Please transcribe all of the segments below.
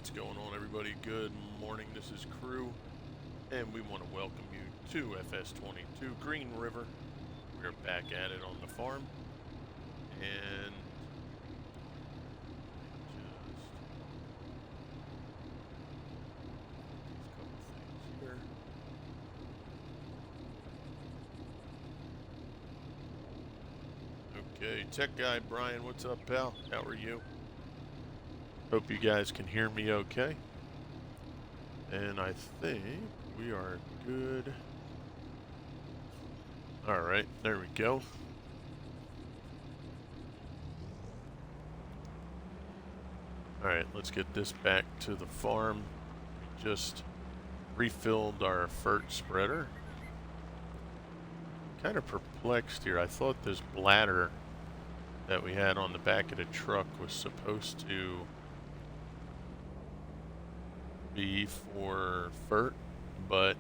What's going on, everybody? Good morning. This is Crew, and we want to welcome you to FS22 Green River. We're back at it on the farm, and just these couple things here. Okay, tech guy Brian, what's up, pal? How are you? Hope you guys can hear me okay. And I think we are good. All right, there we go. All right, let's get this back to the farm. Just refilled our FERT spreader. Kind of perplexed here. I thought this bladder that we had on the back of the truck was supposed to be for FERT, but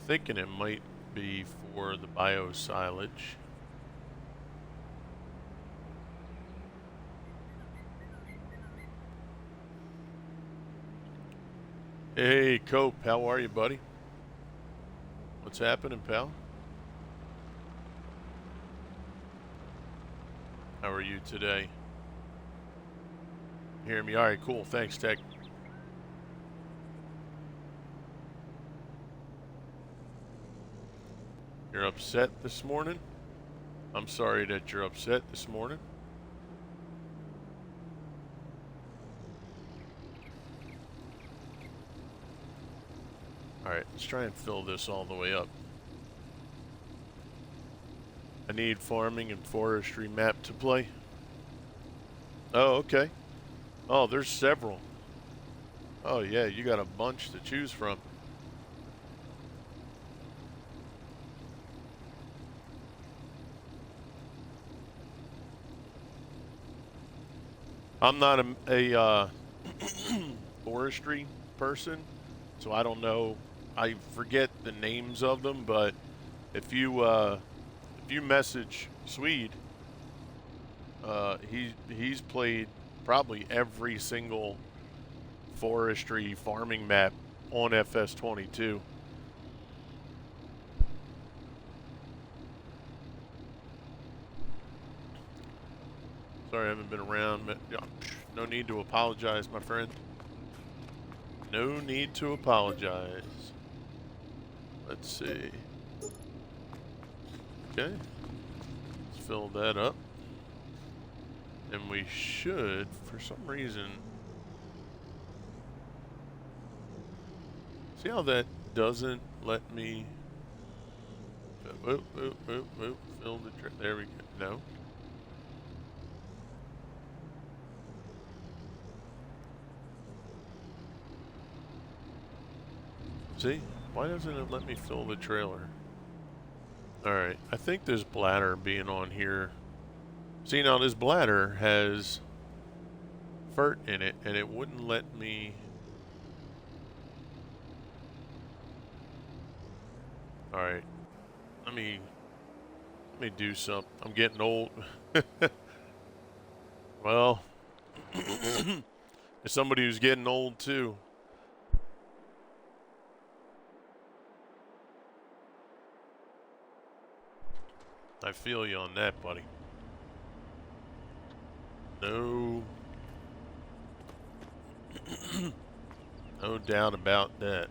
thinking it might be for the bio silage. Hey, Cope, how are you, buddy? What's happening, pal? How are you today? Hear me? All right, cool. Thanks, Tech. You're upset this morning? I'm sorry that you're upset this morning. Alright, let's try and fill this all the way up. I need farming and forestry map to play. Oh, okay. Oh, there's several. Oh, yeah, you got a bunch to choose from. I'm not a forestry person, so I don't know. I forget the names of them, but if you message Swede, he's played probably every single forestry farming map on FS22. Sorry I haven't been around, but no need to apologize, my friend. No need to apologize. Let's see. Okay. Let's fill that up. And we should, for some reason... See how that doesn't let me... Whoop, whoop, whoop, whoop. Fill the... There we go. No. See? Why doesn't it let me fill the trailer? Alright, I think this bladder being on here... See, now this bladder has FERT in it, and it wouldn't let me... Alright, let me do something. I'm getting old. Well, as somebody who's getting old too. I feel you on that, buddy. No. No doubt about that.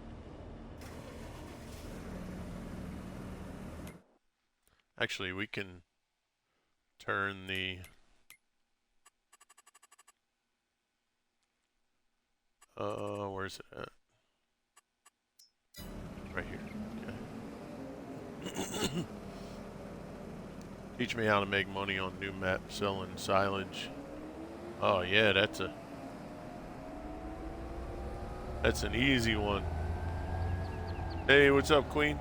Actually, we can turn the... where's it at? Right here. Okay. Teach me how to make money on new map selling silage. Oh yeah, that's an easy one. Hey, what's up, Queen?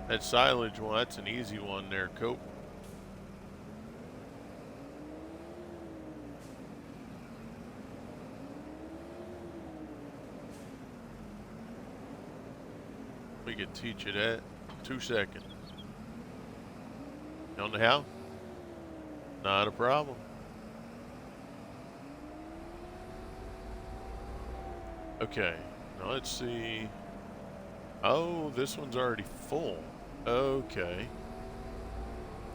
That silage one, that's an easy one there, Cope. We could teach you that. 2 seconds. You on the how? Not a problem. Okay, now let's see. Oh, this one's already full. Okay.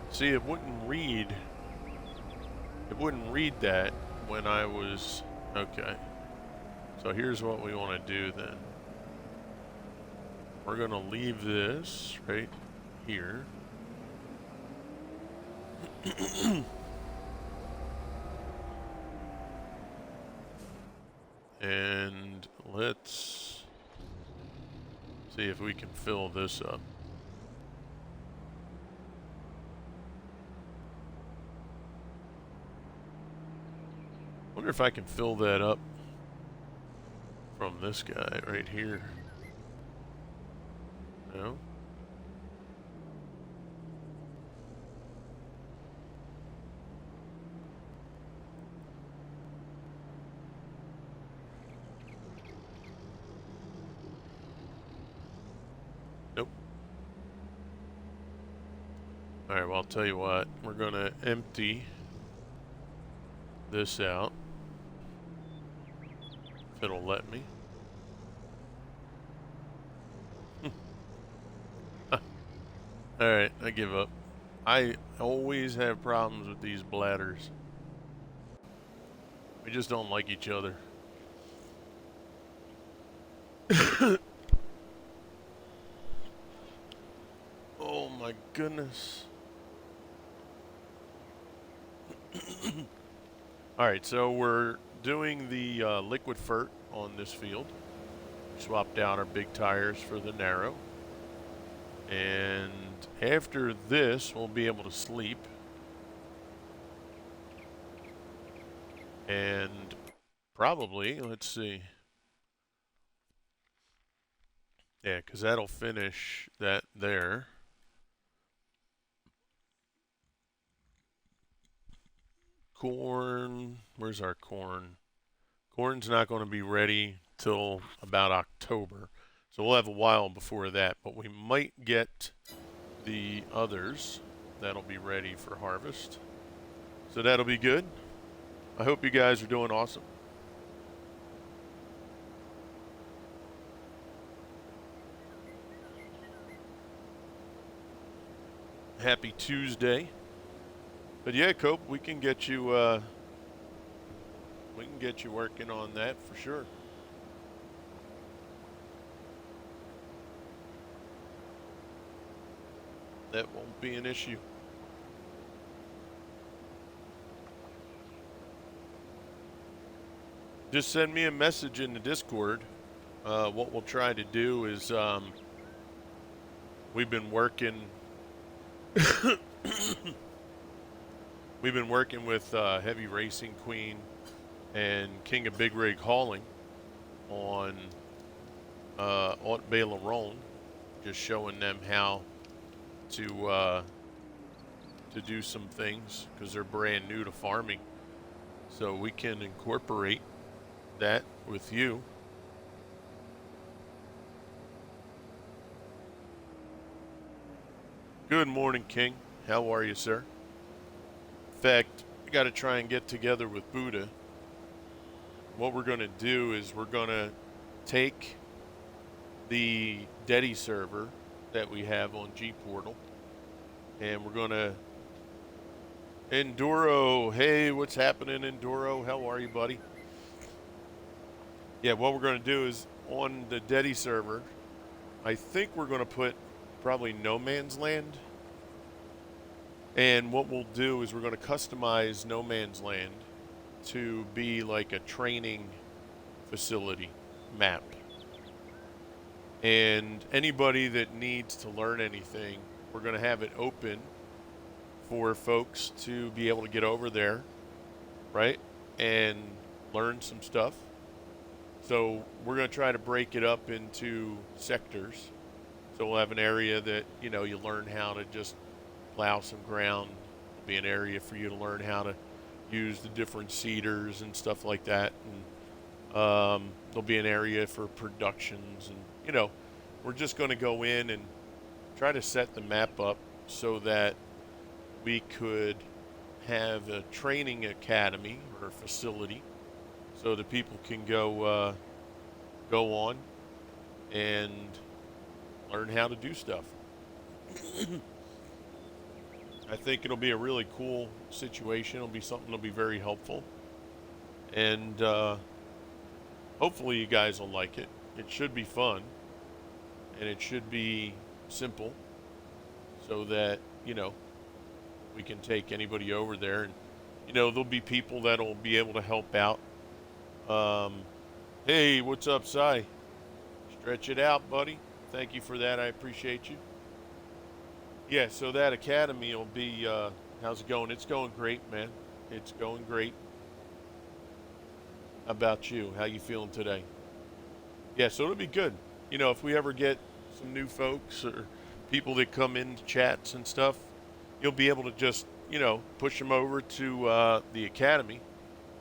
See, it wouldn't read. It wouldn't read that when I was... Okay. So here's what we want to do then. We're going to leave this right here. And let's see if we can fill this up. Wonder if I can fill that up from this guy right here. No? Nope. Alright, well, I'll tell you what. We're going to empty this out. If it'll let me. Alright, I give up. I always have problems with these bladders. We just don't like each other. Oh my goodness. Alright, so we're doing the liquid fert on this field. Swapped out our big tires for the narrow. And after this, we'll be able to sleep. And probably, let's see. Yeah, because that'll finish that there. Corn, where's our corn? Corn's not going to be ready till about October. So we'll have a while before that, but we might get the others that'll be ready for harvest. So that'll be good. I hope you guys are doing awesome. Happy Tuesday. But yeah, Cope, we can get you working on that for sure. That won't be an issue. Just send me a message in the Discord. What we'll try to do is we've been working with Heavy Racing Queen and King of Big Rig Hauling on Haute Baie-Laronde, just showing them how to do some things because they're brand new to farming, so we can incorporate that with you. Good morning, King. How are you, sir? In fact, we got to try and get together with Buddha. What we're going to do is we're going to take the Dedi server that we have on GPORTAL, and we're going to... Enduro, hey, what's happening, Enduro? How are you, buddy? Yeah, what we're going to do is on the Dedi server, I think we're going to put probably No Man's Land. And what we'll do is we're going to customize No Man's Land to be like a training facility map. And anybody that needs to learn anything, we're going to have it open for folks to be able to get over there, right, and learn some stuff. So we're going to try to break it up into sectors. So we'll have an area that, you know, you learn how to just plow some ground. There'll be an area for you to learn how to use the different seeders and stuff like that. And there'll be an area for productions. And, you know, we're just going to go in and try to set the map up so that we could have a training academy or a facility so that people can go go on and learn how to do stuff. I think it'll be a really cool situation. It'll be something that'll be very helpful. And hopefully you guys will like it. It should be fun. And it should be simple so that, we can take anybody over there. And, there'll be people that'll be able to help out. Hey, what's up, Si? Stretch it out, buddy. Thank you for that. I appreciate you. Yeah, so that academy will be, how's it going? It's going great, man. It's going great. How about you? How you feeling today? Yeah, so it'll be good. If we ever get some new folks or people that come into chats and stuff, you'll be able to just, push them over to the academy.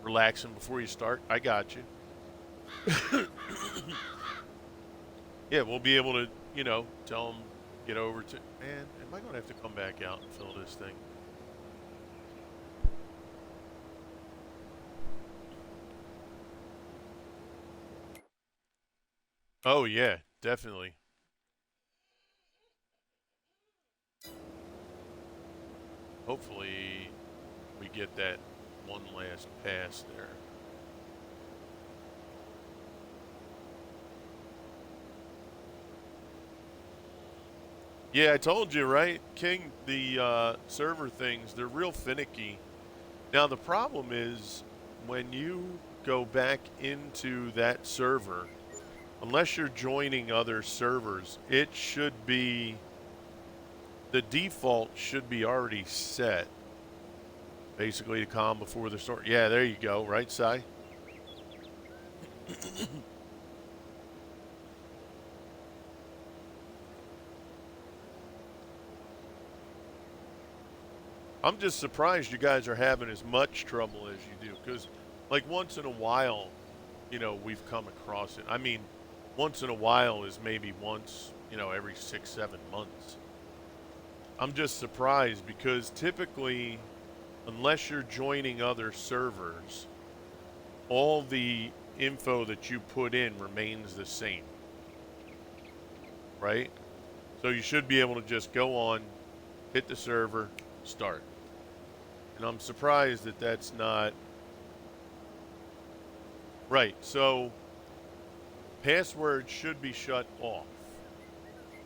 Relax them before you start. I got you. Yeah, we'll be able to, tell them, get over to, man, am I going to have to come back out and fill this thing? Oh, yeah, definitely. Hopefully we get that one last pass there. Yeah, I told you, right, King, the server things, they're real finicky. Now, the problem is when you go back into that server, unless you're joining other servers, it should be, the default should be already set. Basically, to calm before the storm. Yeah, there you go, right, Si? I'm just surprised you guys are having as much trouble as you do, because, like, once in a while, we've come across it. I mean, once in a while is maybe once, every 6, 7 months. I'm just surprised because typically, unless you're joining other servers, all the info that you put in remains the same, right? So you should be able to just go on, hit the server, start. And I'm surprised that that's not right. So password should be shut off,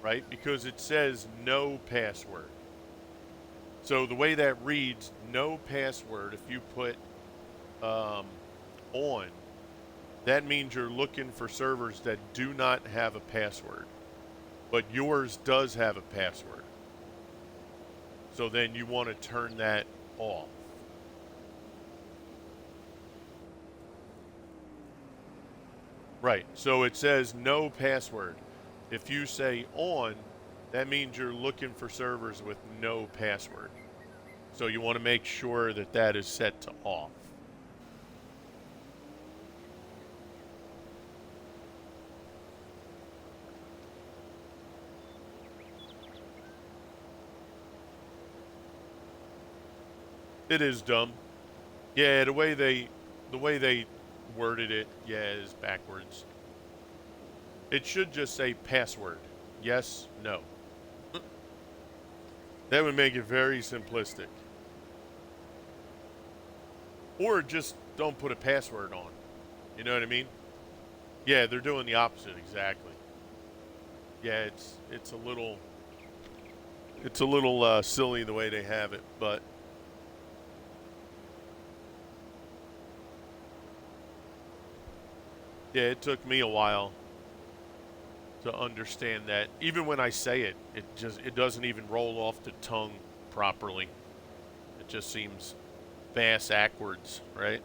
right? Because it says no password. So the way that reads, no password, if you put on, that means you're looking for servers that do not have a password. But yours does have a password. So then you want to turn that off. Right. So it says no password. If you say on, that means you're looking for servers with no password. So you want to make sure that that is set to off. It is dumb. Yeah, the way they worded it, yeah, is backwards. It should just say password. Yes, no. That would make it very simplistic. Or just don't put a password on. You know what I mean? Yeah, they're doing the opposite exactly. Yeah, it's a little silly the way they have it, but yeah, it took me a while to understand that. Even when I say it, it doesn't even roll off the tongue properly. It just seems bass backwards, right?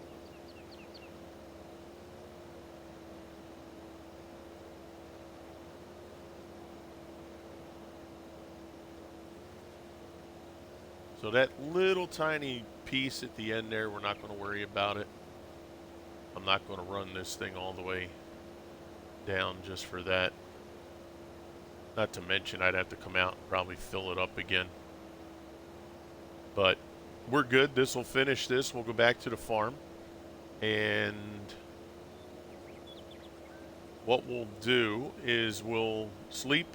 So that little tiny piece at the end there, we're not going to worry about it. I'm not going to run this thing all the way down just for that. Not to mention I'd have to come out and probably fill it up again. But we're good. This will finish this. We'll go back to the farm. And what we'll do is we'll sleep.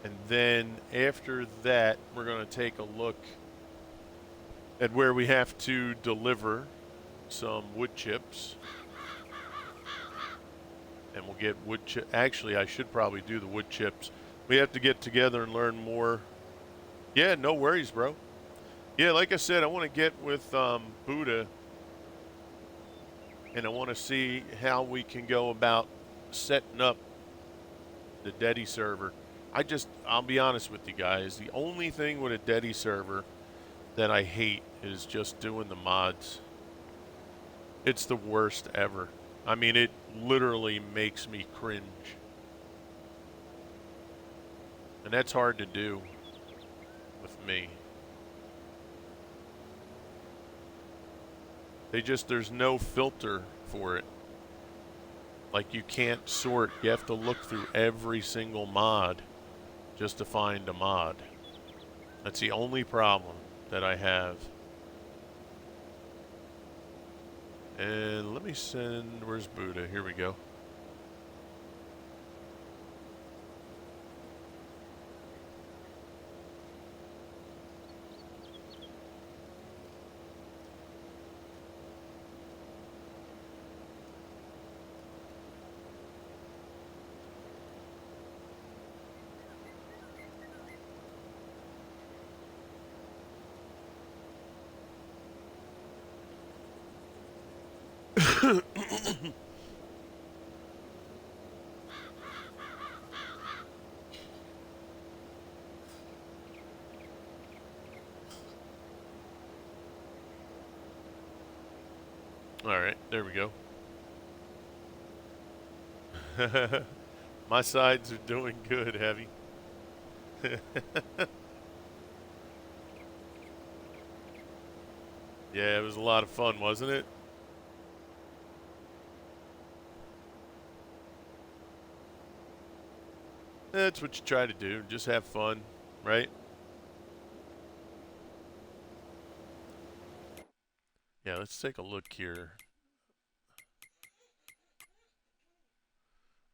And then after that, we're going to take a look at where we have to deliver some wood chips. And we'll get wood chip. Actually, I should probably do the wood chips. We have to get together and learn more. Yeah, no worries, bro. Yeah, like I said, I want to get with Buddha, and I want to see how we can go about setting up the Dedi server. I'll be honest with you guys, the only thing with a Dedi server that I hate is just doing the mods. It's the worst ever. I mean, it literally makes me cringe. And that's hard to do with me. There's no filter for it. Like, you can't sort. You have to look through every single mod just to find a mod. That's the only problem that I have. And let me send, where's Buddha? Here we go. All right, there we go. My sides are doing good, Heavy. Yeah, it was a lot of fun, wasn't it? That's what you try to do. Just have fun, right? Yeah, let's take a look here.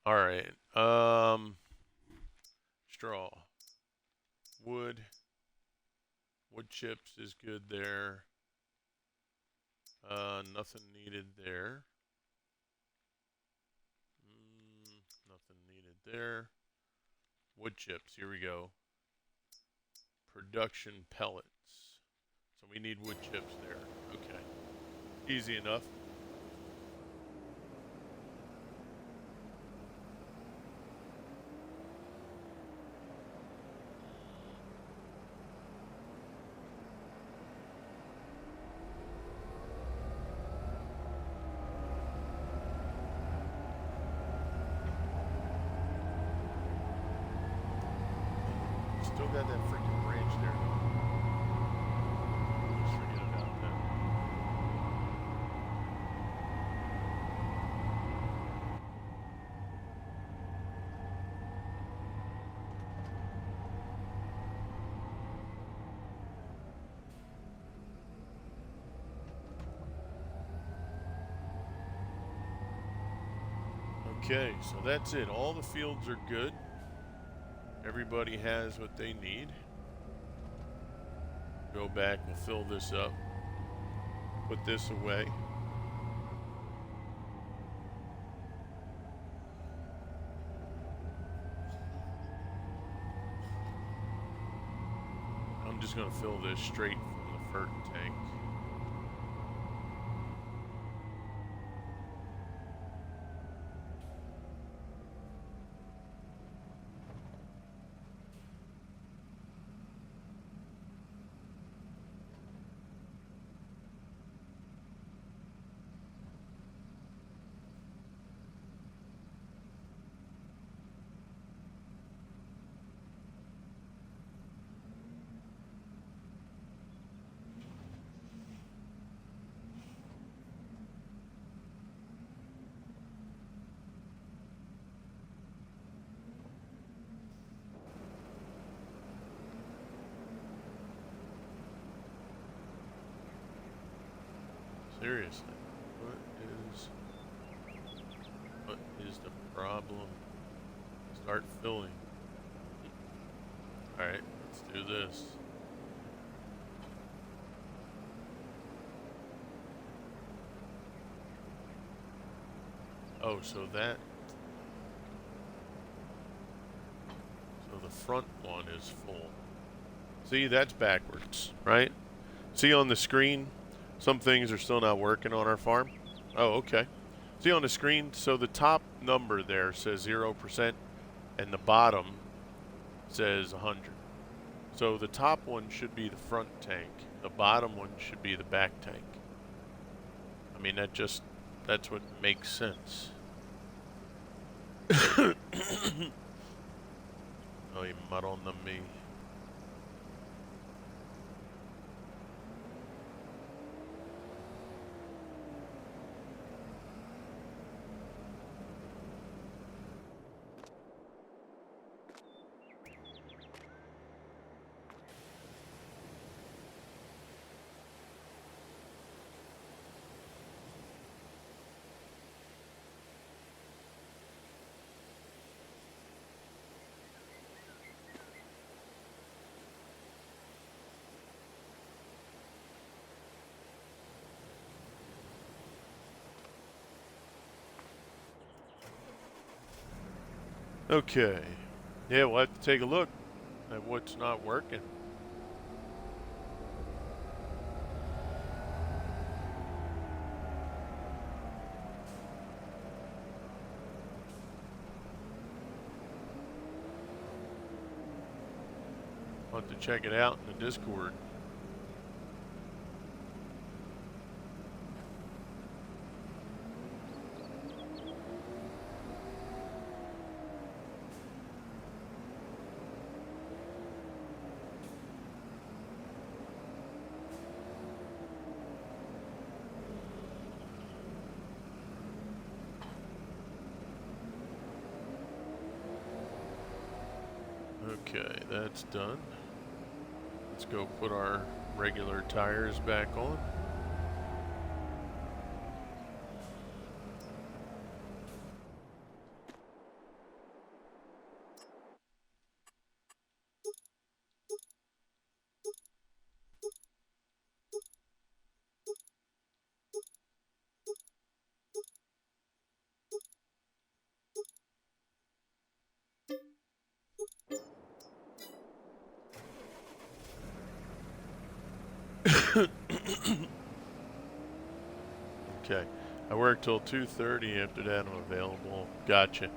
All right. Straw. Wood. Wood chips is good there. Nothing needed there. Nothing needed there. Wood chips. Here we go. Production pellets. So we need wood chips there. Okay. Easy enough. Still got that freaking branch there. Just forget about that. Okay, so that's it. All the fields are good. Everybody has what they need. Go back, we'll fill this up. Put this away. I'm just going to fill this straight from the fert tank. Seriously, what is the problem? Start filling. All right, let's do this. Oh, so the front one is full. See, that's backwards, right? See on the screen, some things are still not working on our farm. Oh, okay. See on the screen, so the top number there says 0%, and the bottom says 100. So the top one should be the front tank. The bottom one should be the back tank. I mean, that's what makes sense. Oh, you mud on the me. Okay. Yeah, we'll have to take a look at what's not working. I'll have to check it out in the Discord. Okay, that's done. Let's go put our regular tires back on. Okay, I work till 2:30. After that, I'm available. Gotcha.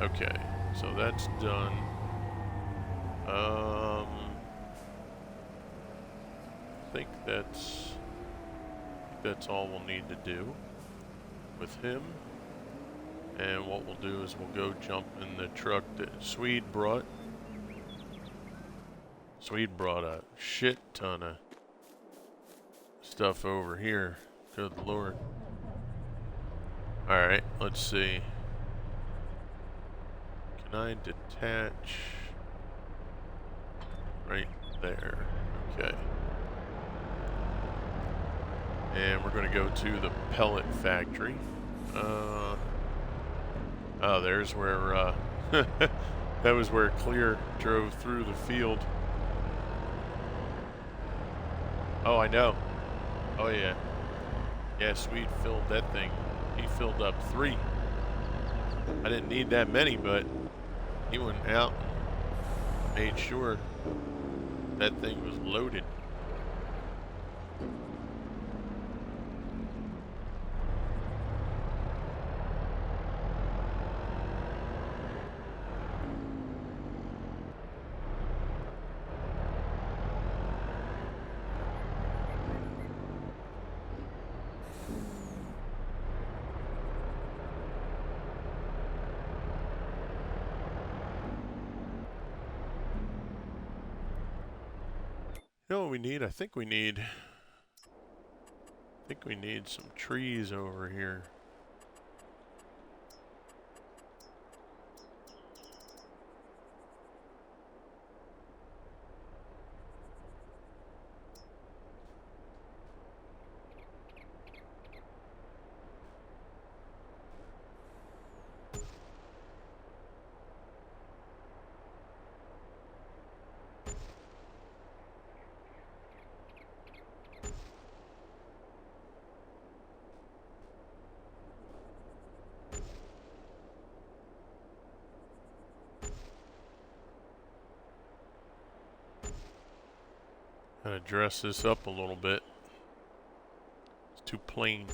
Okay, so that's done. I think that's all we'll need to do with him. And what we'll do is we'll go jump in the truck that Swede brought. Swede brought a shit ton of stuff over here. Good Lord. Alright, let's see. Can I detach? Right there. Okay. And we're going to go to the pellet factory. Oh, there's where, that was where Clear drove through the field. Oh, I know. Oh, yeah. Yeah, Swede filled that thing. He filled up 3. I didn't need that many, but he went out and made sure that thing was loaded. You know what we need? I think we need some trees over here. Kind of dress this up a little bit. It's too plain.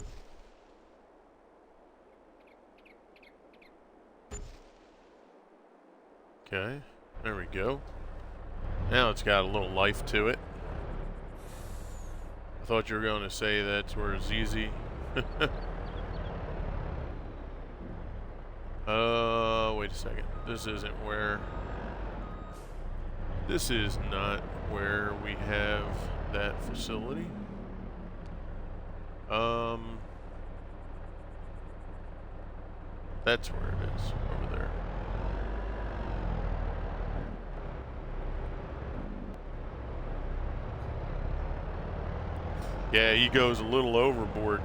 Okay, there we go. Now it's got a little life to it. I thought you were going to say that's where ZZ. Wait a second. This isn't where. This is not where we have that facility. That's where it is, over there. Yeah, he goes a little overboard.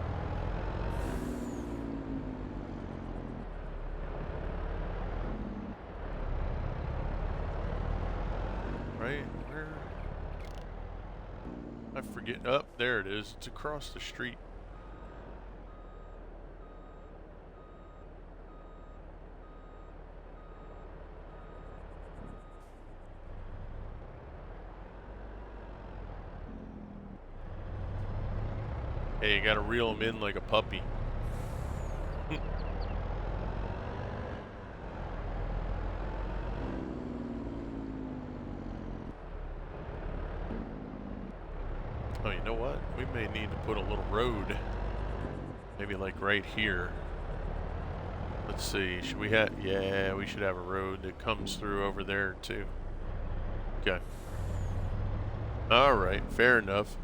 Right, where? I forget. Oh, there it is. It's across the street. Hey, you gotta reel him in like a puppy. Oh, you know what? We may need to put a little road. Maybe like right here. Let's see, should we have, yeah, we should have a road that comes through over there too. Okay. Alright, fair enough.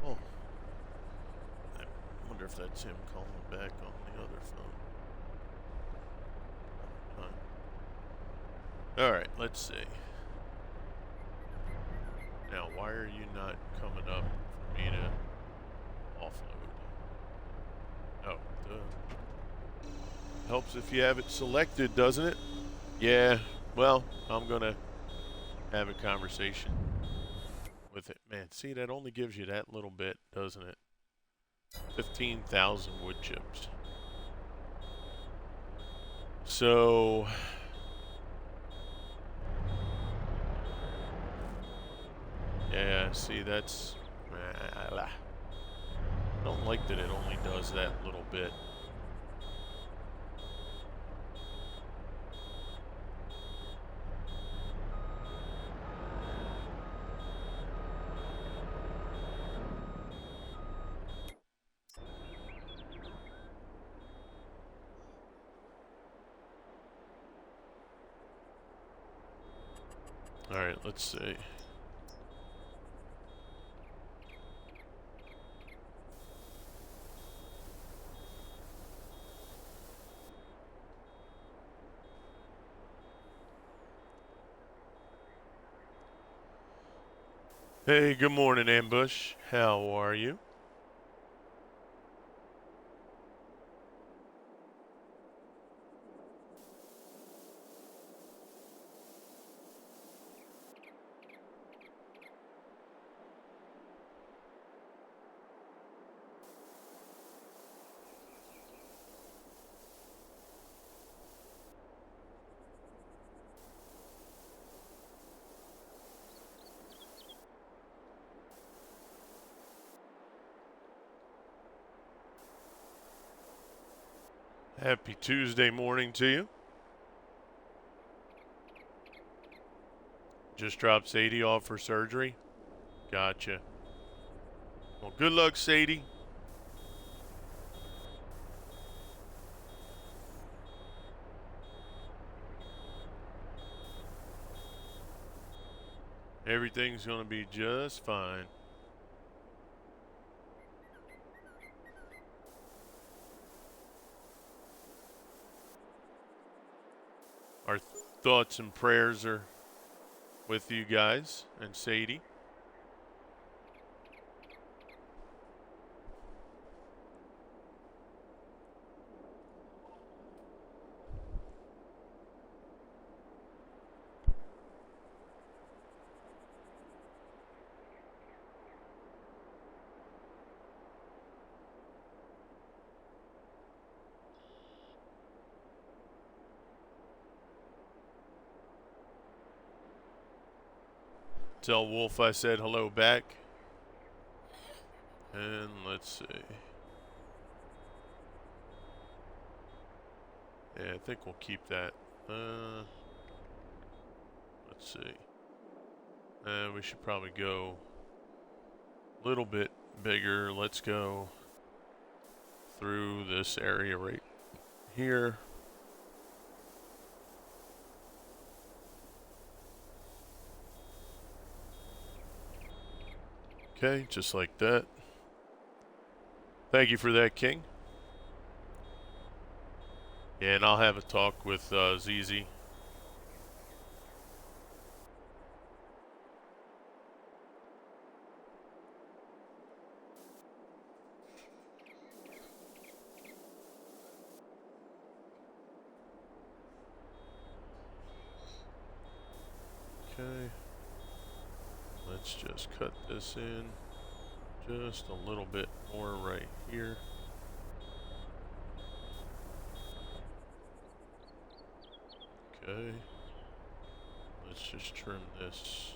Oh. I wonder if that's him calling back on the other phone. Alright, let's see. Now, why are you not coming up for me to offload? Oh, duh. Helps if you have it selected, doesn't it? Yeah, well, I'm gonna have a conversation with it. Man, see, that only gives you that little bit, doesn't it? 15,000 wood chips. So... yeah, see, that's... I don't like that it only does that little bit. Alright, let's see. Hey, good morning, Ambush. How are you? Happy Tuesday morning to you. Just dropped Sadie off for surgery. Gotcha. Well, good luck, Sadie. Everything's going to be just fine. Our thoughts and prayers are with you guys and Sadie. Tell Wolf I said hello back. And let's see. Yeah, I think we'll keep that. Let's see. We should probably go a little bit bigger. Let's go through this area right here. Okay, just like that. Thank you for that, King. Yeah, and I'll have a talk with ZZ. Okay. Let's just cut this in just a little bit more right here. Okay. Let's just trim this.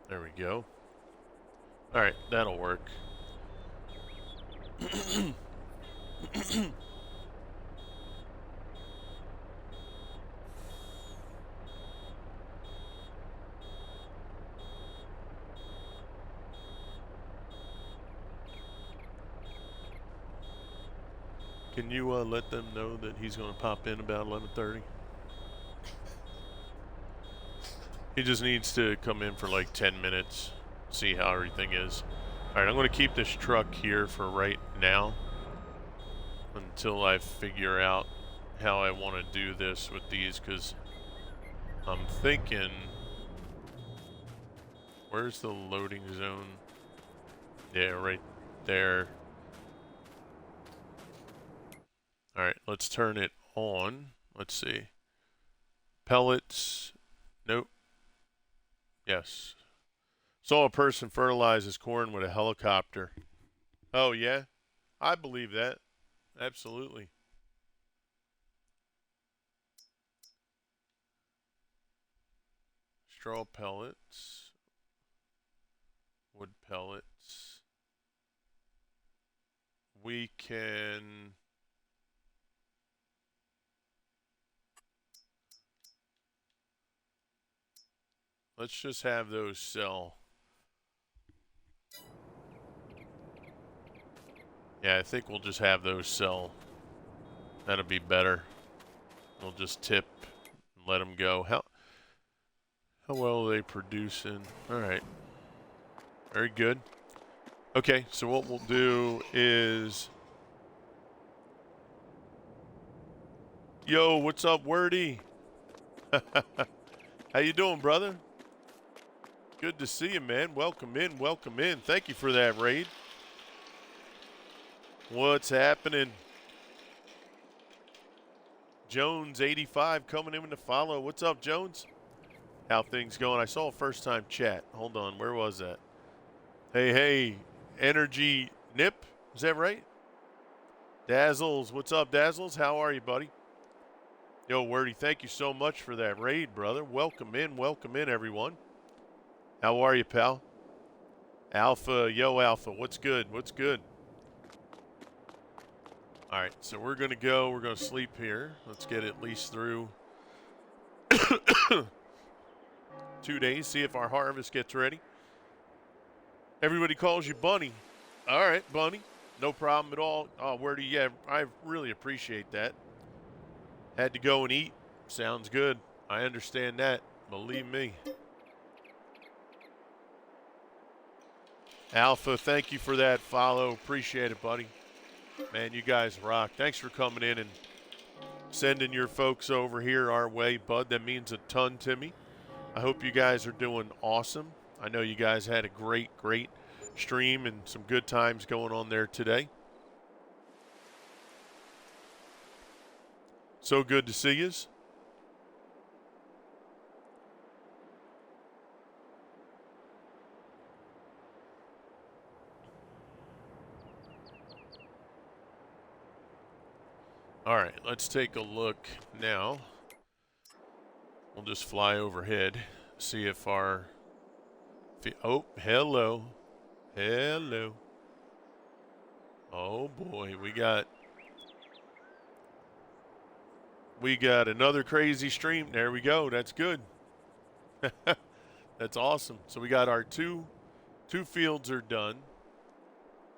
There we go. Alright, that'll work. Can you let them know that he's going to pop in about 11:30? He just needs to come in for like 10 minutes, see how everything is. Alright, I'm going to keep this truck here for right now until I figure out how I want to do this with these, because I'm thinking, where's the loading zone? Yeah, right there. Alright, let's turn it on. Let's see. Pellets. Nope. Yes. Saw a person fertilize his corn with a helicopter. Oh, yeah? I believe that. Absolutely. Straw pellets. Wood pellets. We can... Let's just have those sell. Yeah, I think we'll just have those sell. That'll be better. We'll just tip and let them go. How well are they producing? Alright. Very good. Okay, so what we'll do is... Yo, what's up, Wordy? How you doing, brother? Good to see you, man. Welcome in, welcome in. Thank you for that raid. What's happening? Jones 85 coming in to follow. What's up, Jones? How things going? I saw a first time chat. Hold on, where was that? Hey, Energy Nip, is that right? Dazzles, what's up, Dazzles? How are you, buddy? Yo, Wordy, thank you so much for that raid, brother. Welcome in, everyone. How are you, pal? Alpha, yo, Alpha, what's good? What's good? All right, so we're going to sleep here. Let's get at least through 2 days, see if our harvest gets ready. Everybody calls you Bunny. All right, Bunny, no problem at all. Oh, Wordy, yeah, I really appreciate that. Had to go and eat. Sounds good. I understand that. Believe me. Alpha, thank you for that follow. Appreciate it, buddy. Man, you guys rock. Thanks for coming in and sending your folks over here our way, bud. That means a ton to me. I hope you guys are doing awesome. I know you guys had a great stream and some good times going on there today. So good to see yous. All right, let's take a look now. We'll just fly overhead, see if our... Oh, hello. Hello. Oh, boy, we got another crazy stream. There we go. That's good. That's awesome. So we got our two fields are done.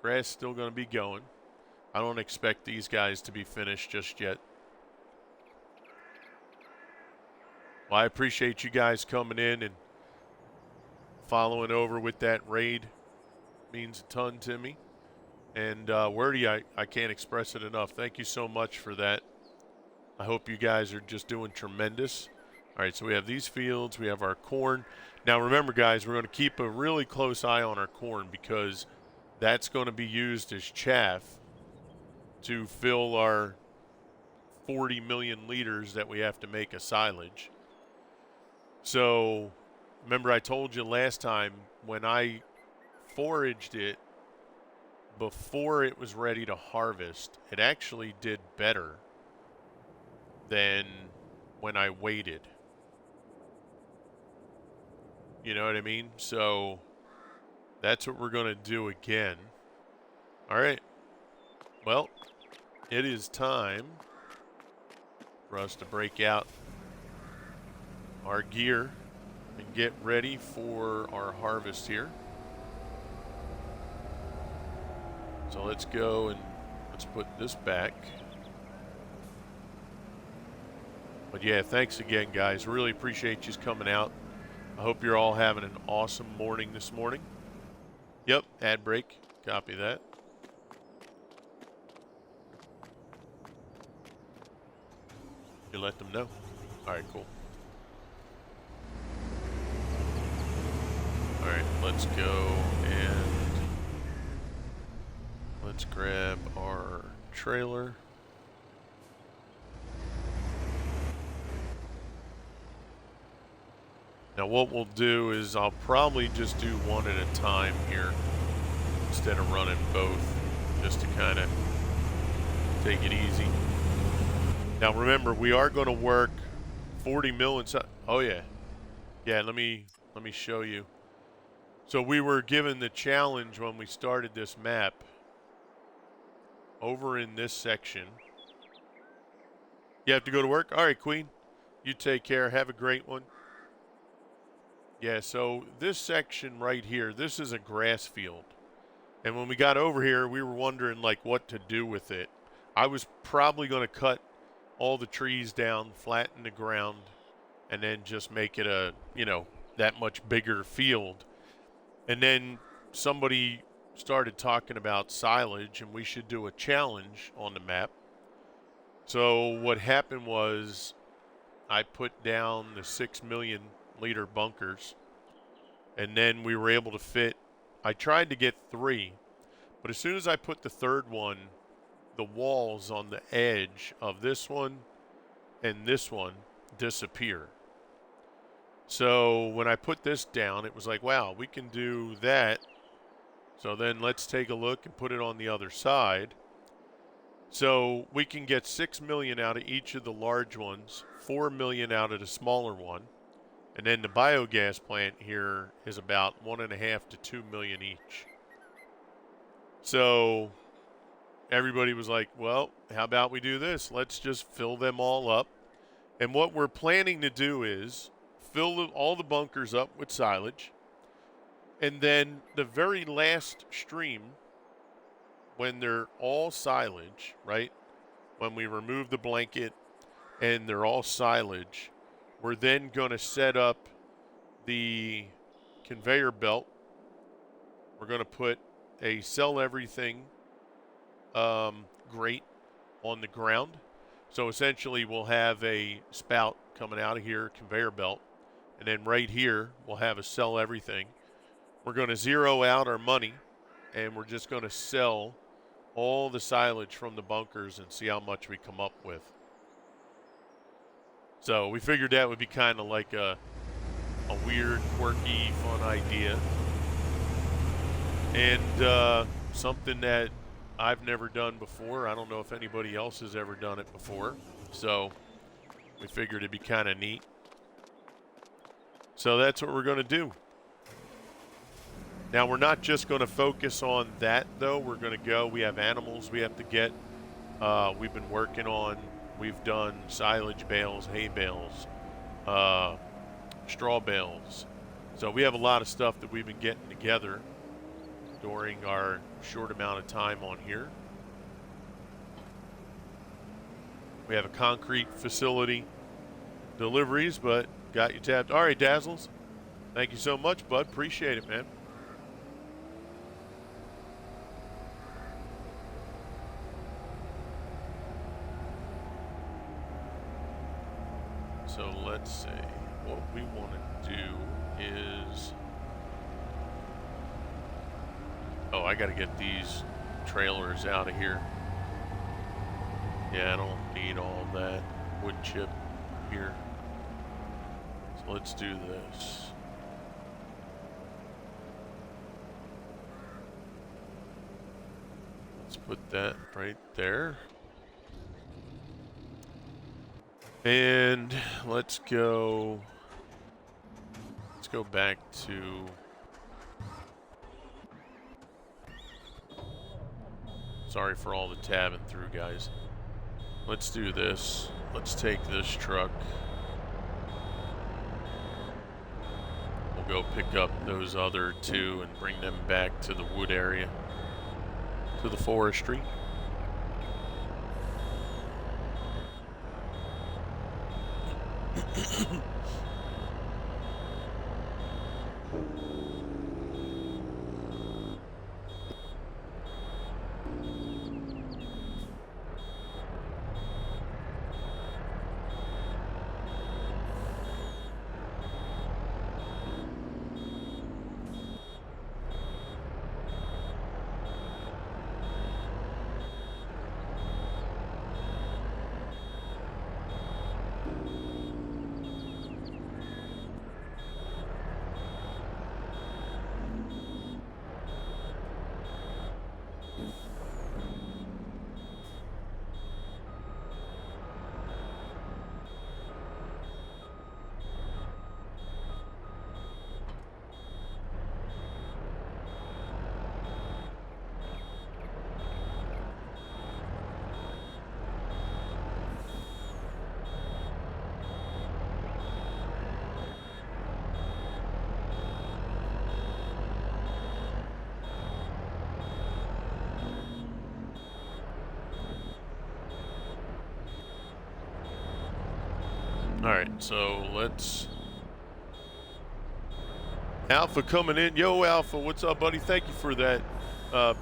Grass still going to be going. I don't expect these guys to be finished just yet. Well, I appreciate you guys coming in and following over with that raid. Means a ton to me. And Wordy, I can't express it enough. Thank you so much for that. I hope you guys are just doing tremendous. All right, so we have these fields. We have our corn. Now, remember, guys, we're going to keep a really close eye on our corn because that's going to be used as chaff to fill our 40 million liters that we have to make a silage. So, remember I told you last time when I foraged it before it was ready to harvest, it actually did better than when I waited. You know what I mean? So, that's what we're going to do again. All right. Well, it is time for us to break out our gear and get ready for our harvest here. So let's go and let's put this back. But yeah, thanks again, guys. Really appreciate you coming out. I hope you're all having an awesome morning this morning. Yep, ad break. Copy that. You let them know. All right, cool. All right, let's go and let's grab our trailer. Now what we'll do is I'll probably just do one at a time here instead of running both, just to kind of take it easy. Now remember, we are going to work 40 mil inside. Oh yeah. Yeah, let me show you. So we were given the challenge when we started this map over in this section. You have to go to work? All right, Queen. You take care. Have a great one. Yeah, so this section right here, this is a grass field. And when we got over here, we were wondering like what to do with it. I was probably going to cut all the trees down, flatten the ground, and then just make it a, that much bigger field. And then somebody started talking about silage, and we should do a challenge on the map. So what happened was I put down the 6 million liter bunkers, and then we were able to fit, I tried to get 3, but as soon as I put the third one, the walls on the edge of this one and this one disappear. So when I put this down, it was like, wow, we can do that. So then let's take a look and put it on the other side. So we can get 6 million out of each of the large ones, 4 million out of the smaller one. And then the biogas plant here is about 1.5 to 2 million each. So everybody was like, well, how about we do this? Let's just fill them all up. And what we're planning to do is fill all the bunkers up with silage. And then the very last stream, when they're all silage, right? When we remove the blanket and they're all silage, we're then going to set up the conveyor belt. We're going to put a sell everything grate on the ground. So essentially we'll have a spout coming out of here, conveyor belt, and then right here we'll have a sell everything. We're going to zero out our money, and we're just going to sell all the silage from the bunkers and see how much we come up with. So we figured that would be kind of like a weird, quirky, fun idea. And something that I've never done before. I don't know if anybody else has ever done it before. So we figured it'd be kind of neat. So that's what we're going to do. Now, we're not just going to focus on that, though. We're going to go. We have animals we have to get. We've been working on. We've done silage bales, hay bales, straw bales. So we have a lot of stuff that we've been getting together during our short amount of time on here. We have a concrete facility deliveries, but got you tapped. All right, Dazzles. Thank you so much, bud. Appreciate it, man. So let's see. What we want to do is... Oh, I got to get these trailers out of here. Yeah, I don't need all that wood chip here. So let's do this. Let's put that right there. And let's go back to sorry for all the tabbing through, guys. Let's do this. Let's take this truck. We'll go pick up those other two and bring them back to the wood area, to the forestry. Alright, so let's... Alpha coming in. Yo, Alpha, what's up, buddy? Thank you for that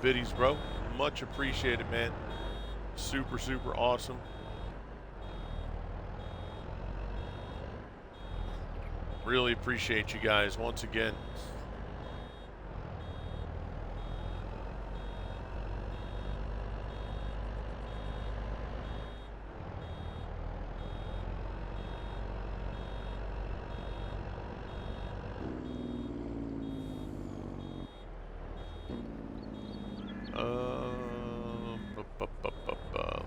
biddies, bro. Much appreciated, man. Super, super awesome. Really appreciate you guys once again.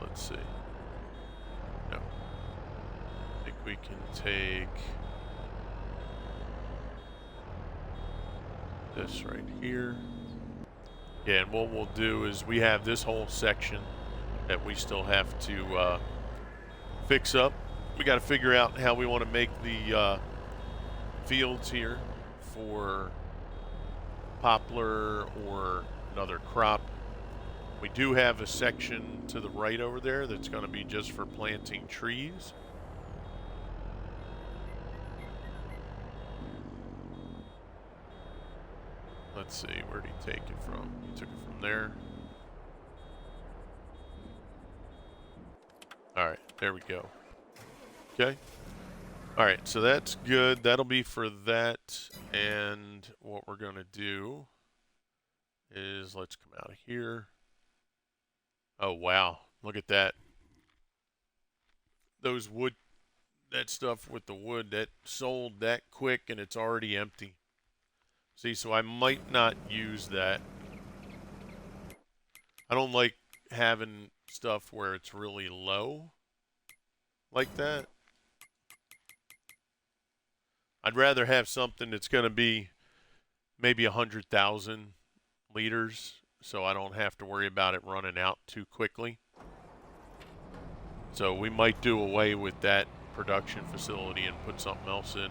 Let's see. No. I think we can take this right here. Yeah, and what we'll do is we have this whole section that we still have to fix up. We got to figure out how we want to make the fields here for poplar or another crop. We do have a section to the right over there that's going to be just for planting trees. Let's see, where did he take it from? He took it from there. Alright, there we go. Okay. Alright, so that's good. That'll be for that. And what we're going to do is, let's come out of here. Oh, wow. Look at that. Those wood, that stuff with the wood, that sold that quick and it's already empty. See, so I might not use that. I don't like having stuff where it's really low like that. I'd rather have something that's going to be maybe 100,000 liters so I don't have to worry about it running out too quickly. So we might do away with that production facility and put something else in.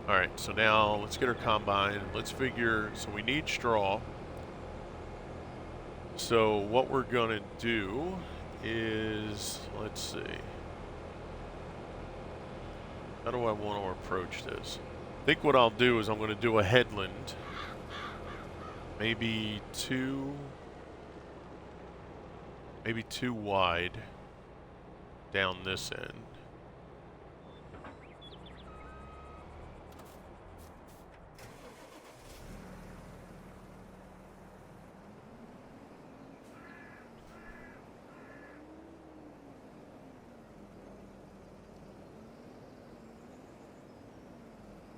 Alright, so now let's get our combine. Let's figure, so we need straw. So what we're going to do is, let's see. How do I want to approach this? I think what I'll do is I'm going to do a headland. Maybe two wide down this end.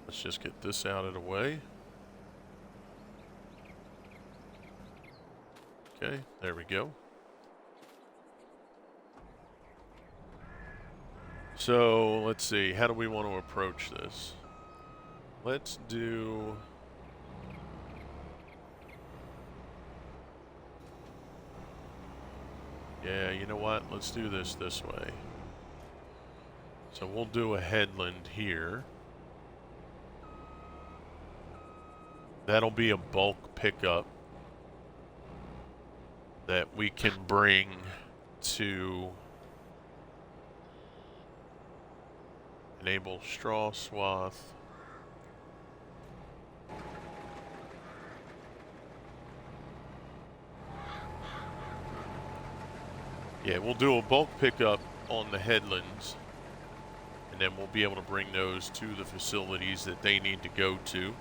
Let's just get this out of the way. Okay, there we go. So, let's see, how do we want to approach this? Let's do... Yeah, you know what? Let's do this way. So we'll do a headland here. That'll be a bulk pickup that we can bring to enable straw swath. Yeah, we'll do a bulk pickup on the headlands, and then we'll be able to bring those to the facilities that they need to go to.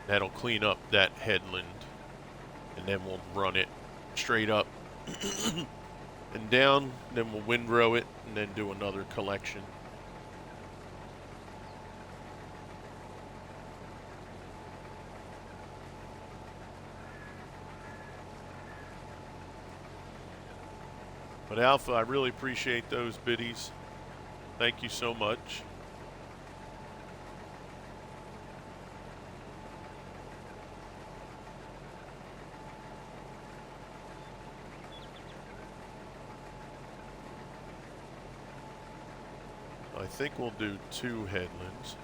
That'll clean up that headland, and then we'll run it straight up and down, then we'll windrow it, and then do another collection. But Alpha, I really appreciate those biddies. Thank you so much. I think we'll do 2 headlands.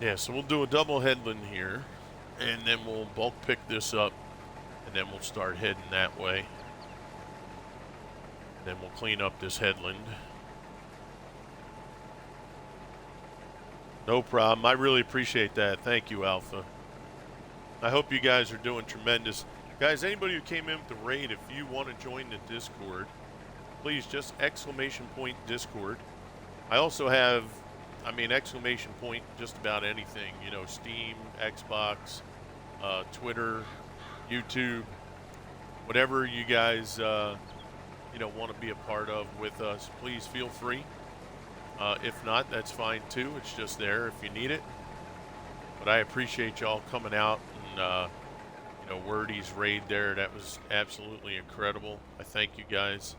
Yeah, so we'll do a double headland here, and then we'll bulk pick this up, and then we'll start heading that way. And then we'll clean up this headland. No problem. I really appreciate that. Thank you, Alpha. I hope you guys are doing tremendous. Guys, anybody who came in with the raid, if you want to join the Discord, please just ! Discord. I also have, I mean, ! just about anything. You know, Steam, Xbox, Twitter, YouTube, whatever you guys, you know, want to be a part of with us, please feel free. If not, that's fine too. It's just there if you need it. But I appreciate y'all coming out and, you know, Wordy's raid there. That was absolutely incredible. I thank you guys.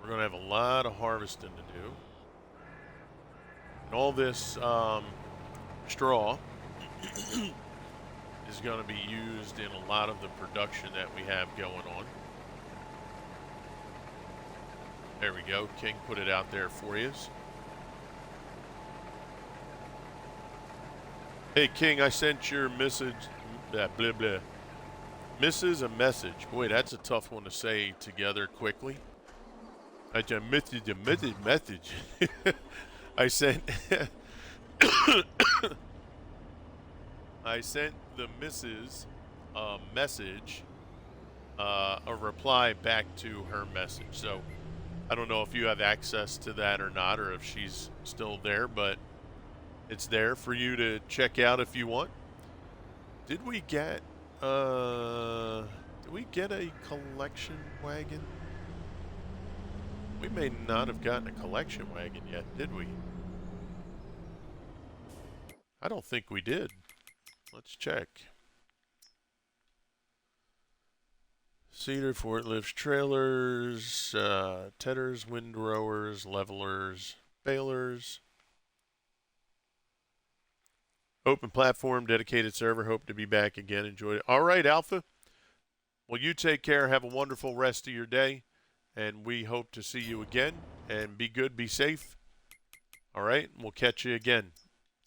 We're going to have a lot of harvesting to do. And all this straw is going to be used in a lot of the production that we have going on. There we go. King put it out there for you. Hey, King, I sent your message. Blah, blah, blah. Misses a message. Boy, that's a tough one to say together quickly. I just missed a message. I sent... I sent the missus a message, a reply back to her message. So I don't know if you have access to that or not, or if she's still there, but it's there for you to check out if you want. Did we get a collection wagon? We may not have gotten a collection wagon yet, did we? I don't think we did. Let's check. Cedar, forklifts, trailers, tedders, windrowers, levelers, balers. Open platform, dedicated server. Hope to be back again. Enjoyed it. All right, Alpha. Well, you take care. Have a wonderful rest of your day. And we hope to see you again. And be good, be safe. All right, we'll catch you again.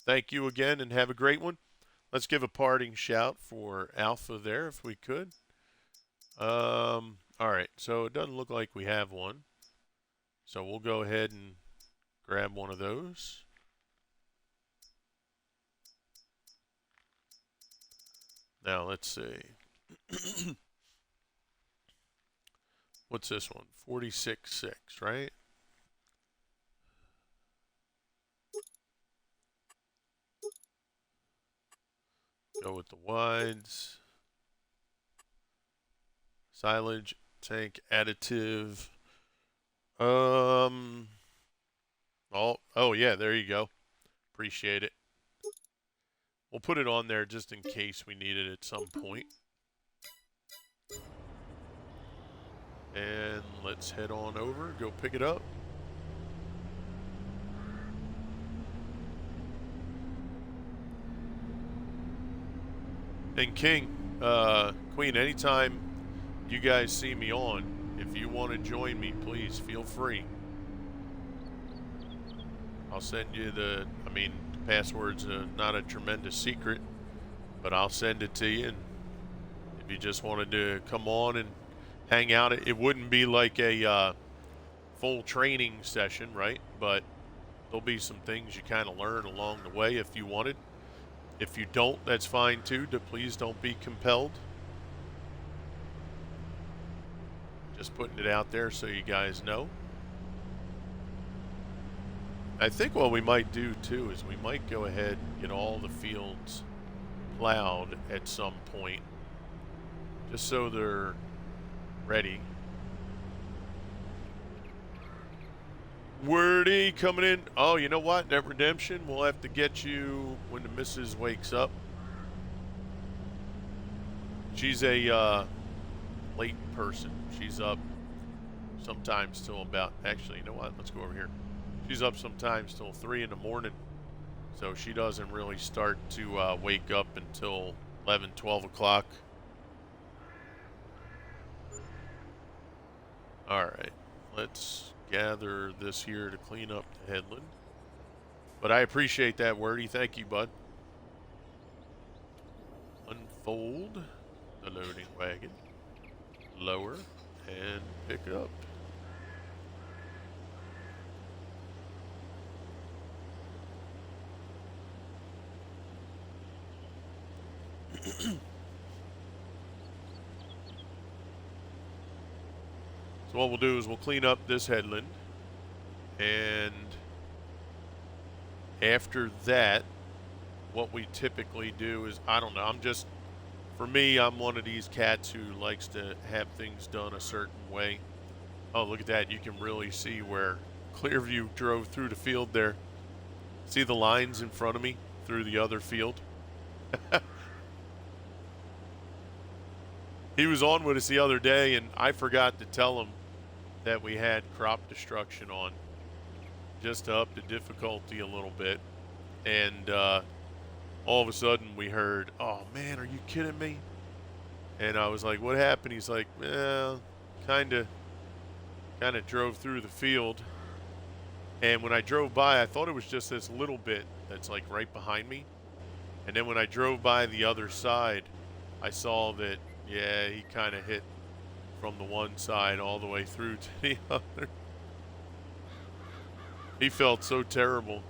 Thank you again and have a great one. Let's give a parting shout for Alpha there if we could. All right, so it doesn't look like we have one. So we'll go ahead and grab one of those. Now let's see. What's this one? 46.6, right? Go with the wides. Silage, tank, additive. Oh yeah, there you go. Appreciate it. We'll put it on there just in case we need it at some point. And let's head on over, go pick it up. And King, Queen, anytime you guys see me on, if you want to join me, please feel free. I'll send you the password's not a tremendous secret, but I'll send it to you. And if you just wanted to come on and hang out, it wouldn't be like a full training session, right? But there'll be some things you kind of learn along the way if you wanted. If you don't, that's fine too. Please don't be compelled. Just putting it out there so you guys know. I think what we might do too is we might go ahead and get all the fields plowed at some point, just so they're ready. Wordy coming in. Oh, you know what? That redemption, we'll have to get you when the missus wakes up. She's a late person. She's up sometimes till about, actually, you know what? Let's go over here. She's up sometimes till 3 in the morning. So she doesn't really start to wake up until 11, 12 o'clock. Alright, let's gather this here to clean up the headland. But I appreciate that, Wordy. Thank you, bud. Unfold the loading wagon. Lower and pick up. So what we'll do is we'll clean up this headland, and after that, what we typically do is, I don't know, for me, I'm one of these cats who likes to have things done a certain way. Oh, look at that. You can really see where Clearview drove through the field there. See the lines in front of me through the other field? He was on with us the other day, and I forgot to tell him that we had crop destruction on, just to up the difficulty a little bit. And all of a sudden we heard, "Oh man, are you kidding me?" And I was like, "What happened?" He's like, "Well, kind of drove through the field." And when I drove by, I thought it was just this little bit that's like right behind me. And then when I drove by the other side, I saw that, yeah, he kind of hit from the one side all the way through to the other. He felt so terrible.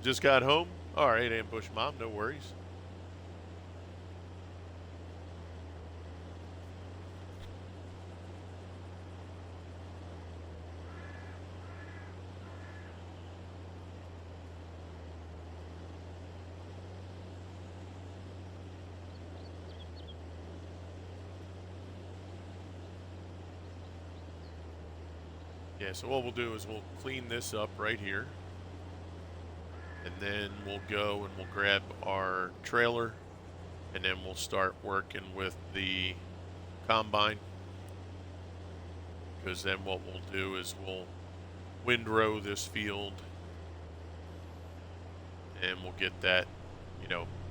Just got home? All right, Ambush Mom, no worries. Yeah, so what we'll do is we'll clean this up right here. And then we'll go and we'll grab our trailer. And then we'll start working with the combine. Because then what we'll do is we'll windrow this field. And we'll get that,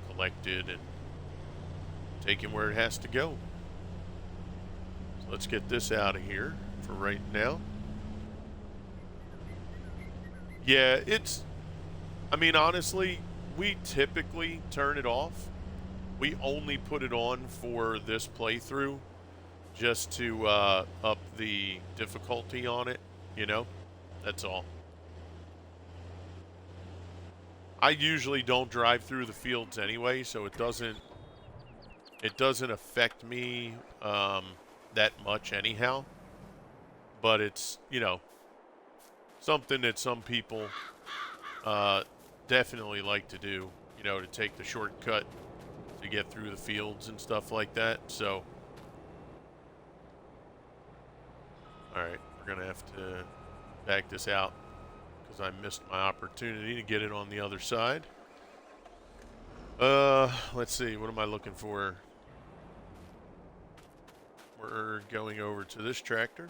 collected and taken where it has to go. So let's get this out of here for right now. Yeah, honestly, we typically turn it off. We only put it on for this playthrough just to up the difficulty on it, That's all. I usually don't drive through the fields anyway, so it doesn't affect me that much anyhow. But it's, something that some people definitely like to do, to take the shortcut to get through the fields and stuff like that. So, all right, we're going to have to back this out because I missed my opportunity to get it on the other side. Let's see, what am I looking for? We're going over to this tractor.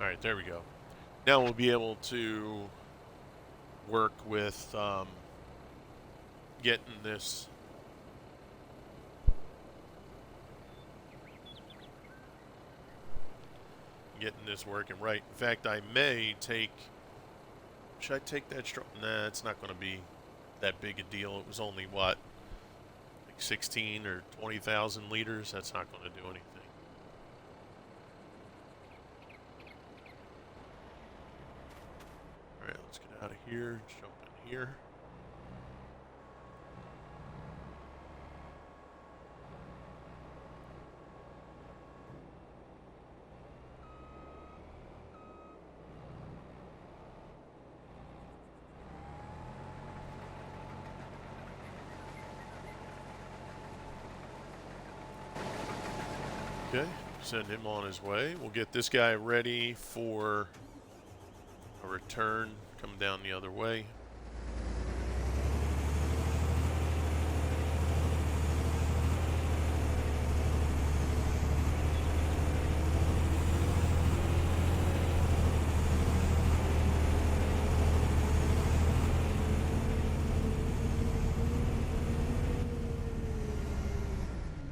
All right, there we go. Now we'll be able to work with getting this working right. In fact, I may take. Should I take that straw? Nah, it's not going to be that big a deal. It was only what, like 16 or 20,000 liters. That's not going to do anything. All right, let's get out of here. Jump in here. Okay, send him on his way. We'll get this guy ready for a return coming down the other way.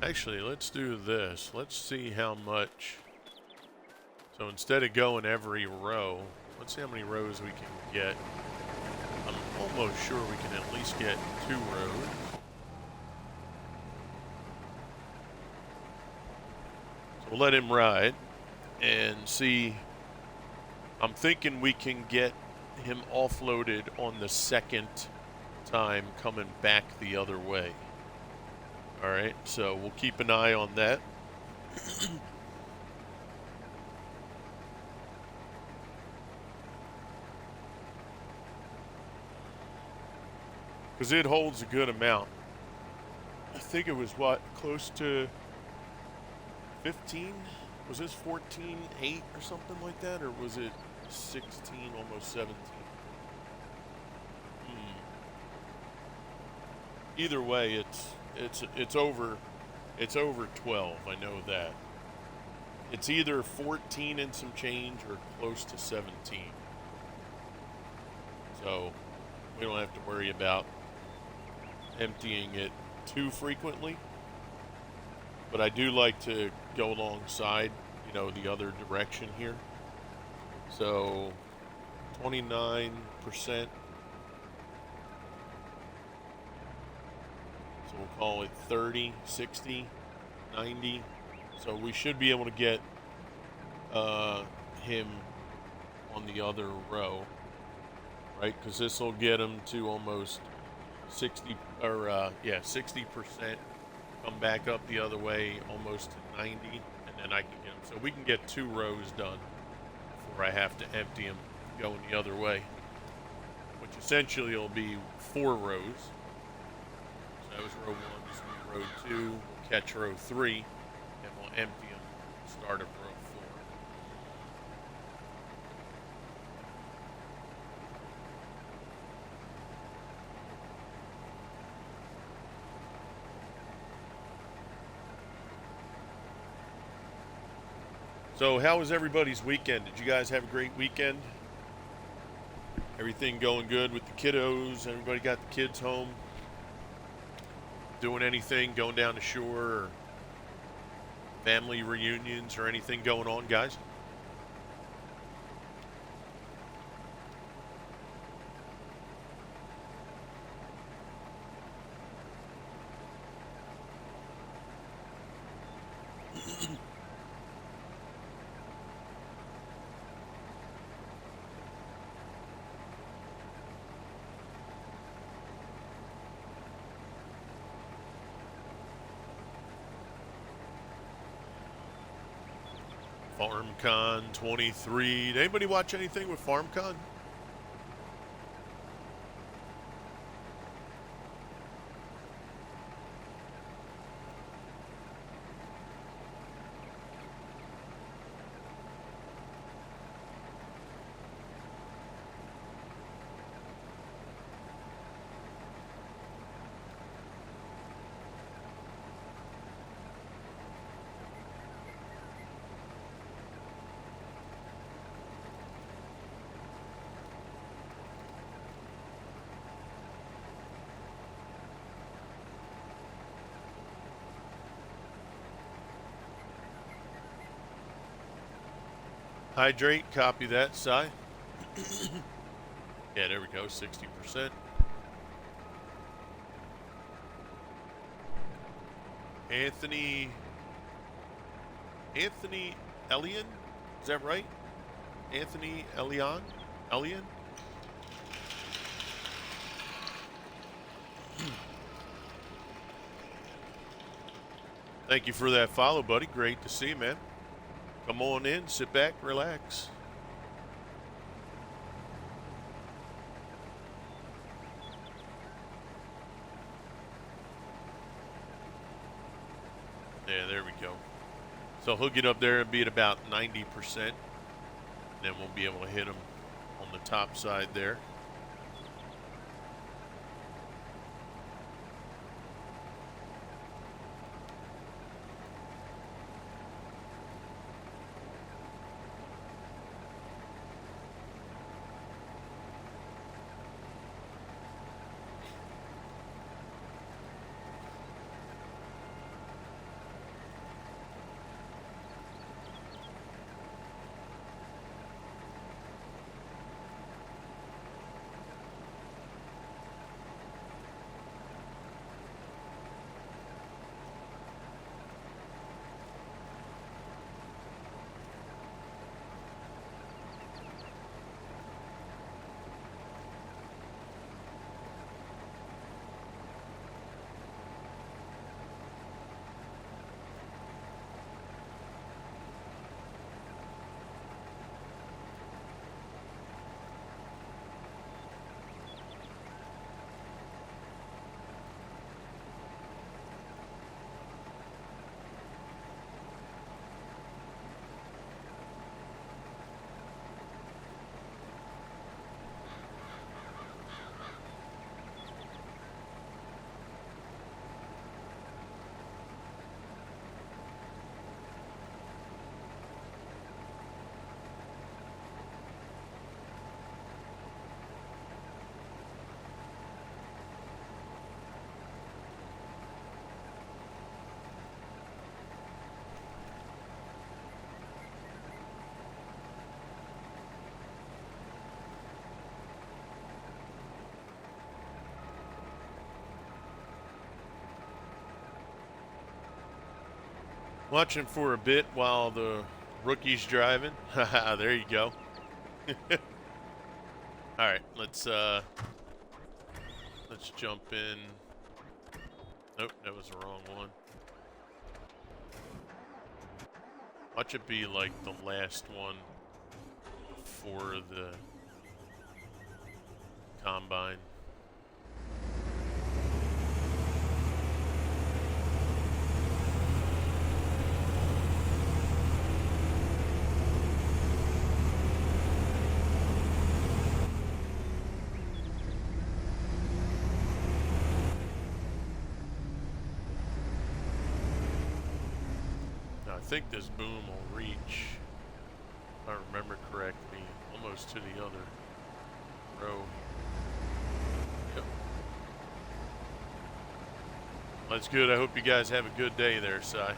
Actually, let's do this. Let's see how much. So instead of going every row, let's see how many rows we can get. I'm almost sure we can at least get 2 rows. So we'll let him ride and see. I'm thinking we can get him offloaded on the second time coming back the other way. All right, so we'll keep an eye on that. Because it holds a good amount. I think it was, what, close to 15? Was this 14.8 or something like that? Or was it 16, almost 17? Either way, it's over 12. I know that. It's either 14 and some change or close to 17. So we don't have to worry about emptying it too frequently. But I do like to go alongside, you know, the other direction here. So 29%. So we'll call it 30, 60, 90. So we should be able to get him on the other row, right? Because this will get him to almost 60, or 60%. Come back up the other way, almost to 90, and then I can get him. So we can get 2 rows done before I have to empty him going the other way, which essentially will be 4 rows. So that was row 1. This will be row 2. We'll catch row 3, and we'll empty him. Start of row 4. So how was everybody's weekend? Did you guys have a great weekend? Everything going good with the kiddos? Everybody got the kids home? Doing anything? Going down the shore? Or family reunions or anything going on, guys? FarmCon 23. Did anybody watch anything with FarmCon? Hydrate, copy that, Si. Yeah, there we go, 60%. Anthony Elian? Is that right? Anthony Elian? Thank you for that follow, buddy. Great to see you, man. Come on in, sit back, relax. Yeah, there we go. So he'll get up there and be at about 90%. Then we'll be able to hit him on the top side there. Watching for a bit while the rookie's driving. Haha, there you go. All right, let's jump in. Nope, that was the wrong one. Watch it be like the last one before the combine. I think this boom will reach, if I remember correctly, almost to the other row. Yep. That's good. I hope you guys have a good day there, Si. Put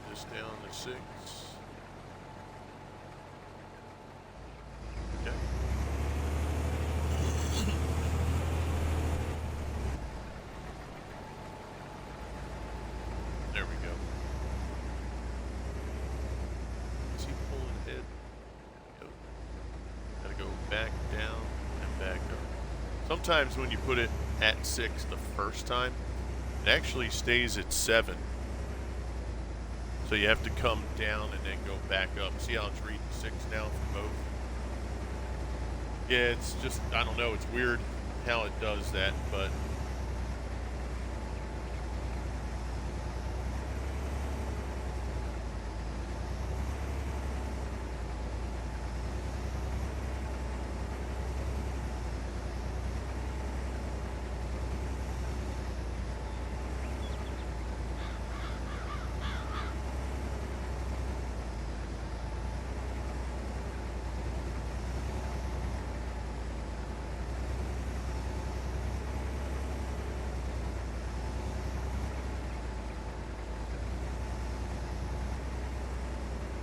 this down to 6. Okay. There we go. Is he pulling ahead? Go. Gotta go back down and back up. Sometimes when you put it at 6 the first time, it actually stays at 7. So you have to come down and then go back up. See how it's reading 6 now for both? Yeah, it's just, I don't know, it's weird how it does that, but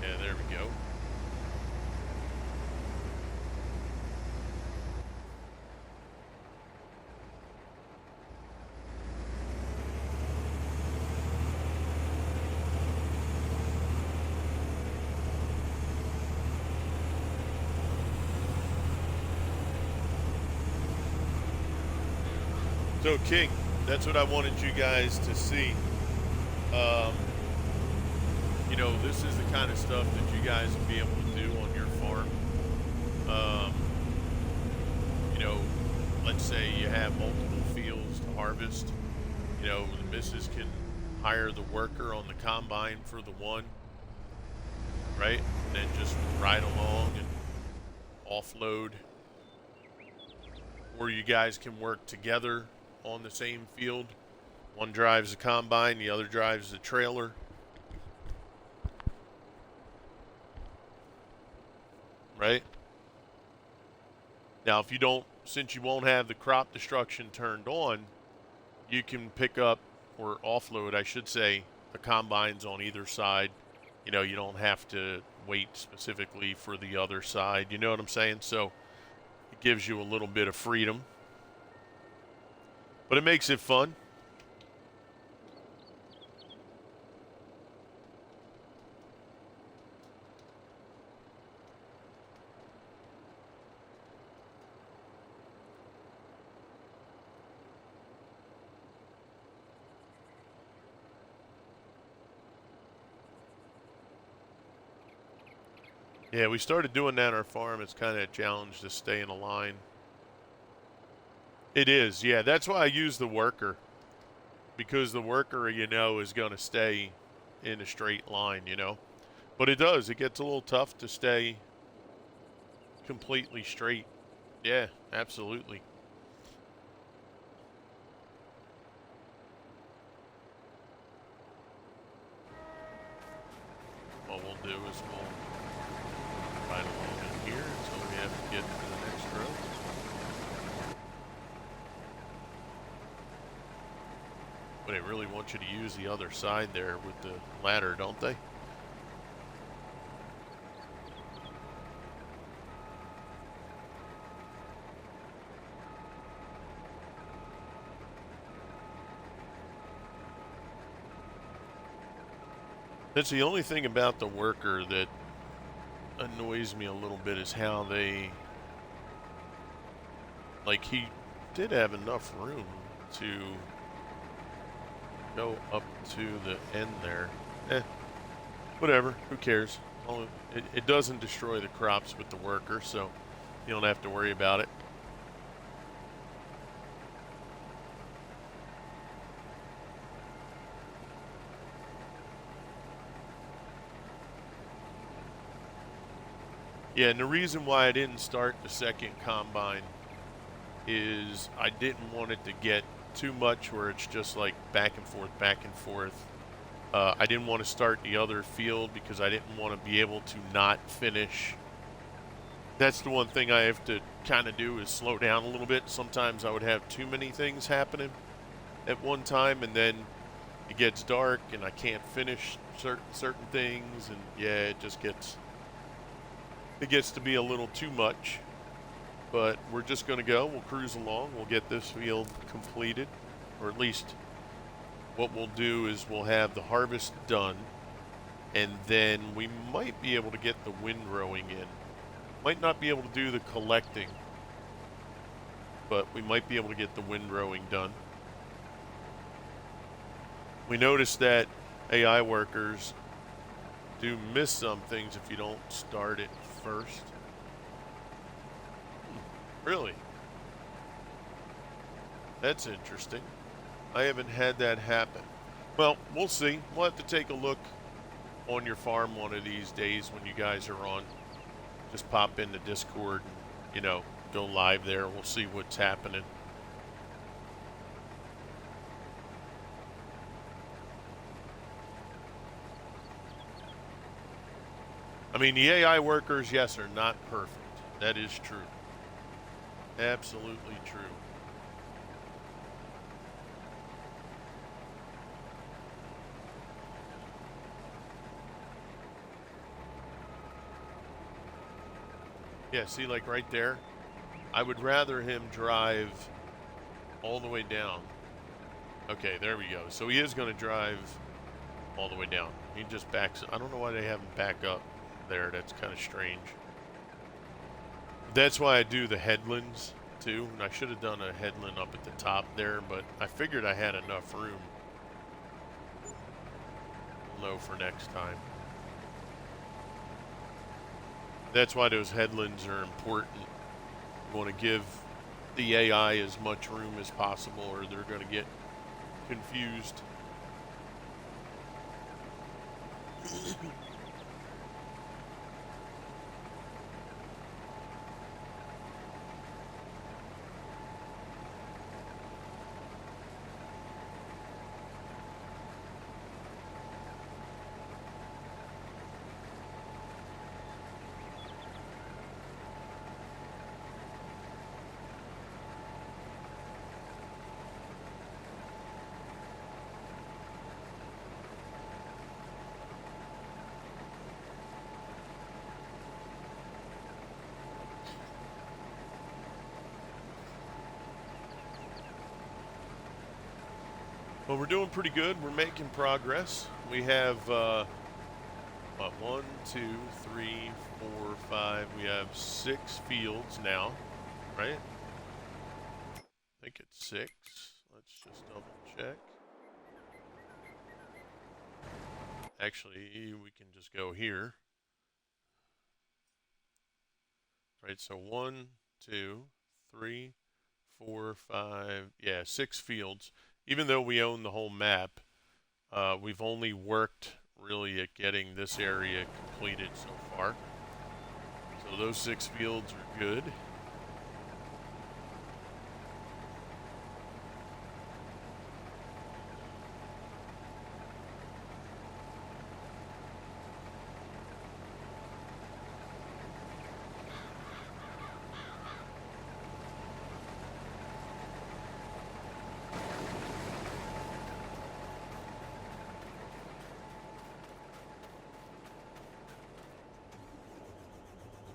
yeah, there we go. So, King, that's what I wanted you guys to see. You know, this is the kind of stuff that you guys will be able to do on your farm. You know, let's say you have multiple fields to harvest. You know, the missus can hire the worker on the combine for the one, right? And then just ride along and offload. Or you guys can work together on the same field. One drives the combine, the other drives the trailer. Right? Now, if you don't, since you won't have the crop destruction turned on, you can pick up, or offload, I should say, the combines on either side. You know, you don't have to wait specifically for the other side. You know what I'm saying? So it gives you a little bit of freedom. But it makes it fun. Yeah, we started doing that on our farm. It's kind of a challenge to stay in a line. It is, yeah. That's why I use the worker. Because the worker, you know, is going to stay in a straight line, you know. But it does. It gets a little tough to stay completely straight. Yeah, absolutely. What we'll do is we'll ride along in here until we have to get to the next row. But they really want you to use the other side there with the ladder, don't they? That's the only thing about the worker that annoys me a little bit is how they, like, he did have enough room to go up to the end there. Whatever, who cares? It doesn't destroy the crops with the worker, so you don't have to worry about it. Yeah, and the reason why I didn't start the second combine is I didn't want it to get too much where it's just like back and forth, back and forth. I didn't want to start the other field because I didn't want to be able to not finish. That's the one thing I have to kind of do is slow down a little bit. Sometimes I would have too many things happening at one time, and then it gets dark and I can't finish certain things, and yeah, it gets to be a little too much. But we're just going to go. We'll cruise along. We'll get this field completed, or at least what we'll do is we'll have the harvest done, and then we might be able to get the windrowing in. Might not be able to do the collecting, but we might be able to get the windrowing done. We noticed that AI workers do miss some things if you don't start it first. Really? That's interesting. I haven't had that happen. Well, we'll see. We'll have to take a look on your farm one of these days when you guys are on. Just pop into Discord and, you know, go live there. We'll see what's happening. I mean, the AI workers, yes, are not perfect. That is true. Absolutely true. Yeah, see, like right there, I would rather him drive all the way down. Okay, there we go. So he is going to drive all the way down. He just backs. I don't know why they have him back up there. That's kind of strange. That's why I do the headlands too. And I should have done a headland up at the top there, but I figured I had enough room. We'll know for next time. That's why those headlands are important. You want to give the AI as much room as possible, or they're going to get confused. Well, we're doing pretty good. We're making progress. We have, what, 1, 2, 3, 4, 5. We have 6 fields now, right? I think it's 6. Let's just double check. Actually, we can just go here. Right, so 1, 2, 3, 4, 5, yeah, 6 fields. Even though we own the whole map, we've only worked really at getting this area completed so far. So those 6 fields are good.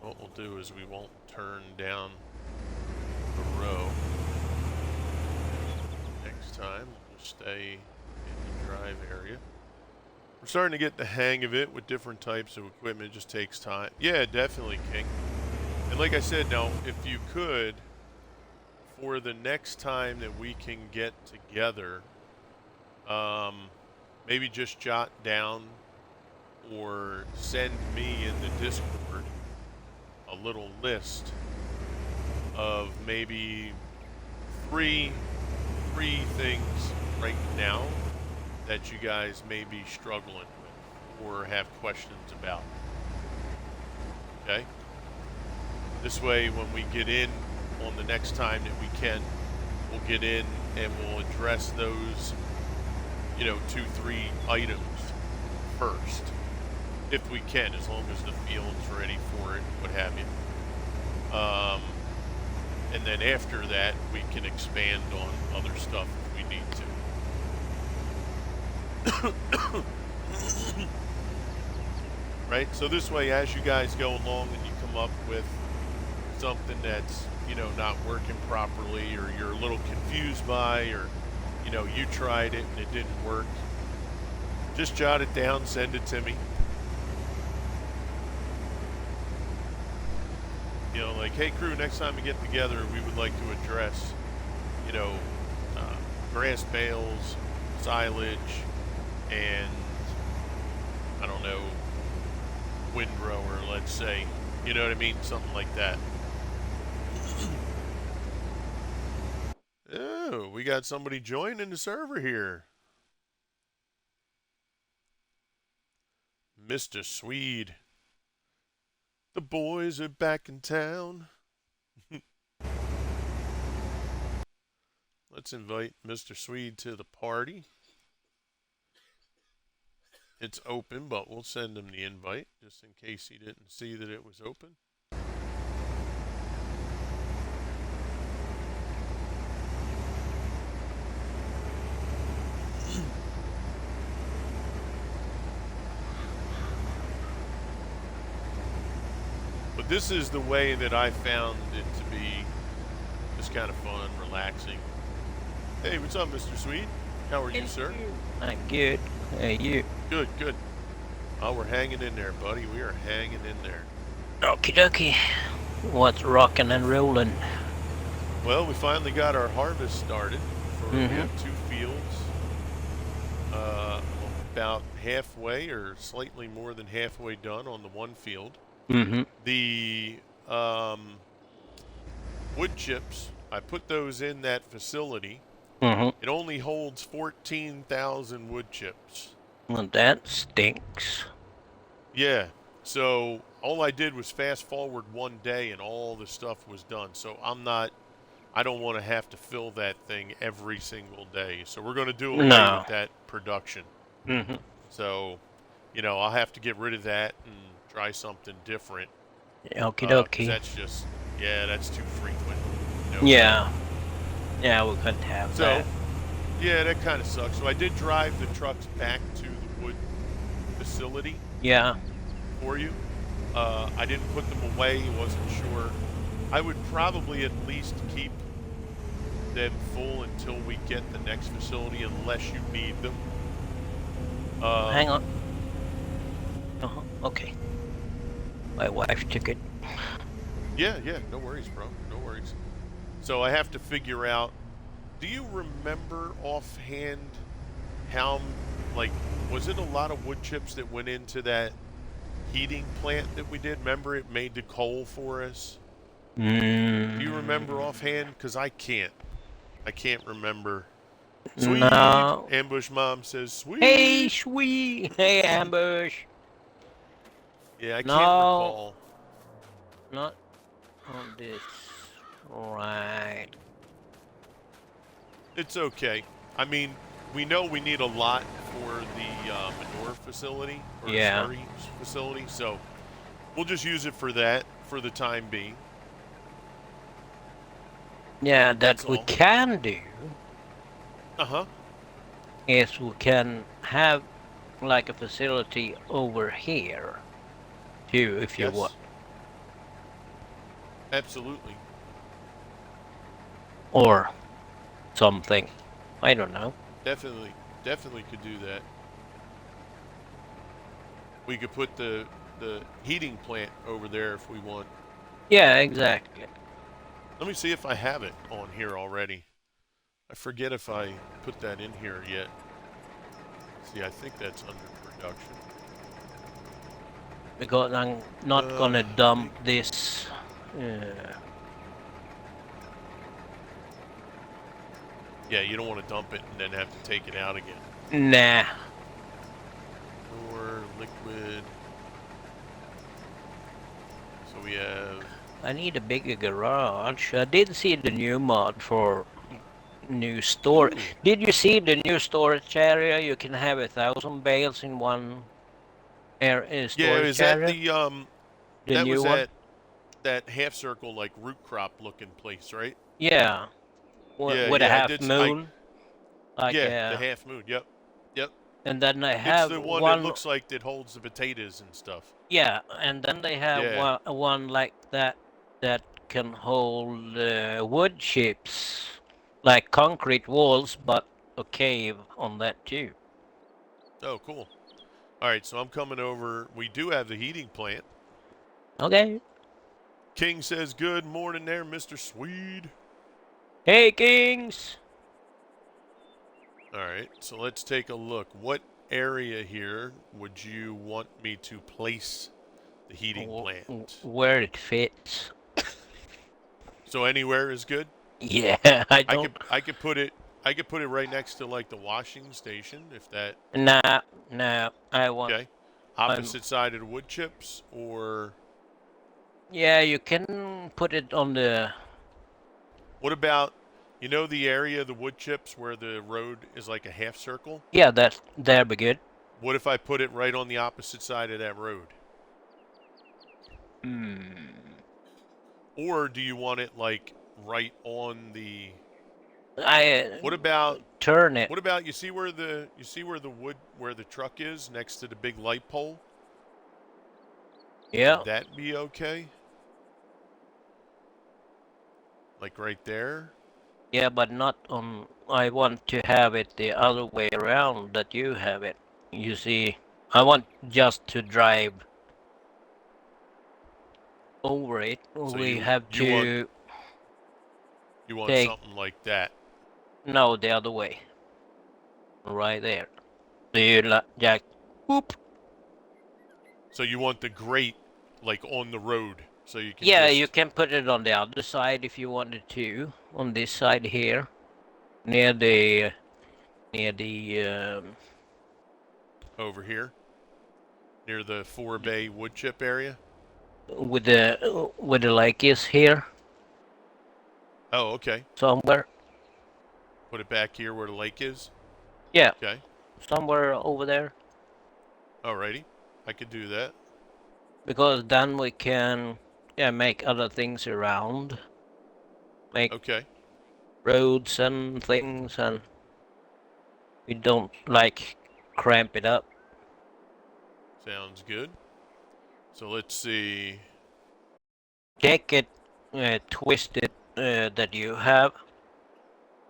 What we'll do is we won't turn down the row next time. We'll just stay in the drive area. We're starting to get the hang of it with different types of equipment. It just takes time. Yeah, definitely, King. And like I said, now, if you could, for the next time that we can get together, maybe just jot down or send me in the Discord a little list of maybe three things right now that you guys may be struggling with or have questions about. Okay? This way, when we get in on the next time that we can, we'll get in and we'll address those, 2, 3 items first. If we can, as long as the field's ready for it, what have you. And then after that, we can expand on other stuff if we need to. Right? So this way, as you guys go along and you come up with something that's, not working properly, or you're a little confused by, or, you tried it and it didn't work, just jot it down, send it to me. Like, hey crew, next time we get together, we would like to address, grass bales, silage, and, I don't know, windrower, let's say. You know what I mean? Something like that. Oh, we got somebody joining the server here. Mr. Swede. The boys are back in town. Let's invite Mr. Swede to the party. It's open, but we'll send him the invite just in case he didn't see that it was open. But this is the way that I found it to be just kind of fun, relaxing. Hey, what's up, Mr. Swede? How are you, sir? I'm good. Hey, you? Good, good. Oh, we're hanging in there, buddy. We are hanging in there. Okie dokie. What's rocking and rolling? Well, we finally got our harvest started. We have 2 fields. About halfway or slightly more than halfway done on the one field. The wood chips, I put those in that facility Mm-hmm. It only holds 14,000 wood chips. Well, that stinks. Yeah. So all I did was fast forward one day and all the stuff was done. So I don't want to have to fill that thing every single day. So we're going to do away No. with that production. Mm-hmm. So, I'll have to get rid of that and try something different. Okie 'Cause dokie. that's just, yeah, that's too frequent. No Yeah. good. Yeah, we can't have So, that. yeah, that kind of sucks. So I did drive the trucks back to the wood facility Yeah. for you. I didn't put them away. Wasn't sure. I would probably at least keep them full until we get the next facility, unless you need them. Hang on. Okay. My wife took it. Yeah, no worries, bro. No worries. So I have to figure out. Do you remember offhand how, like, was it a lot of wood chips that went into that heating plant that we did? Remember it made the coal for us? Do you remember offhand? Because I can't. I can't remember. Swede! No. Ambush Mom says, Hey, Swede! sweet. Hey, Ambush. Yeah, I can't No. recall. Not on this. Right. It's okay. I mean, we know we need a lot for the manure facility, or the Yeah. slurry facility, so we'll just use it for that for the time being. Yeah, That's that we all. can do Uh-huh. is we can have like a facility over here too, if you want. Yes. Absolutely. Or something. I don't know. Definitely could do that. We could put the heating plant over there if we want. Yeah, exactly. Let me see if I have it on here already. I forget if I put that in here yet. See, I think that's under production. Because I'm not gonna dump Big. this. Yeah, you don't want to dump it and then have to take it out again. Nah. Or liquid. So we have. I need a bigger garage. I did see the new mod for new store. Ooh. Did you see the new storage area? You can have 1,000 bales in one Yeah, storage is that area. The that new was one. at that half circle like root crop looking place, right? Yeah, with a Yeah, I half did. I moon. Like Yeah, the half moon. Yep. and then I It's have the one that one. looks like that holds the potatoes and stuff. Yeah, and then they have Yeah. one like that that can hold wood chips, like concrete walls, but a cave on that too. Oh, cool. All right, so I'm coming over. We do have the heating plant. Okay. King says, "Good morning, there, Mr. Swede." Hey, Kings. All right, so let's take a look. What area here would you want me to place the heating plant? Where it fits. So anywhere is good. Yeah, I I don't. could I could put it I could put it right next to like the washing station if that. Nah, nah. I want. Okay. I'm. Opposite side of the wood chips, or Yeah, you can put it on the. what about, the area of the wood chips where the road is like a half circle? Yeah, that'd be good. What if I put it right on the opposite side of that road? Hmm. Or do you want it like right on the I What about turn it. you see where the wood where the truck is next to the big light pole? Yeah. Would that be okay? Like right there? Yeah, but not on. I want to have it the other way around that you have it. You see, I want just to drive over it. So We you have you want to you want take something like that. no the other way, right there. Do you Jack? Whoop. So you want the grate like on the road so you can Yeah, you just can put it on the other side if you wanted to. On this side here. near the Over here, near the 4 bay wood chip area. where the lake is here Oh, okay. somewhere. Put it back here where the lake is. Yeah, Okay. somewhere over there. Alrighty. I could do that. Because then we can make other things around, make Okay. roads and things, and we don't like cramp it up. Sounds good. So let's see. Take it twisted that you have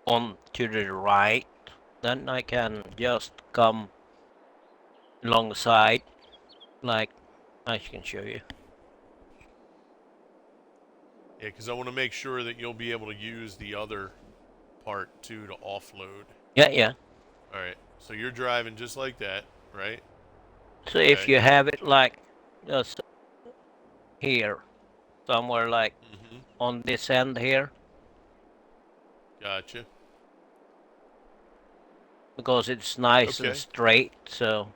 on to the right, then I can just come alongside, like I can show you. Yeah, because I want to make sure that you'll be able to use the other part too to offload. Yeah, yeah. All right. So you're driving just like that, right? So if Okay. you have it like just here, somewhere like Mm-hmm. on this end here, Gotcha. because it's nice and Okay. straight, so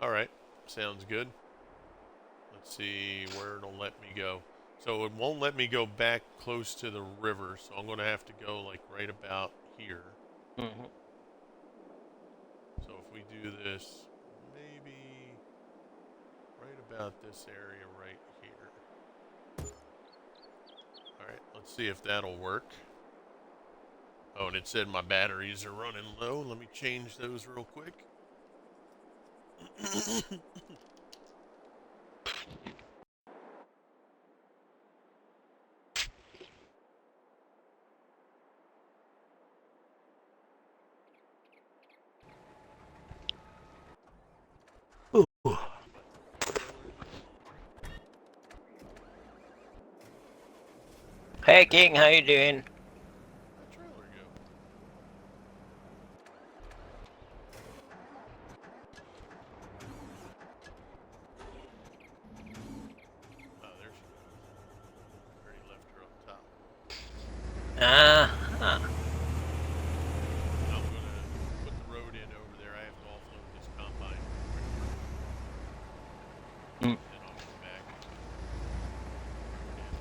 All right. Sounds good. Let's see where it'll let me go. So it won't let me go back close to the river, so I'm going to have to go like right about here. mhm. So if we do this, maybe right about this area right here. All right, let's see if that'll work. Oh, and it said my batteries are running low. Let me change those real quick. Ooh. Hey King, how you doing? That trailer go? Oh, there she goes. Already left her up top. Ah, I'm gonna put the road in over there. I have to offload this combine quick, mm. and I'll come back and put it in.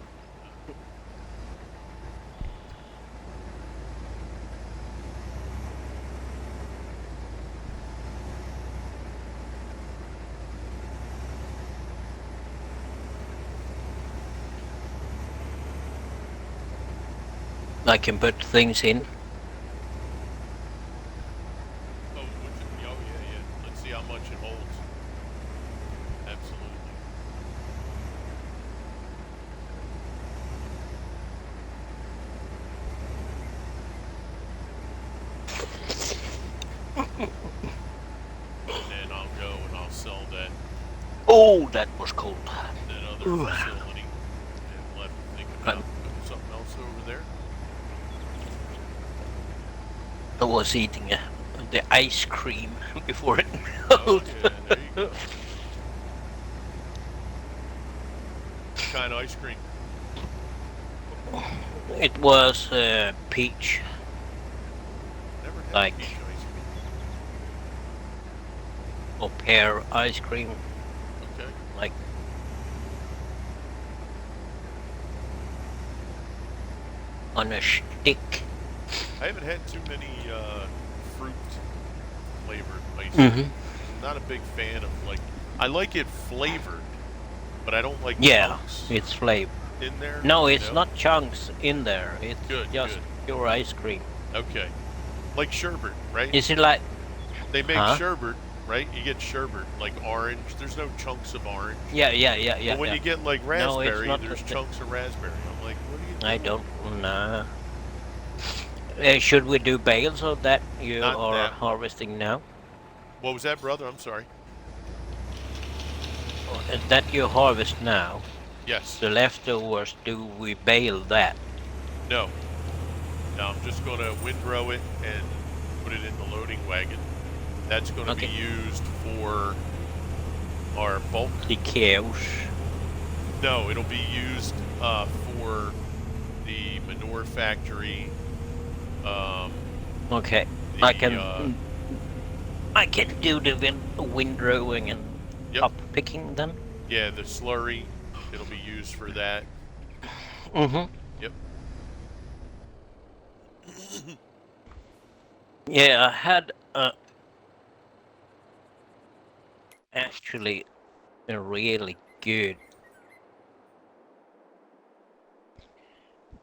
I can put things in. Oh, oh yeah, yeah. Let's see how much it holds. Absolutely. And then I'll go and I'll sell Oh, that was cold. that other Ooh. facility, and we'll have to think about putting something else over there. I was eating the ice cream before it Oh melted. yeah, there you go. What kind of ice cream? It was peach, Never had like peach ice or pear ice cream, cream. Okay. like on a stick. I haven't had too many fruit flavored ice cream. Mm-hmm. I'm not a big fan of I like it flavored, but I don't like Yeah, chunks it's flavored. in there. No, You it's know? not chunks in there. It's Good, just good. pure ice cream. Okay. Like sherbet, right? Is it like, They make huh? sherbet, right? You get sherbet, like orange. There's no chunks of orange. Yeah. But when Yeah. you get like No, it's raspberry, not there's the thing. chunks of raspberry. I'm like, what are you I doing? don't know. Should we do bales of that you Not are that one. harvesting now? What was that, brother? I'm sorry. That you harvest now, Yes. the leftovers, do we bale that? No. No, I'm just going to windrow it and put it in the loading wagon. That's going to be Okay. used for our bulk. The cows. No, it'll be used for the manure factory Okay. I The can I can do the windrowing and yep, up picking then. yeah, the slurry, it'll be used for that. Mm-hmm. Yep. Yeah, I had actually a really good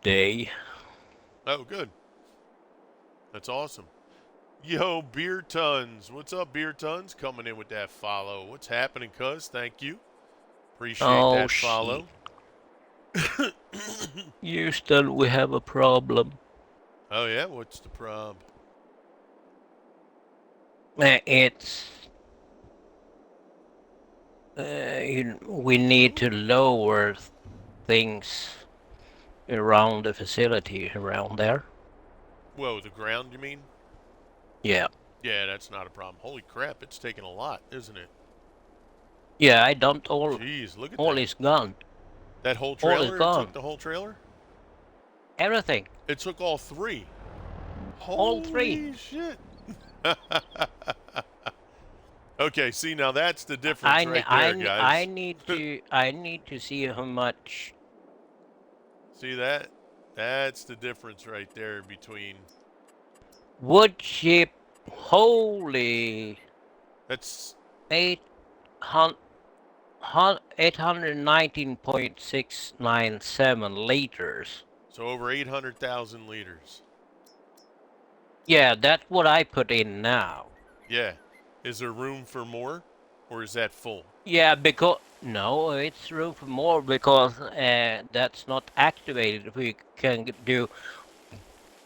day. Oh, good. That's awesome. Yo, Beer Tons. What's up, Beer Tons? Coming in with that follow. What's happening, cuz? Thank you. Appreciate Oh that shit. follow. Houston, we have a problem. Oh, yeah? What's the prob? It's we need to lower things around the facility around there. Whoa, the ground, you mean? Yeah. Yeah, that's not a problem. Holy crap, it's taking a lot, isn't it? Yeah, I dumped all Jeez, look at all that. is gone. That whole All is trailer, it took gone. the whole trailer? Everything. It took all three. All three. Holy shit. Okay, see, now that's the difference I, right there, I, I guys. need to I need to see how much See that? That's the difference right there between. wood chip. Holy That's 800 819.697 liters. so over 800,000 liters. Yeah, that's what I put in now. Yeah. Is there room for more? Or is that full? Yeah, because no, it's room for more because that's not activated. We can do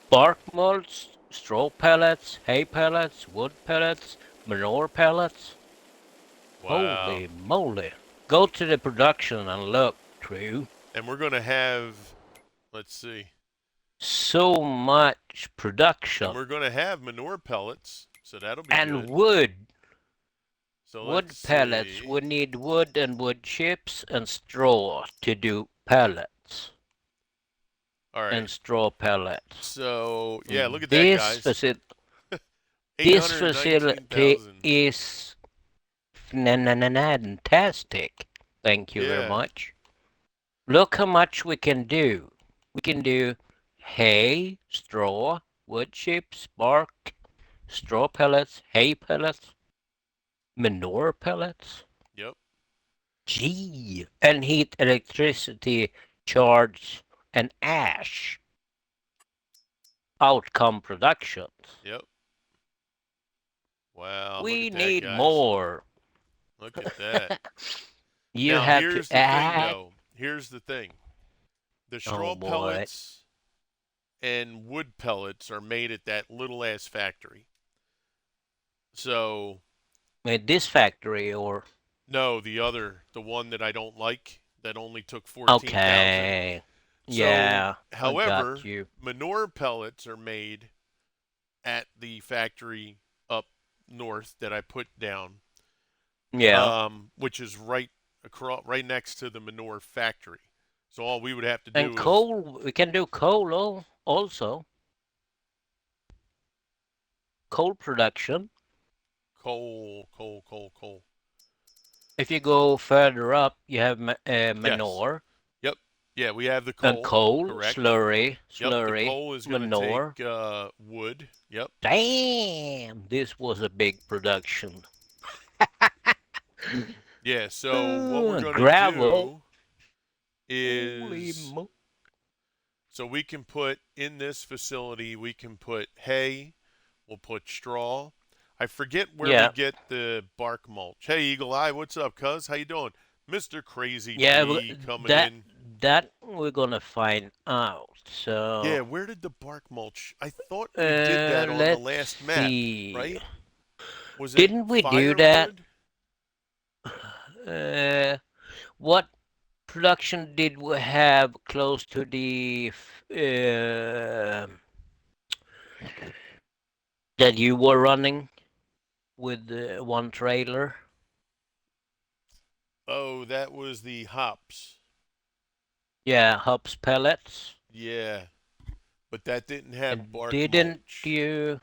bark mulch, straw pellets, hay pellets, wood pellets, manure pellets. Wow. Holy moly! Go to the production and look, Drew. And we're going to have, let's see, So much and production we're going to have manure pellets. So that'll be and good. wood. So let's Wood pellets. see. We need wood and wood chips and straw to do pellets All right. and straw pellets. So, yeah, look at that, This guys. facility, this facility 819,000. is fantastic. Thank you very Yeah. much. Look how much we can do. We can do hay, straw, wood chips, bark, straw pellets, hay pellets, manure pellets. Yep. Gee, and heat, electricity, charge, and ash. Outcome productions. Yep. Wow. Look We at that, need guys. more. Look at that. You Now, have to here's the thing, add. though. Here's the thing. The Oh straw boy. pellets and wood pellets are made at that little ass factory. So, With this factory or no, the one that I don't like, that only took 14,000. okay. So, Yeah, I got however, you. manure pellets are made at the factory up north that I put down, Yeah. which is right next to the manure factory. So all we would have to And do is coal, we can do coal also. Coal production. coal. If you go further up, you have Yes. manure Yep. Yeah, we have the and coal. coal, Correct. slurry, Yep. The slurry, coal is going to take manure. wood. Yep. Damn, this was a big production. Yeah. So what we're going to Gravel. do Holy is mo. so we can put in this facility, we can put hay, we'll put straw. I forget where we Yeah, get the bark mulch. Hey, Eagle Eye, what's up, cuz? How you doing? Mr. Crazy yeah, P coming that in. that we're gonna find out. Yeah, So, where did the bark mulch? I thought we did that on the let's last map, see. right? Was it Didn't we do that? firewood? Uh, what production did we have close to the that you were running with one trailer? Oh, that was the hops. Yeah, hops pellets. Yeah. but that didn't have And bark didn't mulch. you?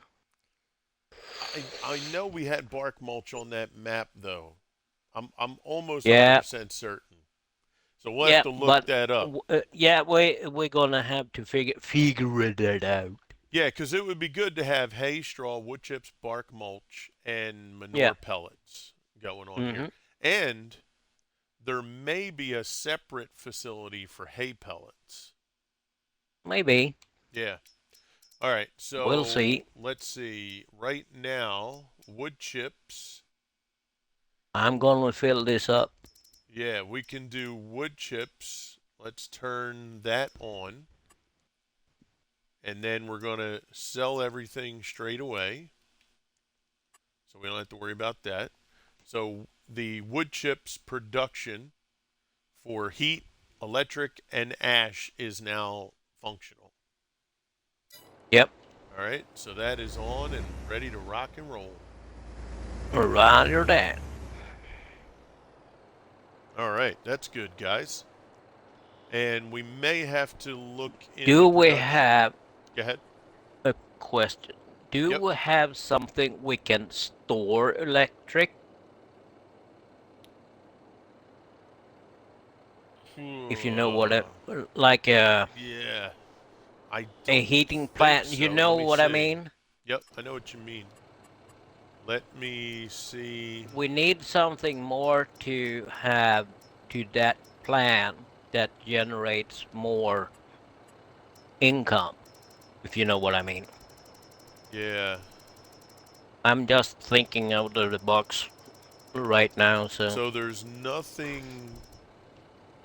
I know we had bark mulch on that map though. I'm almost Yeah, 100% certain. So we'll have yeah, to look but that up. yeah, we're gonna have to figure it out. Yeah, because it would be good to have hay, straw, wood chips, bark mulch, and Yeah. manure pellets going on here. Mhm. And there may be a separate facility for hay pellets. Maybe. Yeah. All right. We'll So see. let's see. Right now, wood chips. I'm gonna fill this up. Yeah, we can do wood chips. Let's turn that on. And then we're going to sell everything straight away. So we don't have to worry about that. So the wood chips production for heat, electric, and ash is now functional. Yep. All right, so that is on and ready to rock and roll. Roger that. All right, that's good, guys. And we may have to look into Do we production. have Go ahead. a question? Do Yep. we have something we can store electric? If you know what like Yeah, I a don't heating think plant, you so. Let know me what I see. mean? Yep, I know what you mean. Let me see. We need something more to have to that plant that generates more income, if you know what I mean. Yeah. I'm just thinking out of the box right now, so So there's nothing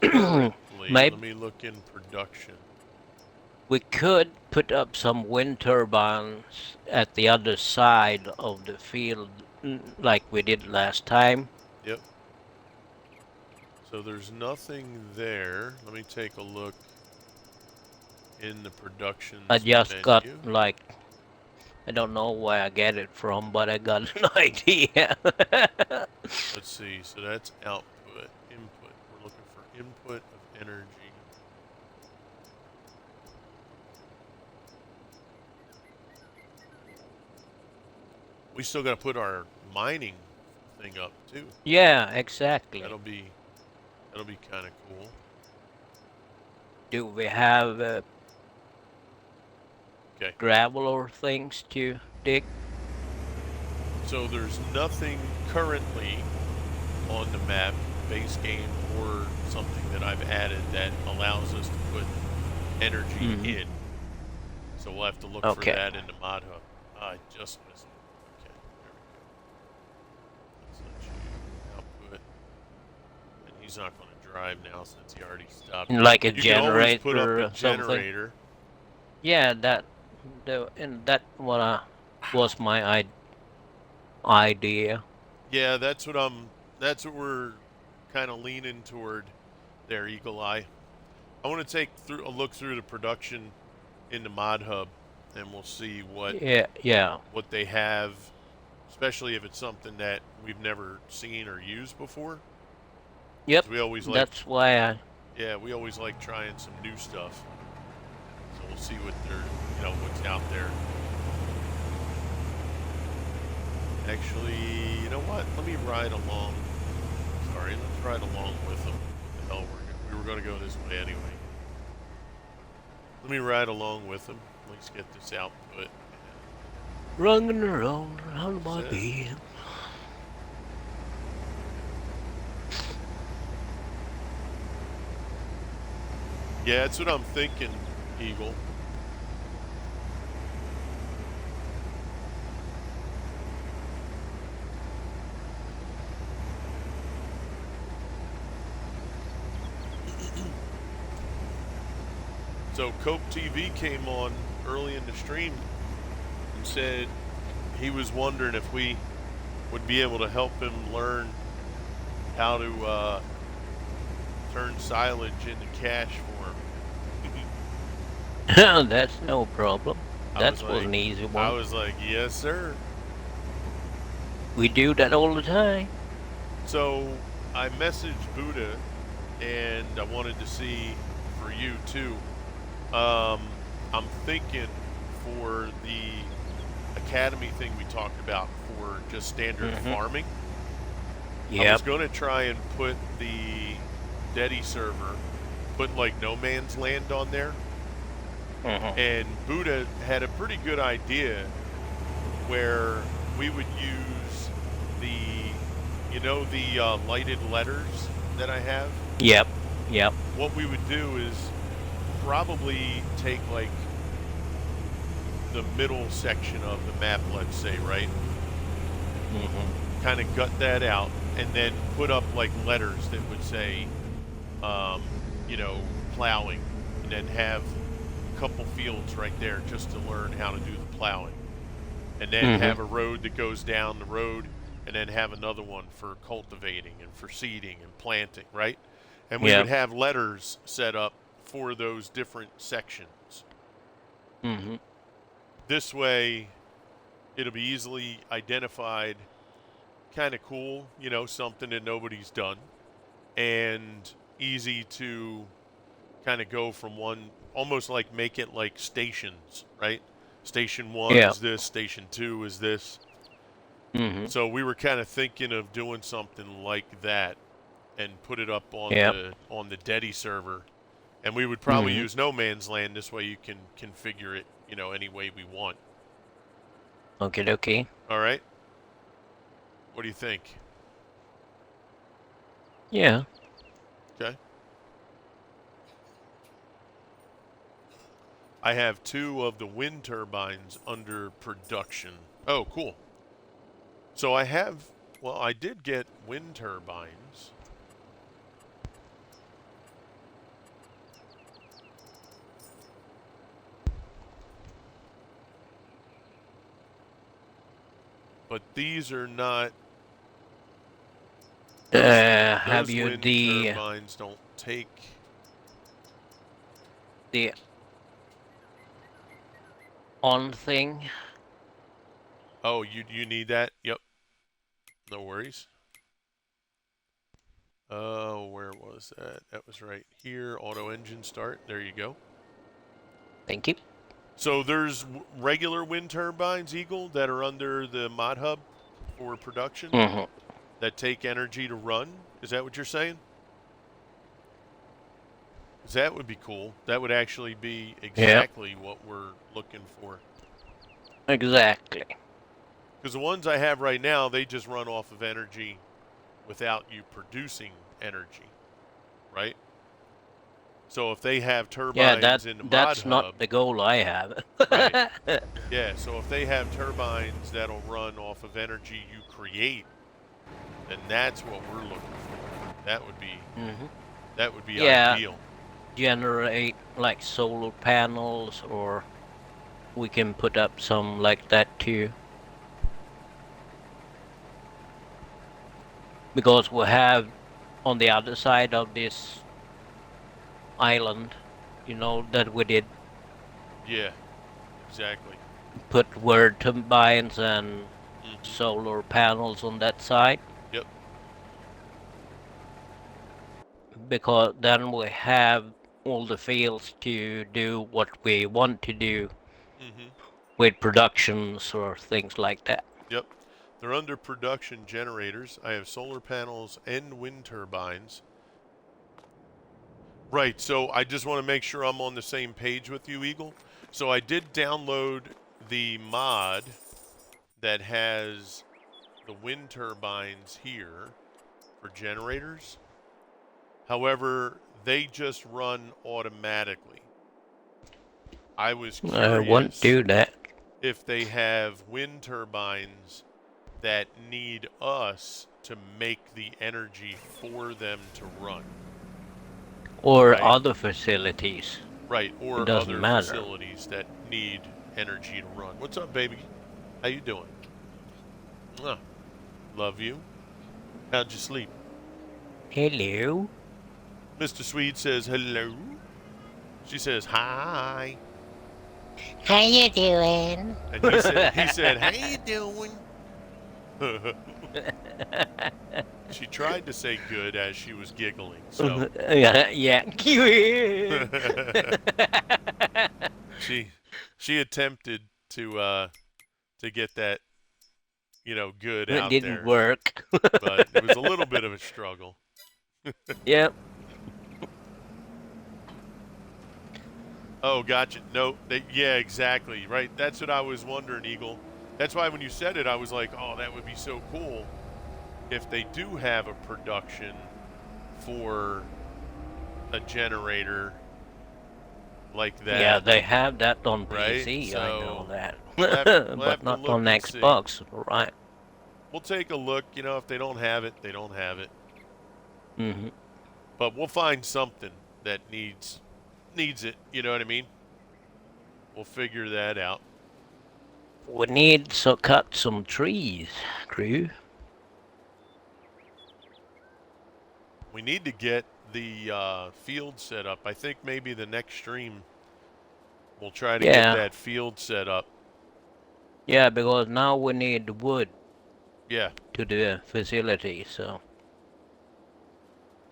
currently. Let maybe me look in production. we could put up some wind turbines at the other side of the field, like we did last time. Yep. So there's nothing there. Let me take a look in the I productions just got menu. like I don't know where I get it from, but I got an idea. Let's see. So that's output, input. We're looking for input of energy. We still got to put our mining thing up too. Yeah, exactly. That'll be that'll be kind of cool. Do we have Okay. gravel or things to dig? So there's nothing currently on the map, base game, or something that I've added that allows us to put energy Mm. in. So we'll have to look for Okay. that in the mod hub. I just missed it. Okay, there we go. Let's let you output. And he's not going to drive now since he already stopped. Like a You can always put up generator a or something. generator. Yeah, and that what was my idea. Yeah, that's what we're kind of leaning toward there, Eagle Eye. I want to take a look through the production in the mod hub, and we'll see Yeah, yeah. what they have, especially if it's something that we've never seen or used before. Yep. 'Cause we always like, That's why I. yeah, we always like trying some new stuff. So we'll see what what's out there. Actually, you know what? Let me ride along. Sorry, let's ride along with them. What the hell, we were going to go this way anyway. Let me ride along with them. Let's get this output. Running around my That's it. bed. Yeah, that's what I'm thinking, Eagle. So Cope TV came on early in the stream and said he was wondering if we would be able to help him learn how to turn silage into cash for him. That's no problem. That was like, an easy I one. was like, yes, sir. We do that all the time. So I messaged Buddha, and I wanted to see for you too. I'm thinking for the academy thing we talked about for just standard farming, I was Yep. going to try and put the Dedi server, put like no man's land on there. And Buddha had a pretty good idea where we would use the lighted letters that I have. Yep. Yep. What we would do is probably take like the middle section of the map, let's say, right? Kind of gut that out, and then put up like letters that would say, plowing, and then have a couple fields right there just to learn how to do the plowing. And then have a road that goes down the road, and then have another one for cultivating and for seeding and planting, right? And we would have letters set up for those different sections. This way, it'll be easily identified, kind of cool, something that nobody's done, and easy to kind of go from one, almost like make it like stations, right? Station 1 is this, Station 2 is this. So we were kind of thinking of doing something like that and put it up on the Dedi server. And we would probably use no man's land. This way you can configure it, any way we want. Okay. All right. What do you think? Yeah. Okay. I have 2 of the wind turbines under production. Oh, cool. So I did get wind turbines. But these are not. Have those you wind the turbines don't take on thing? Oh, you need that? Yep. No worries. Oh, where was that? That was right here. Auto engine start. There you go. Thank you. So there's regular wind turbines, Eagle, that are under the mod hub for production that take energy to run. Is that what you're saying? 'Cause that would be cool. That would actually be exactly what we're looking for. Exactly. Because the ones I have right now, they just run off of energy without you producing energy, right? So if they have turbines in the mod that's hub, not the goal I have. right? Yeah. So if they have turbines that'll run off of energy you create, then that's what we're looking for. That would be ideal. Generate like solar panels, or we can put up some like that too. Because we have on the other side of this island, that we did Yeah, exactly. put wind turbines and solar panels on that side. Yep. Because then we have all the fields to do what we want to do with productions or things like that. Yep. They're under production generators. I have solar panels and wind turbines. Right, so I just want to make sure I'm on the same page with you, Eagle. So I did download the mod that has the wind turbines here for generators. However, they just run automatically. I was curious I won't do that. if they have wind turbines that need us to make the energy for them to run. Or other facilities. Right, or It doesn't other matter. facilities that need energy to run. What's up, baby? How you doing? Love you. How'd you sleep? Hello. Mr. Swede says hello. She says hi. How you doing? And he said, how you doing? She tried to say good as she was giggling, so Yeah, yeah. she she attempted to get that, good It out didn't there, work. but it was a little bit of a struggle. Yep. Oh, gotcha. No, yeah, exactly. Right. That's what I was wondering, Eagle. That's why when you said it, I was like, oh, that would be so cool if they do have a production for a generator like Yeah, that, they have that on right? PC, I know So that. we'll But have to not look on and see. Xbox, right? We'll take a look. If they don't have it, they don't have it. Hmm. But we'll find something that needs it. You know what I mean? We'll figure that out. We need to cut some trees, crew. We need to get the field set up. I think maybe the next stream we'll try to get Yeah, that field set up. yeah, because now we need wood Yeah. to the facility, so.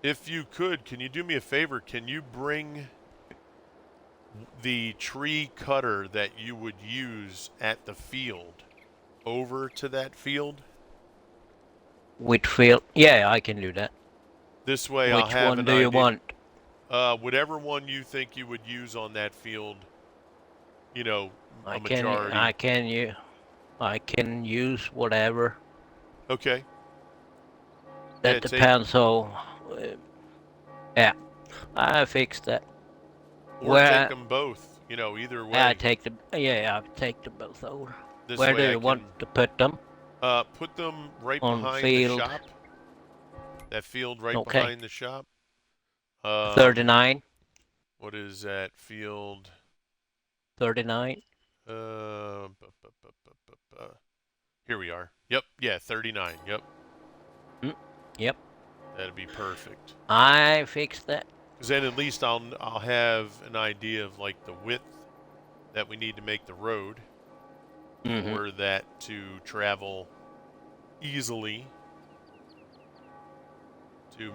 If you could, can you do me a favor? Can you bring the tree cutter that you would use at the field over to that field? Whitfield, yeah, I can do that. This way I'll Which have one an do you idea. want? Whatever one you think you would use on that field, a I can, majority. I can, I can use whatever. Okay. That Yeah, take depends how. Yeah, I fixed that. or take Where them both. Either I way. take the yeah, I take them both over. This Where do way I you want can to put them? put them right On behind the field. shop. That field right Okay. behind the shop. 39. What is that field? 39. Uh, Here we are. Yep. Yeah, 39. Yep. Mm, yep. That'd be perfect. I fixed that. Because then at least I'll have an idea of like the width that we need to make the road Mm-hmm. for that to travel easily to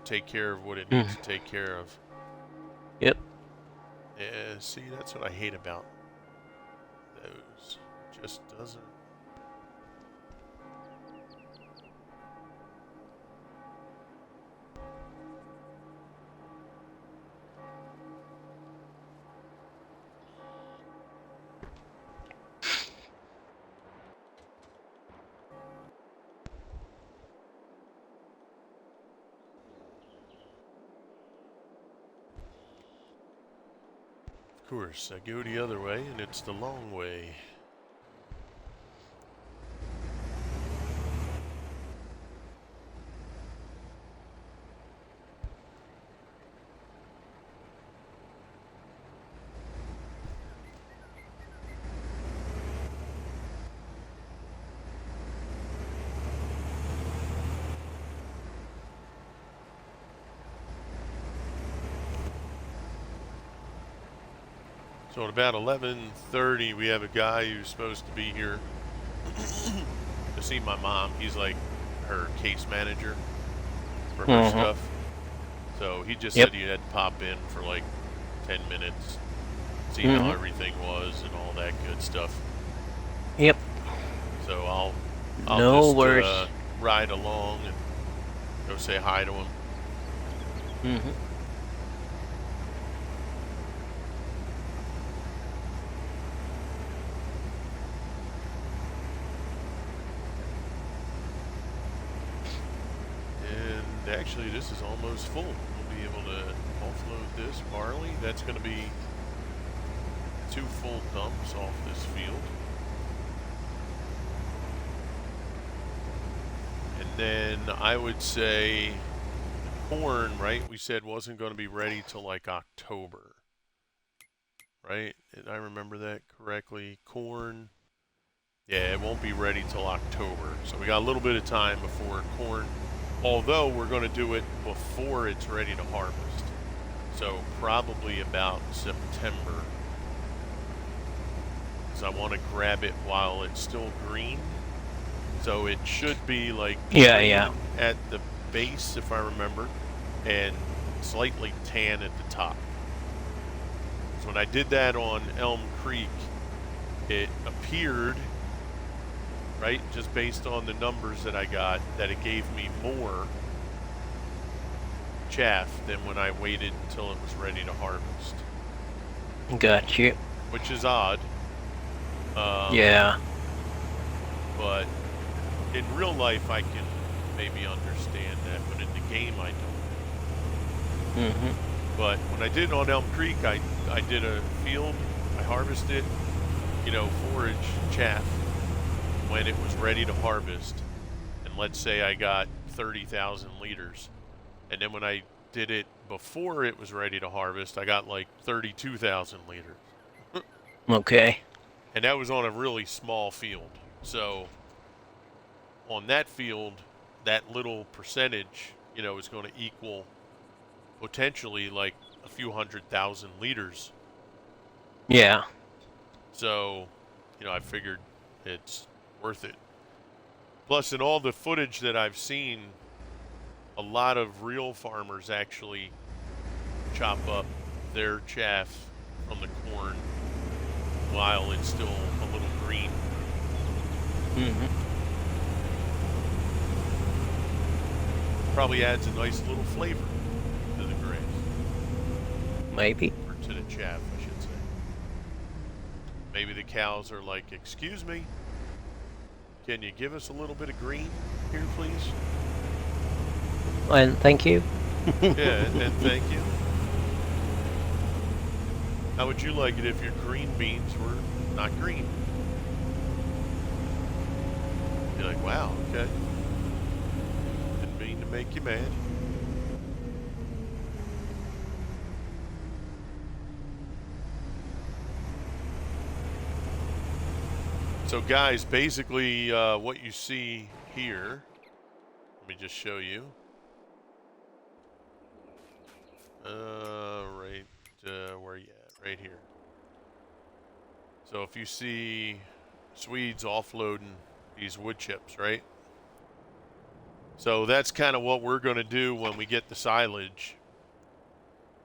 take care of what it needs to take care of. Yep. Yeah, see, that's what I hate about those. Just doesn't. Of course, I go the other way, and it's the long way. So at about 11:30, we have a guy who's supposed to be here to see my mom. He's like her case manager for her Mm-hmm. stuff. So he just Yep. said he had to pop in for like 10 minutes, see how Mm-hmm. everything was and all that good stuff. Yep. So I'll No just worries. ride along and go say hi to him. Mm-hmm. And actually, this is almost full. We'll be able to offload this barley. That's going to be 2 full dumps off this field. And then I would say corn, right? We said wasn't going to be ready till like October, right? Did I remember that correctly? Corn, yeah, it won't be ready till October. So we got a little bit of time before corn, although we're going to do it before it's ready to harvest. So probably about September, because I want to grab it while it's still green. So it should be like Yeah, yeah. green at the base, if I remember, and slightly tan at the top. So when I did that on Elm Creek, it appeared, right, just based on the numbers that I got, that it gave me more chaff than when I waited until it was ready to harvest, Got you. which is odd. Yeah. But in real life, I can maybe understand that, but in the game, I don't. Mhm. But when I did it on Elm Creek, I did a field, I harvested, forage chaff when it was ready to harvest. And let's say I got 30,000 liters. And then when I did it before it was ready to harvest, I got like 32,000 liters. Okay. And that was on a really small field. So on that field, that little percentage, is going to equal potentially like a few 100,000 liters. Yeah. So, I figured it's worth it. Plus, in all the footage that I've seen, a lot of real farmers actually chop up their chaff from the corn while it's still a little green. Mhm. Probably adds a nice little flavor to the grass, Maybe. or to the chaff, I should say. Maybe the cows are like, "Excuse me, can you give us a little bit of green here, please?" And thank you. Yeah, and thank you. How would you like it if your green beans were not green? You're like, wow, okay. Didn't mean to make you mad. So guys, basically what you see here, let me just show you. Right, where you at? Right here. So if you see Swedes offloading these wood chips, right? So that's kind of what we're going to do when we get the silage.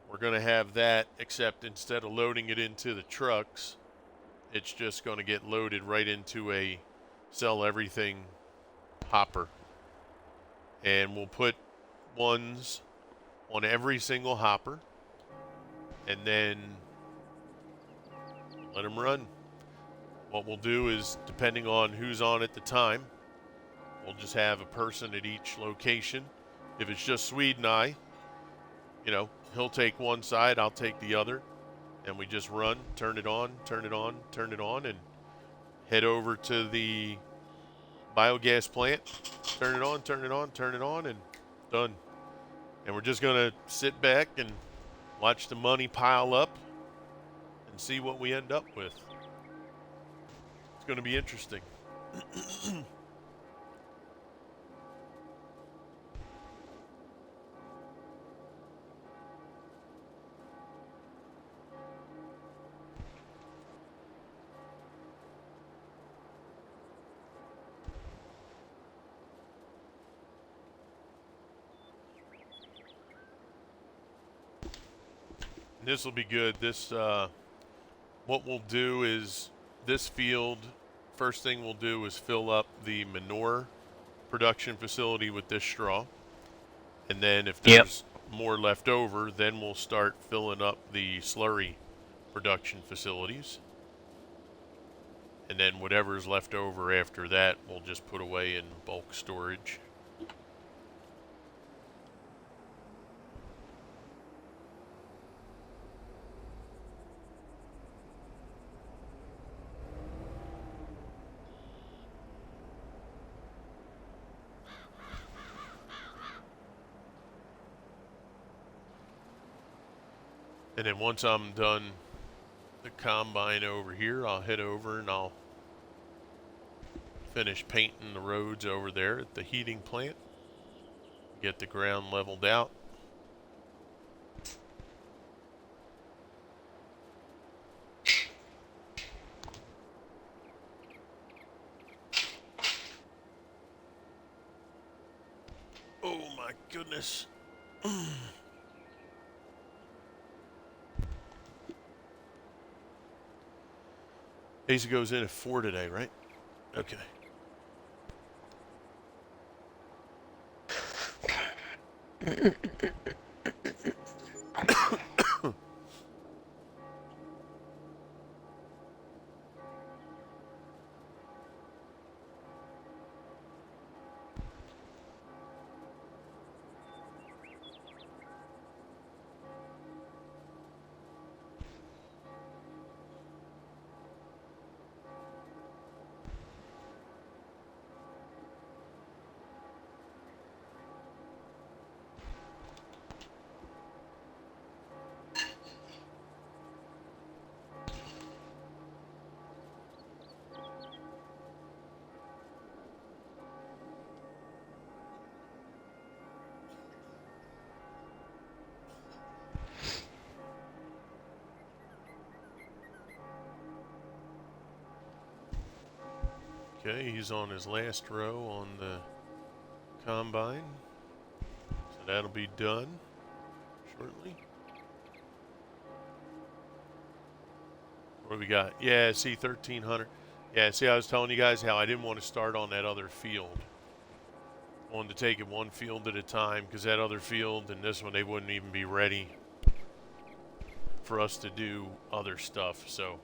We're going to have that, except instead of loading it into the trucks, it's just going to get loaded right into a sell everything hopper. And we'll put ones on every single hopper and then let them run. What we'll do is, depending on who's on at the time, we'll just have a person at each location. If it's just Swede and I, he'll take one side, I'll take the other, and we just run, turn it on, turn it on, turn it on, and head over to the biogas plant, turn it on, turn it on, turn it on, and done. And we're just going to sit back and watch the money pile up and see what we end up with. It's going to be interesting. This will be good. What we'll do is this field, first thing we'll do is fill up the manure production facility with this straw. And then if Yep. there's more left over, then we'll start filling up the slurry production facilities. And then whatever's left over after that, we'll just put away in bulk storage. And then once I'm done the combine over here, I'll head over and I'll finish painting the roads over there at the heating plant. Get the ground leveled out. my goodness. Asa goes in at 4 today, right? Okay. Okay, he's on his last row on the combine. So that'll be done shortly. What do we got? Yeah, see, 1,300. Yeah, see, I was telling you guys how I didn't want to start on that other field. I wanted to take it one field at a time because that other field and this one, they wouldn't even be ready for us to do other stuff, so.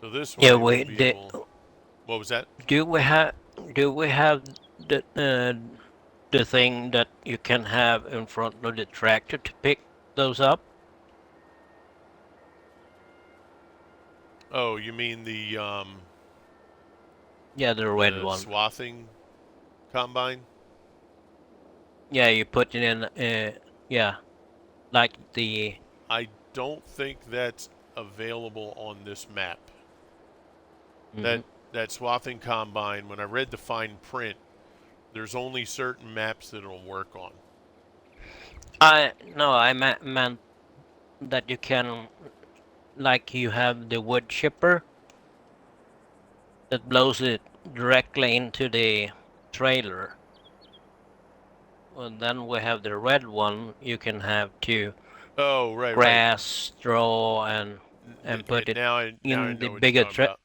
So this Yeah, way we'll be able. What was that? do we have the thing that you can have in front of the tractor to pick those up? Oh, you mean Yeah, the red the one. swathing combine? Yeah, you put it in. Yeah, like the. I don't think that's available on this map. Mm-hmm. That swathing combine, when I read the fine print, there's only certain maps that it'll work on. I meant that you can, like you have the wood chipper that blows it directly into the trailer. And then we have the red one. You can have to Oh, right. grass, straw, and put it Now I in the know what you're bigger talking about.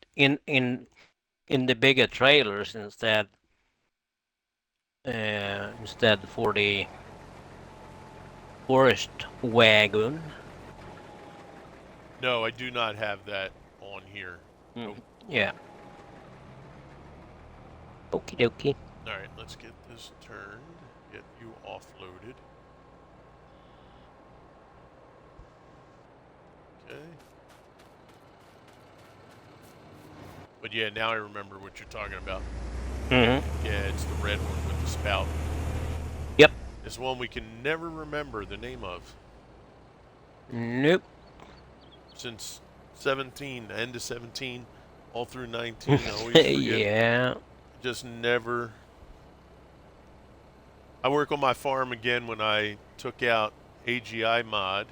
in the bigger trailers instead for the forest wagon. No, I do not have that on here. Nope. Yeah. Okie dokie. All right, let's get this turned. Get you offloaded. Okay. But yeah, now I remember what you're talking about. Mm-hmm. Yeah, it's the red one with the spout. Yep. It's one we can never remember the name of. Nope. Since 17, end of 17, all through 19, I always forget. Yeah. Just never. I work on my farm again when I took out AGI mod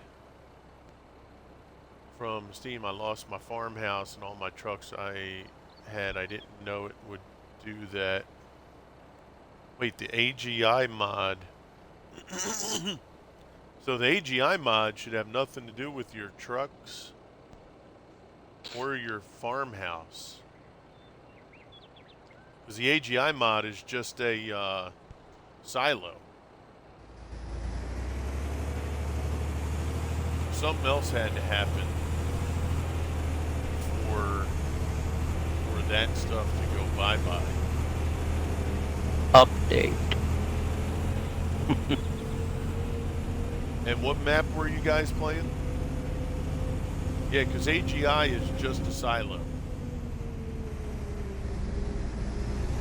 from Steam. I lost my farmhouse and all my trucks I had. I didn't know it would do that. Wait, the AGI mod. So the AGI mod should have nothing to do with your trucks or your farmhouse. Because the AGI mod is just a silo. Something else had to happen for that stuff to go bye-bye. Update. And what map were you guys playing? Yeah, because AGI is just a silo.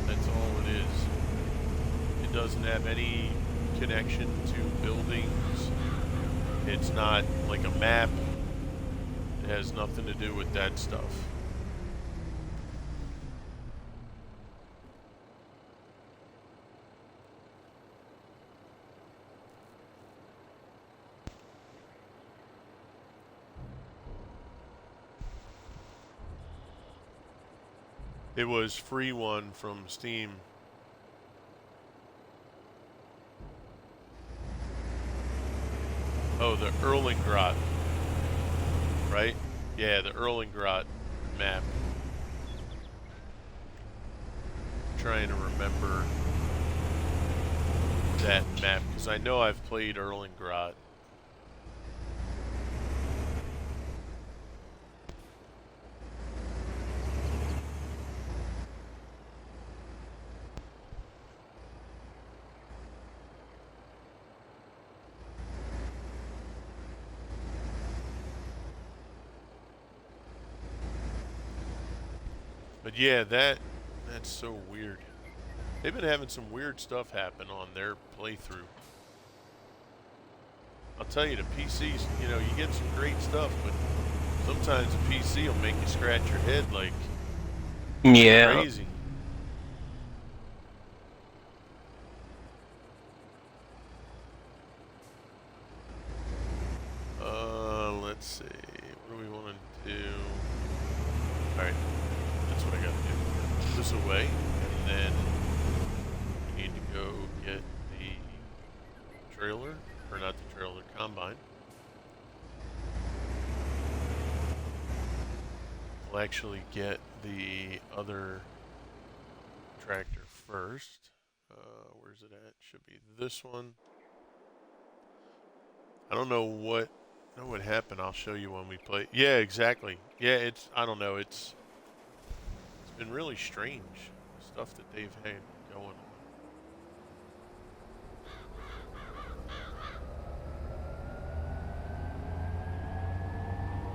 That's all it is. It doesn't have any connection to buildings. It's not like a map. It has nothing to do with that stuff. It was free one from Steam. Oh, the Erlengrot, right? Yeah, the Erlengrot map. I'm trying to remember that map because I know I've played Erlengrot. But yeah, that's so weird. They've been having some weird stuff happen on their playthrough. I'll tell you, the PCs, you get some great stuff, but sometimes the PC will make you scratch your head like Yeah. crazy. Let's see. What do we want to do? All right, that's what I got to do. This away, and then we need to go get the trailer, or not the trailer, combine. We'll actually get the other tractor first. Where's it at? Should be this one. I don't know what happened. I'll show you when we play. Yeah, exactly. Yeah, I don't know. It's been really strange, the stuff that they've had going on.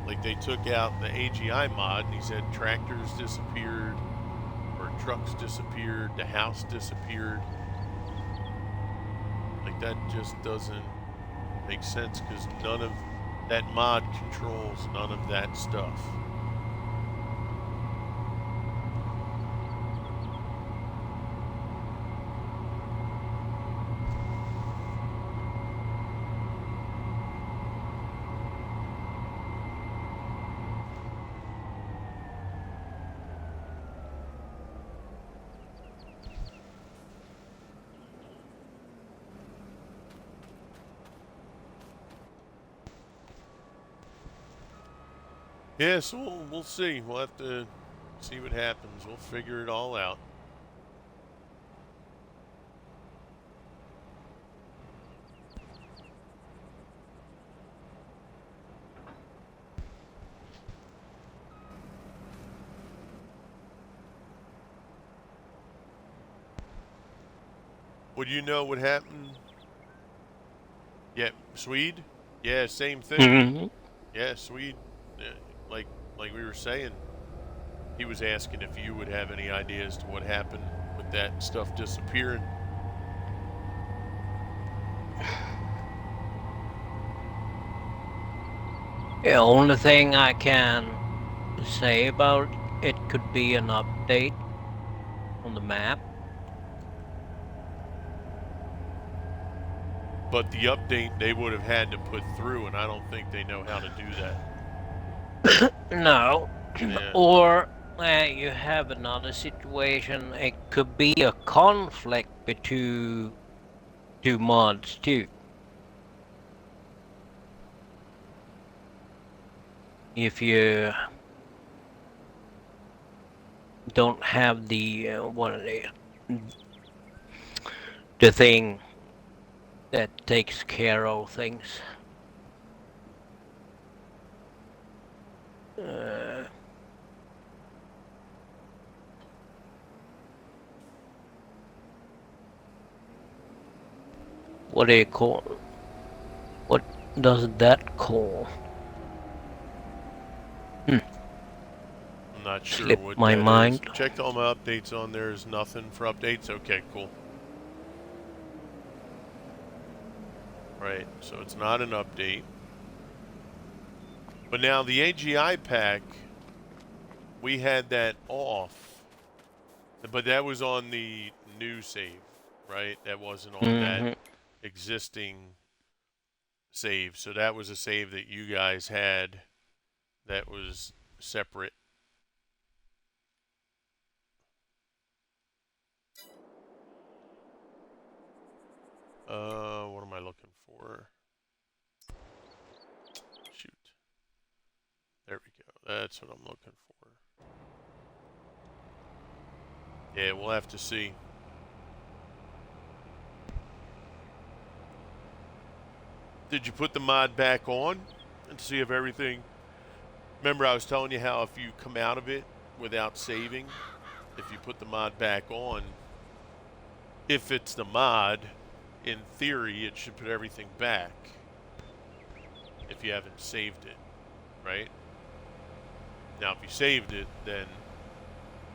Like they took out the AGI mod and he said tractors disappeared or trucks disappeared, the house disappeared. Like that just doesn't make sense because none of that mod controls none of that stuff. Yeah, so we'll see. We'll have to see what happens. We'll figure it all out. Would you know what happened? Yeah, Swede? Yeah, same thing. Hmm. Yeah, Swede. Like like we were saying, he was asking if you would have any idea as to what happened with that stuff disappearing. The only thing I can say about it could be an update on the map. But the update they would have had to put through, and I don't think they know how to do that. No. Yeah. Or you have another situation. It could be a conflict between two mods too. If you don't have the what are they, the thing that takes care of things. Uh, what do you call? What does that call? I'm not sure Slipped what my that is. mind. Checked all my updates on there. Is nothing for updates. Okay, cool. Right, so it's not an update. But now the AGI pack, we had that off, but that was on the new save, right? That wasn't on that Hmm. existing save. So that was a save that you guys had that was separate. What am I looking for? Shoot. There we go. That's what I'm looking for. Yeah, we'll have to see. Did you put the mod back on and see if everything... Remember I was telling you how if you come out of it without saving, if you put the mod back on, if it's the mod, in theory it should put everything back if you haven't saved it, right? Now if you saved it, then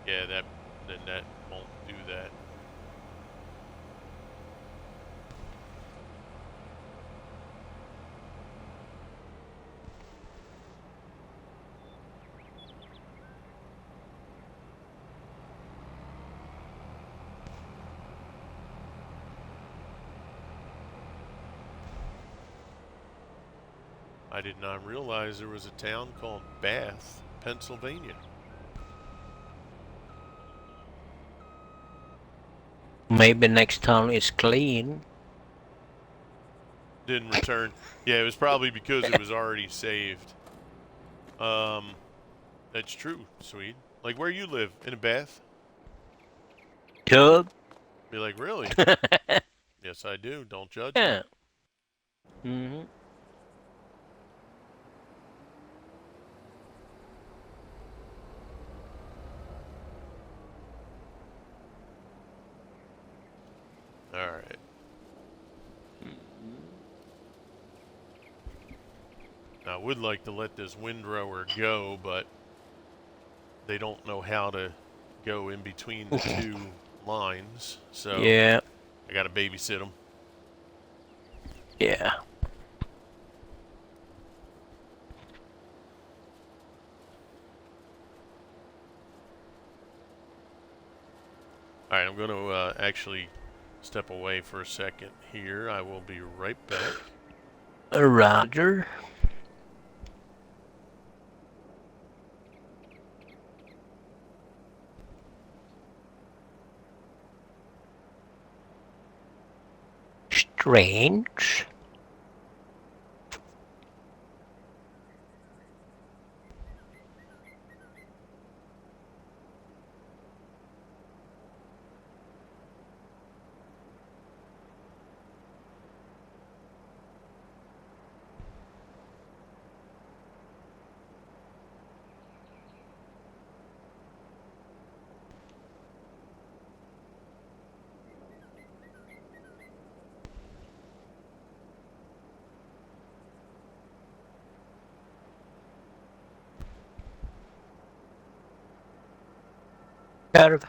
yeah, that won't do that. I did not realize there was a town called Bath, Pennsylvania. Maybe next time is clean. Didn't return. Yeah, it was probably because it was already saved. That's true, Swede. Like where you live, in a Bath? Tub? Be like, really? Yes, I do. Don't judge me. Yeah. Mm-hmm. All right. I would like to let this windrower go, but they don't know how to go in between the two lines, so Yeah. I gotta babysit them. Yeah. All right, I'm going to actually step away for a second here. I will be right back. Roger. Strange. Curve.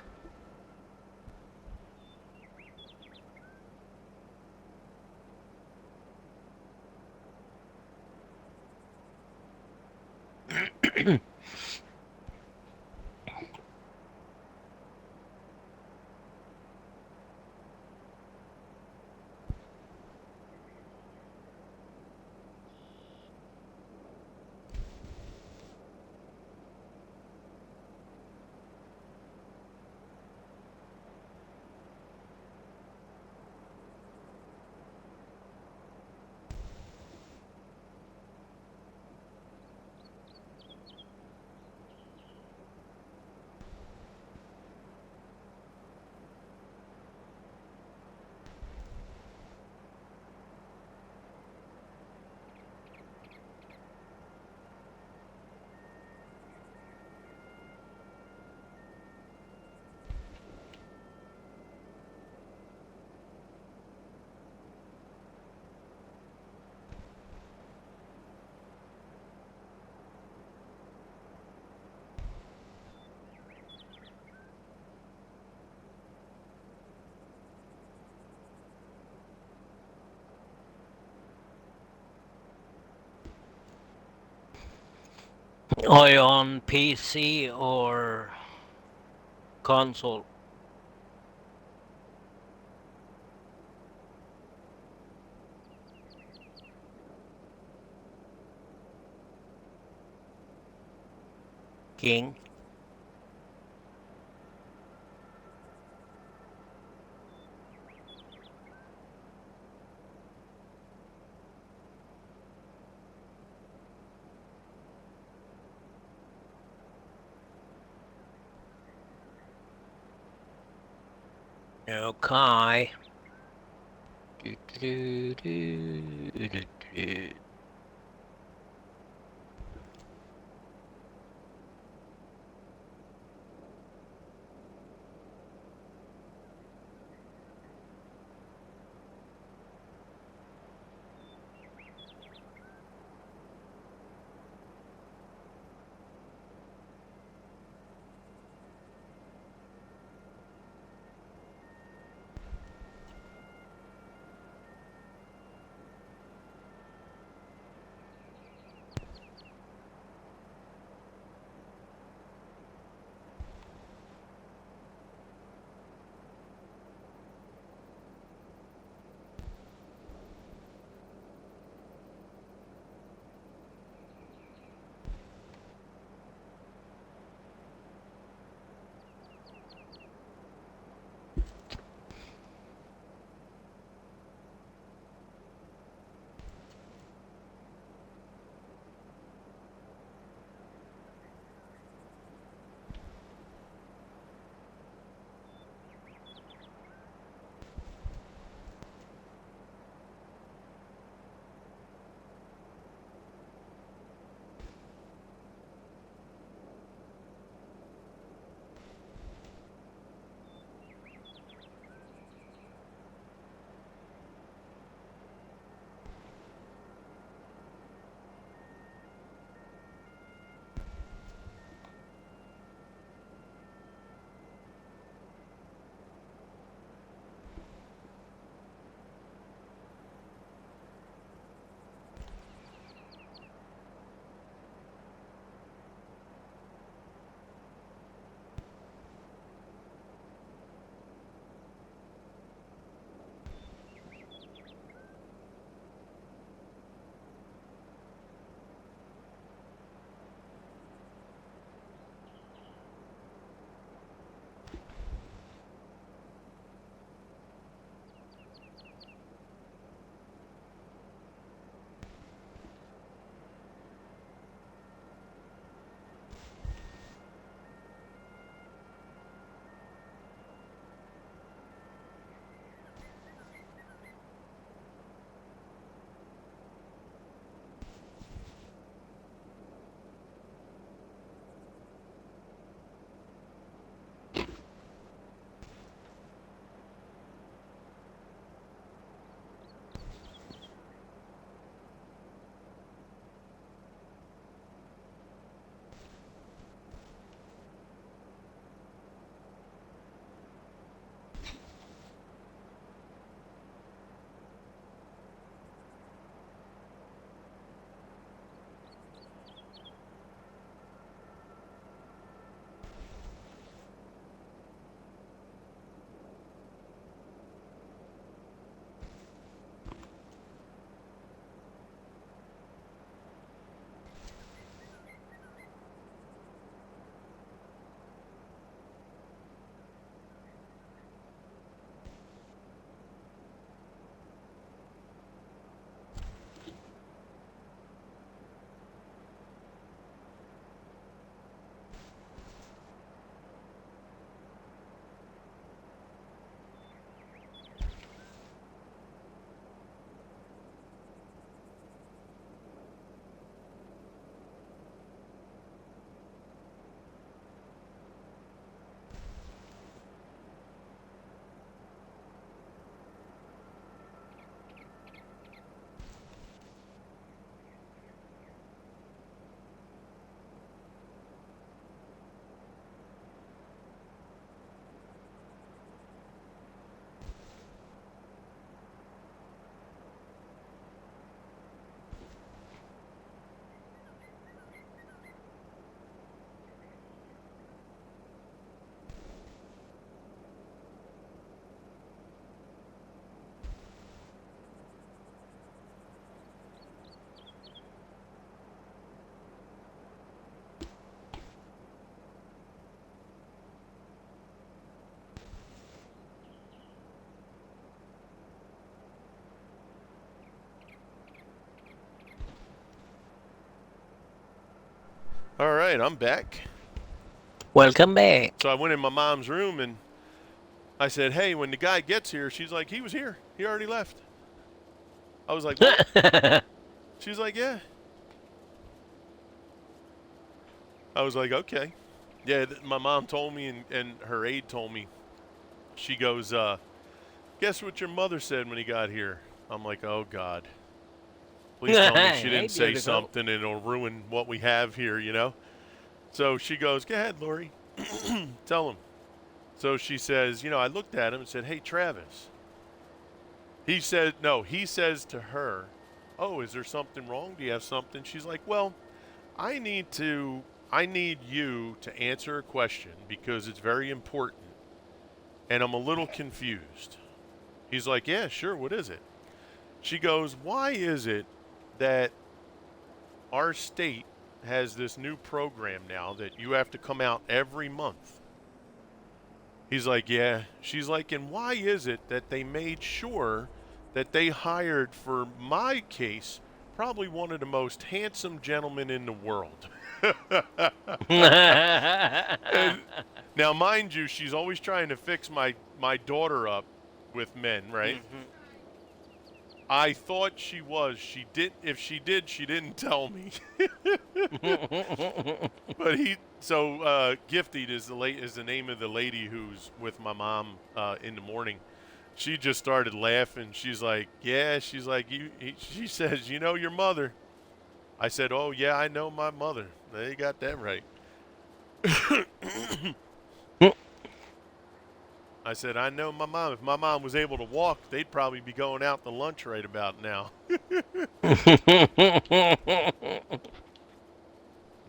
Are you on PC or console? King. Okay. Do, do, do, do, do, do. All right, I'm back. Welcome back. So I went in my mom's room and I said, hey, when the guy gets here, she's like, he was here. He already left. I was like, what? She's like, yeah. I was like, okay. Yeah, my mom told me, and her aide told me. She goes, guess what your mother said when he got here? I'm like, oh, God. Please tell me she Hey, didn't say beautiful. something and it'll ruin what we have here, you know? So she goes, go ahead, Lori. Tell him. So she says, I looked at him and said, hey, Travis. He said, no, he says to her, oh, is there something wrong? Do you have something? She's like, well, I need you to answer a question because it's very important and I'm a little confused. He's like, yeah, sure. What is it? She goes, why is it that our state has this new program now that you have to come out every month? He's like, yeah. She's like, and why is it that they made sure that they hired for my case probably one of the most handsome gentlemen in the world? And now, mind you, she's always trying to fix my daughter up with men, right? Mhm. I thought she was. She did. If she did, she didn't tell me. But Gifted is the name of the lady who's with my mom in the morning. She just started laughing. She's like, "Yeah." She's like, She says, "You know your mother." I said, "Oh yeah, I know my mother." They got that right. I said, "I know my mom. If my mom was able to walk, they'd probably be going out to lunch right about now."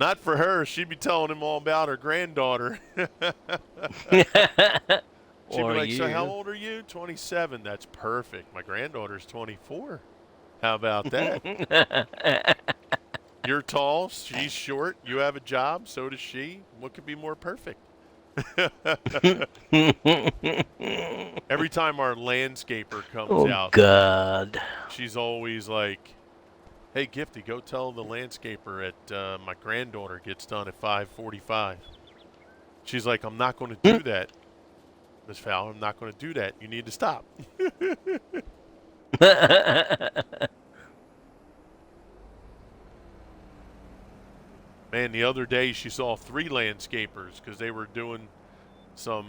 Not for her. She'd be telling him all about her granddaughter. She'd be Or like, so how you. old are you? 27. That's perfect. My granddaughter's 24. How about that? You're tall. She's short. You have a job. So does she. What could be more perfect? Every time our landscaper comes Oh out, God. she's always like, hey, Gifty, go tell the landscaper at my granddaughter gets done at 5:45. She's like, I'm not going to do that, Miss Fowler. I'm not going to do that. You need to stop. Man, the other day she saw 3 landscapers because they were doing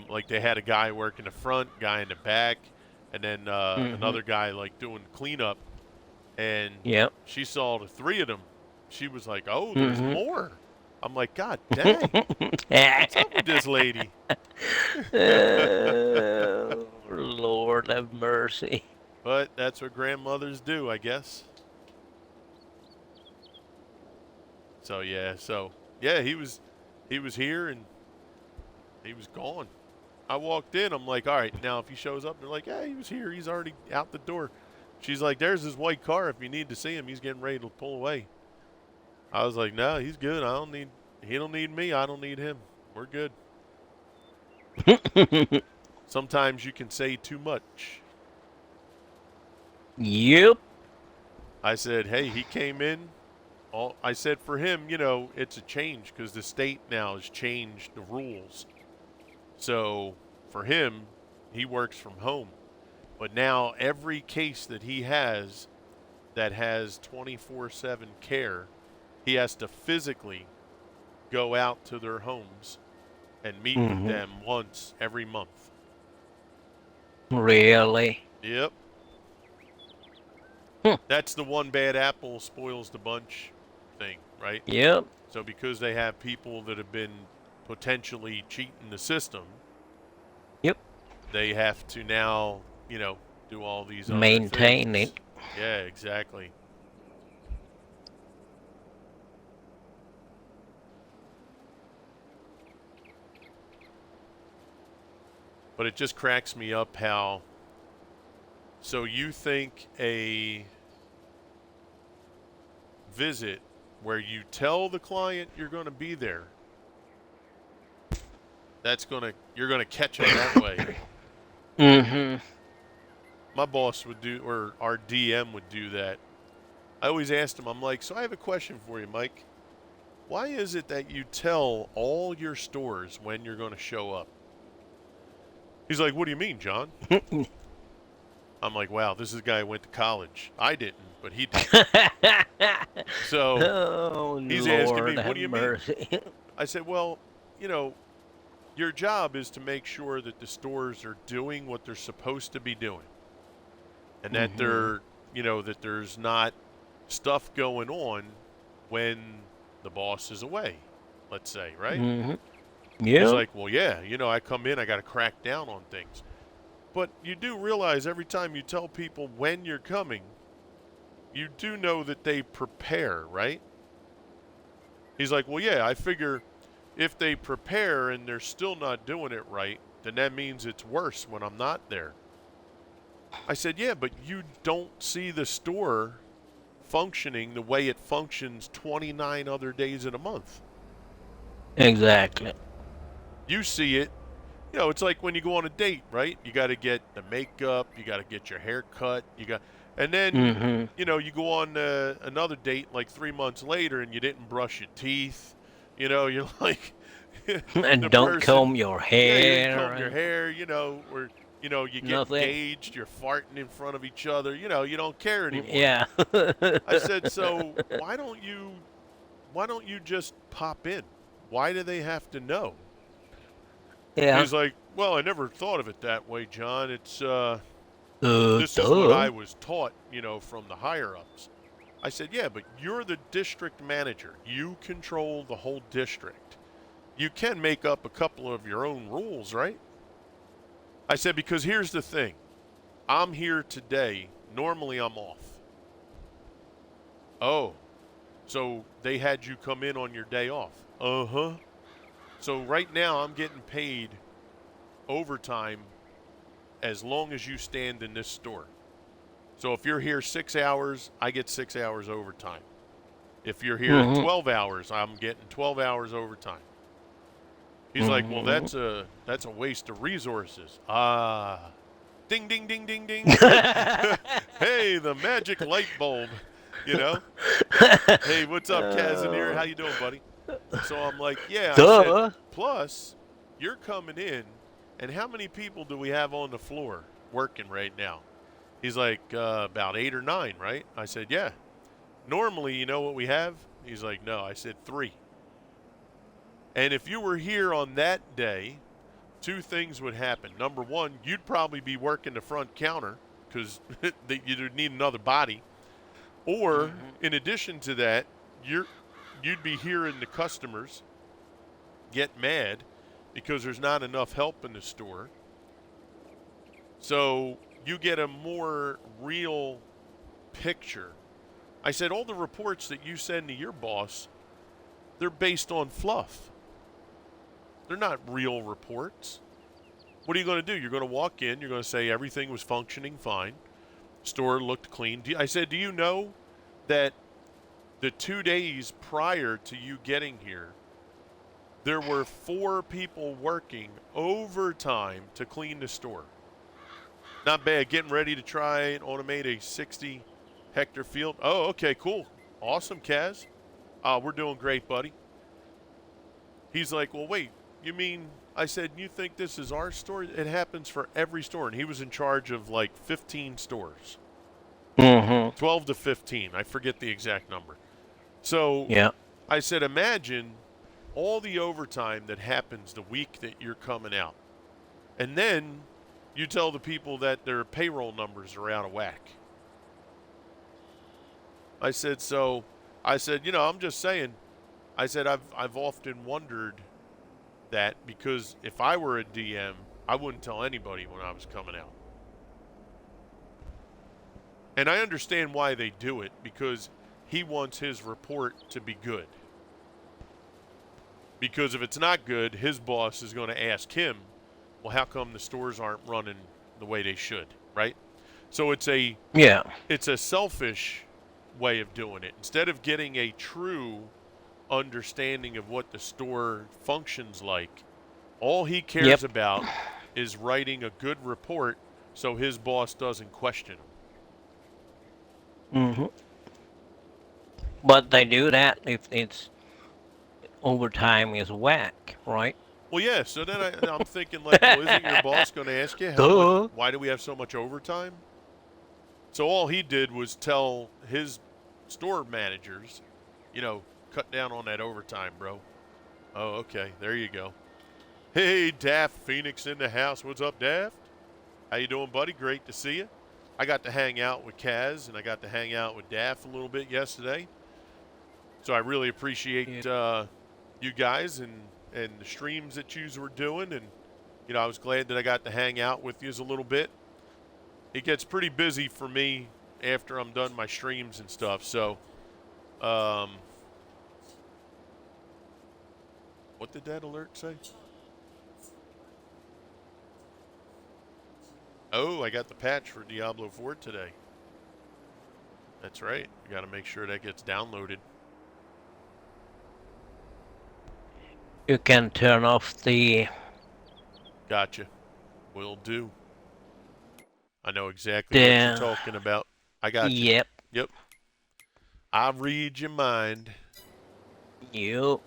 like they had a guy working the front, guy in the back, and then Mhm. another guy like doing cleanup. And Yep. she saw the 3 of them. She was like, oh, there's Mhm. more. I'm like, God dang. What's up with this lady? Oh, Lord have mercy. But that's what grandmothers do, I guess. So yeah, he was here and he was gone. I walked in. I'm like, all right, now if he shows up, they're like, yeah, he was here. He's already out the door. She's like, there's his white car. If you need to see him, he's getting ready to pull away. I was like, no, he's good. He don't need me. I don't need him. We're good. Sometimes you can say too much. Yep. I said, hey, he came in. I said for him, it's a change because the state now has changed the rules. So for him, he works from home. But now every case that he has that has 24/7 care, he has to physically go out to their homes and meet with Mhm. them once every month. Really? Yep. Hm. That's the one bad apple spoils the bunch thing, right? Yep. So because they have people that have been potentially cheating the system, Yep. they have to now, do all these other Maintain things. it. Yeah, exactly. But it just cracks me up how. So you think a visit where you tell the client you're going to be there, you're going to catch them that way. Mhm. My boss would do, or our DM would do that. I always asked him, I'm like, so I have a question for you, Mike. Why is it that you tell all your stores when you're going to show up? He's like, what do you mean, John? I'm like, wow, this is a guy who went to college. I didn't, but he did. So Oh, he's asking me, Lord what have do you mean? mercy. I said, well, you know, your job is to make sure that the stores are doing what they're supposed to be doing. And that Mm-hmm. they're, that there's not stuff going on when the boss is away, let's say, right? Mm-hmm. He's Yeah. like, well, yeah, I come in, I got to crack down on things. But you do realize every time you tell people when you're coming, you do know that they prepare, right? He's like, well, yeah, I figure if they prepare and they're still not doing it right, then that means it's worse when I'm not there. I said, yeah, but you don't see the store functioning the way it functions 29 other days in a month. Exactly. You see it. It's like when you go on a date, right? You got to get the makeup, you got to get your hair cut, and then, Mm-hmm. you go on another date like 3 months later and you didn't brush your teeth. You're like, the And don't person, comb your yeah, you didn't hair comb your and hair, or, you get nothing. engaged, you're farting in front of each other, you don't care anymore. Yeah. I said, so why don't you just pop in? Why do they have to know? Yeah. He's like, well, I never thought of it that way, John. This is what Duh. I was taught, from the higher ups. I said, yeah, but you're the district manager. You control the whole district. You can make up a couple of your own rules, right? I said, because here's the thing. I'm here today. Normally I'm off. Oh, so they had you come in on your day off. Uh-huh. So right now I'm getting paid overtime as long as you stand in this store. So if you're here 6 hours, I get 6 hours overtime. If you're here Mm-hmm. 12 hours, I'm getting 12 hours overtime. He's like, "Well, Mm-hmm. that's a waste of resources." Ah. Ding ding ding ding ding. Hey, the magic light bulb, you know? Hey, what's up, Kaz in here? How you doing, buddy? So I'm like, "Yeah," I said, Duh. "Plus, you're coming in, and how many people do we have on the floor working right now?" He's like, about 8 or 9, right? I said, yeah. Normally, you know what we have? He's like, no. I said 3. And if you were here on that day, 2 things would happen. Number one, you'd probably be working the front counter because you'd need another body. Or, Mm-hmm. in addition to that, you'd be hearing the customers get mad because there's not enough help in the store. So you get a more real picture. I said, all the reports that you send to your boss, they're based on fluff. They're not real reports. What are you going to do? You're going to walk in, you're going to say everything was functioning fine, store looked clean. I said, do you know that the 2 days prior to you getting here, there were 4 people working overtime to clean the store? Not bad. Getting ready to try and automate a 60-hectare field. Oh, okay, cool. Awesome, Kaz. We're doing great, buddy. He's like, well, wait, you mean, I said, you think this is our store? It happens for every store. And he was in charge of like 15 stores, Mm-hmm. 12 to 15. I forget the exact number. So Yeah. I said, imagine all the overtime that happens the week that you're coming out. And then you tell the people that their payroll numbers are out of whack. I said, I'm just saying. I said, I've often wondered that because if I were a DM, I wouldn't tell anybody when I was coming out. And I understand why they do it because he wants his report to be good. Because if it's not good, his boss is going to ask him, well, how come the stores aren't running the way they should, right? So it's a Yeah. selfish way of doing it. Instead of getting a true understanding of what the store functions like, all he Yep. cares about is writing a good report so his boss doesn't question him. Mm-hmm. But they do that if it's overtime is whack, right? Well, yeah. So then I'm thinking like, well, isn't your boss going to ask you how much? Duh. Why do we have so much overtime? So all he did was tell his store managers, cut down on that overtime, bro. Oh, okay. There you go. Hey, Daft Phoenix in the house. What's up, Daft? How you doing, buddy? Great to see you. I got to hang out with Kaz and I got to hang out with Daft a little bit yesterday. So I really appreciate Yeah. you guys and the streams that you were doing. And, I was glad that I got to hang out with you a little bit. It gets pretty busy for me after I'm done my streams and stuff. So, what did that alert say? Oh, I got the patch for Diablo 4 today. That's right. We got to make sure that gets downloaded. You can turn off the Gotcha. Will do. I know exactly what you're talking about. I got you. Yep. Yep. I read your mind. You.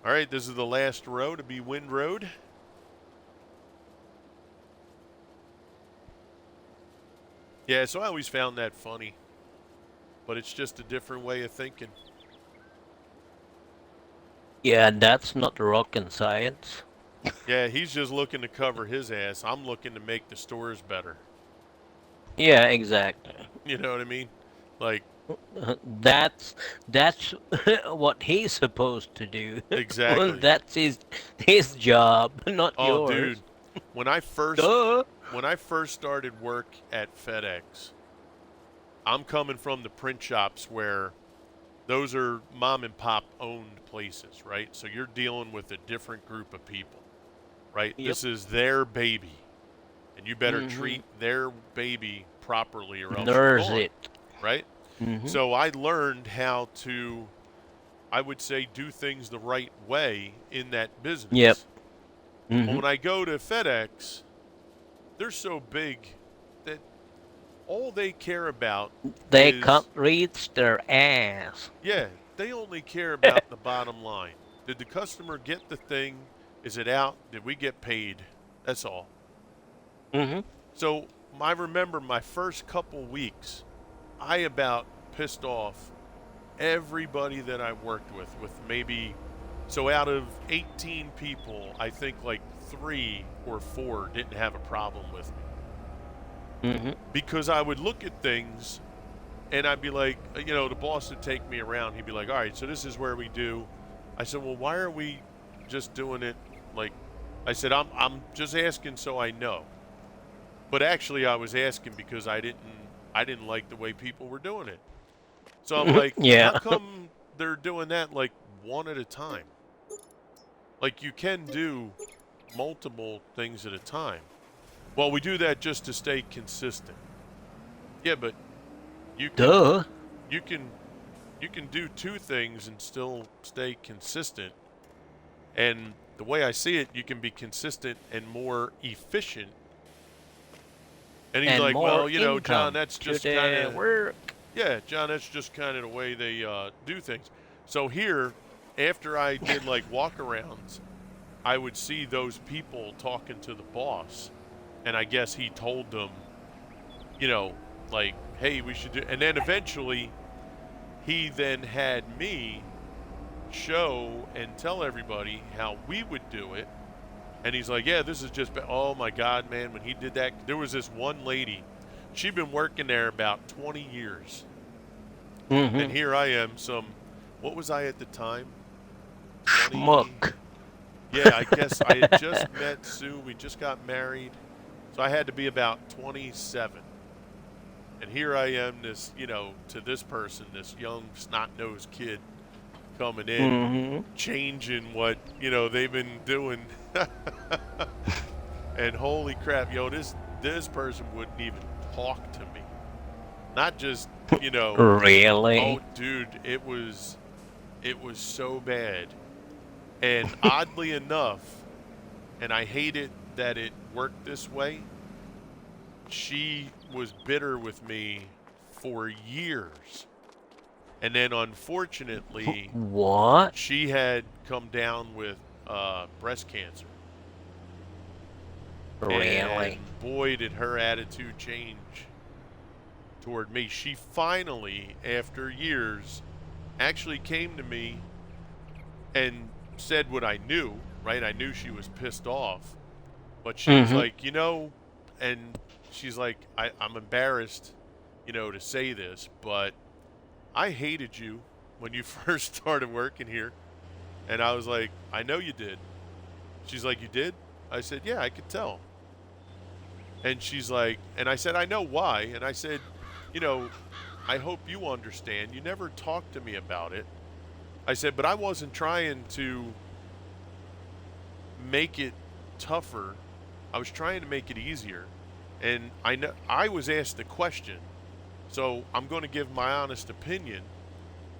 All right, this is the last row to be Wind Road. Yeah, so I always found that funny. But it's just a different way of thinking. Yeah, that's not rocket science. Yeah, he's just looking to cover his ass. I'm looking to make the stores better. Yeah, exactly. You know what I mean? Like, That's what he's supposed to do. exactly. That's his job, not Oh, yours. dude. When I first Duh. when I first started work at FedEx, I'm coming from the print shops where those are mom and pop owned places, right? So you're dealing with a different group of people, right? Yep. This is their baby. And you better Mhm. treat their baby properly or else Nurse you're gone, it. right? Mhm. So I learned how to, I would say, do things the right way in that business. Yep. Well, Mhm. when I go to FedEx, they're so big that all they care about They is, can't reach their ass. yeah, they only care about the bottom line. Did the customer get the thing? Is it out? Did we get paid? That's all. Mhm. So I remember my first couple weeks, I about pissed off everybody that I worked with maybe, so out of 18 people, I think like 3 or 4 didn't have a problem with me. Mhm. Because I would look at things and I'd be like, the boss would take me around. He'd be like, all right, so this is where we do. I said, well, why are we just doing it like, I said, I'm just asking so I know. But actually I was asking because I didn't like the way people were doing it. So I'm like, how Yeah. come they're doing that like one at a time? Like you can do multiple things at a time. Well, we do that just to stay consistent. Yeah, but you can Duh. you can you can do 2 things and still stay consistent. And the way I see it, you can be consistent and more efficient. And he's And like, well, more John, income that's to just kind the of, work. yeah, John, that's just kind of the way they do things. So here, after I did like walkarounds, I would see those people talking to the boss, and I guess he told them, like, hey, we should do. And then eventually, he then had me show and tell everybody how we would do it. And he's like, yeah, this is just, oh my God, man, when he did that, there was this one lady, she'd been working there about 20 years. And Mhm. here I am, what was I at the time? 20. Schmuck. Yeah, I guess I had just met Sue. We just got married. So I had to be about 27. And here I am, this, to this person, this young snot-nosed kid coming in, Mhm. changing what, they've been doing. And holy crap, this person wouldn't even talk to me. Not just, Really? oh dude, it was so bad. And oddly enough, and I hate it that it worked this way, she was bitter with me for years And then unfortunately, What? she had come down with breast cancer. Really? And boy, did her attitude change toward me. She finally, after years, actually came to me and said what I knew, right? I knew she was pissed off, but she was Mm-hmm. like, and she's like, I'm embarrassed, to say this, but I hated you when you first started working here. And I was like, I know you did. She's like, you did? I said, yeah, I could tell. And she's like, and I said, I know why. And I said, you know, I hope you understand. You never talked to me about it. I said, but I wasn't trying to make it tougher. I was trying to make it easier. And I know I was asked a question. So I'm going to give my honest opinion.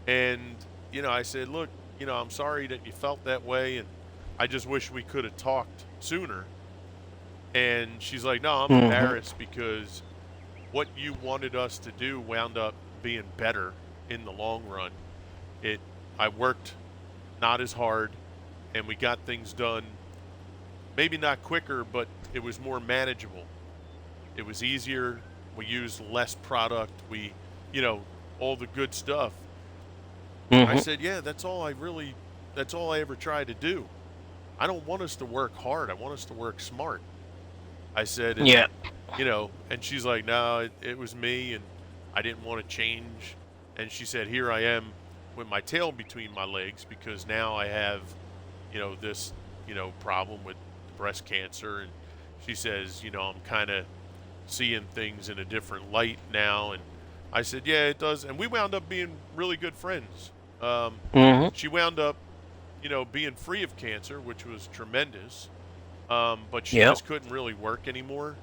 And, I said, look, I'm sorry that you felt that way. And I just wish we could have talked sooner. And she's like, no, I'm Mm-hmm. embarrassed because what you wanted us to do wound up being better in the long run. It I worked not as hard and we got things done maybe not quicker, but it was more manageable. It was easier. We used less product. You know, all the good stuff. I Mm-hmm. said, yeah, that's all I ever tried to do. I don't want us to work hard. I want us to work smart. I said, and Yeah. and she's like, no, it was me, and I didn't want to change. And she said, here I am with my tail between my legs because now I have, this, problem with breast cancer. And she says, I'm kind of seeing things in a different light now. And I said, yeah, it does. And we wound up being really good friends. Mm-hmm. She wound up, being free of cancer, which was tremendous. But she Yep. just couldn't really work anymore.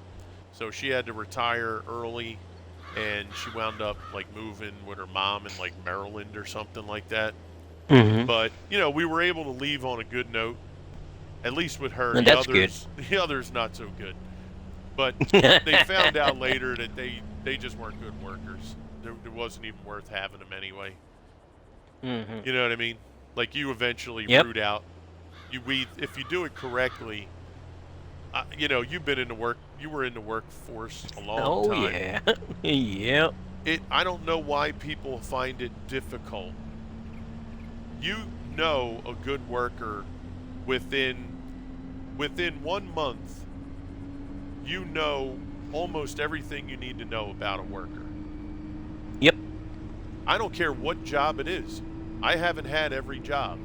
So she had to retire early and she wound up like moving with her mom in like Maryland or something like that. Mm-hmm. But, we were able to leave on a good note, at least with her. And The that's good. others, the others not so good. But they found out later that they just weren't good workers. There wasn't even worth having them anyway. Mm-hmm. You know what I mean? Like you eventually Yep. root out. If you do it correctly, you were in the workforce a long Oh time. yeah. Yep. I don't know why people find it difficult. You know a good worker within 1 month, you know almost everything you need to know about a worker. Yep. I don't care what job it is. I haven't had every job,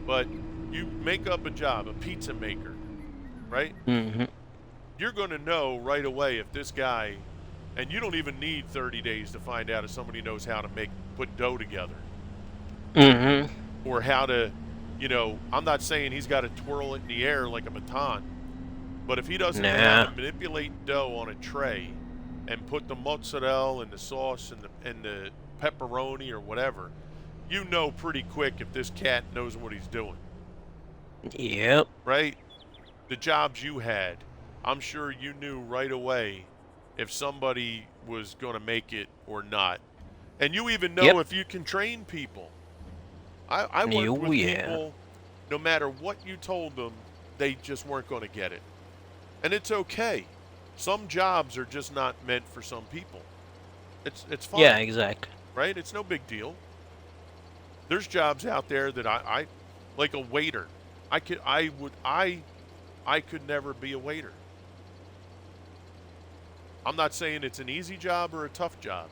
but you make up a job, a pizza maker, right? Mm-hmm. You're going to know right away if this guy, and you don't even need 30 days to find out if somebody knows how to put dough together Mm-hmm. or how to, I'm not saying he's got to twirl it in the air like a baton, but if he doesn't know how to Nah. manipulate dough on a tray and put the mozzarella and the sauce and the pepperoni or whatever, you know pretty quick if this cat knows what he's doing, Yep. right? The jobs you had, I'm sure you knew right away if somebody was going to make it or not. And you even Yep. know if you can train people. I worked Oh with yeah. people, no matter what you told them, they just weren't going to get it. And it's okay. Some jobs are just not meant for some people. It's Yeah. fine, Exactly. right? It's no big deal. There's jobs out there that I like a waiter. I could never be a waiter. I'm not saying it's an easy job or a tough job.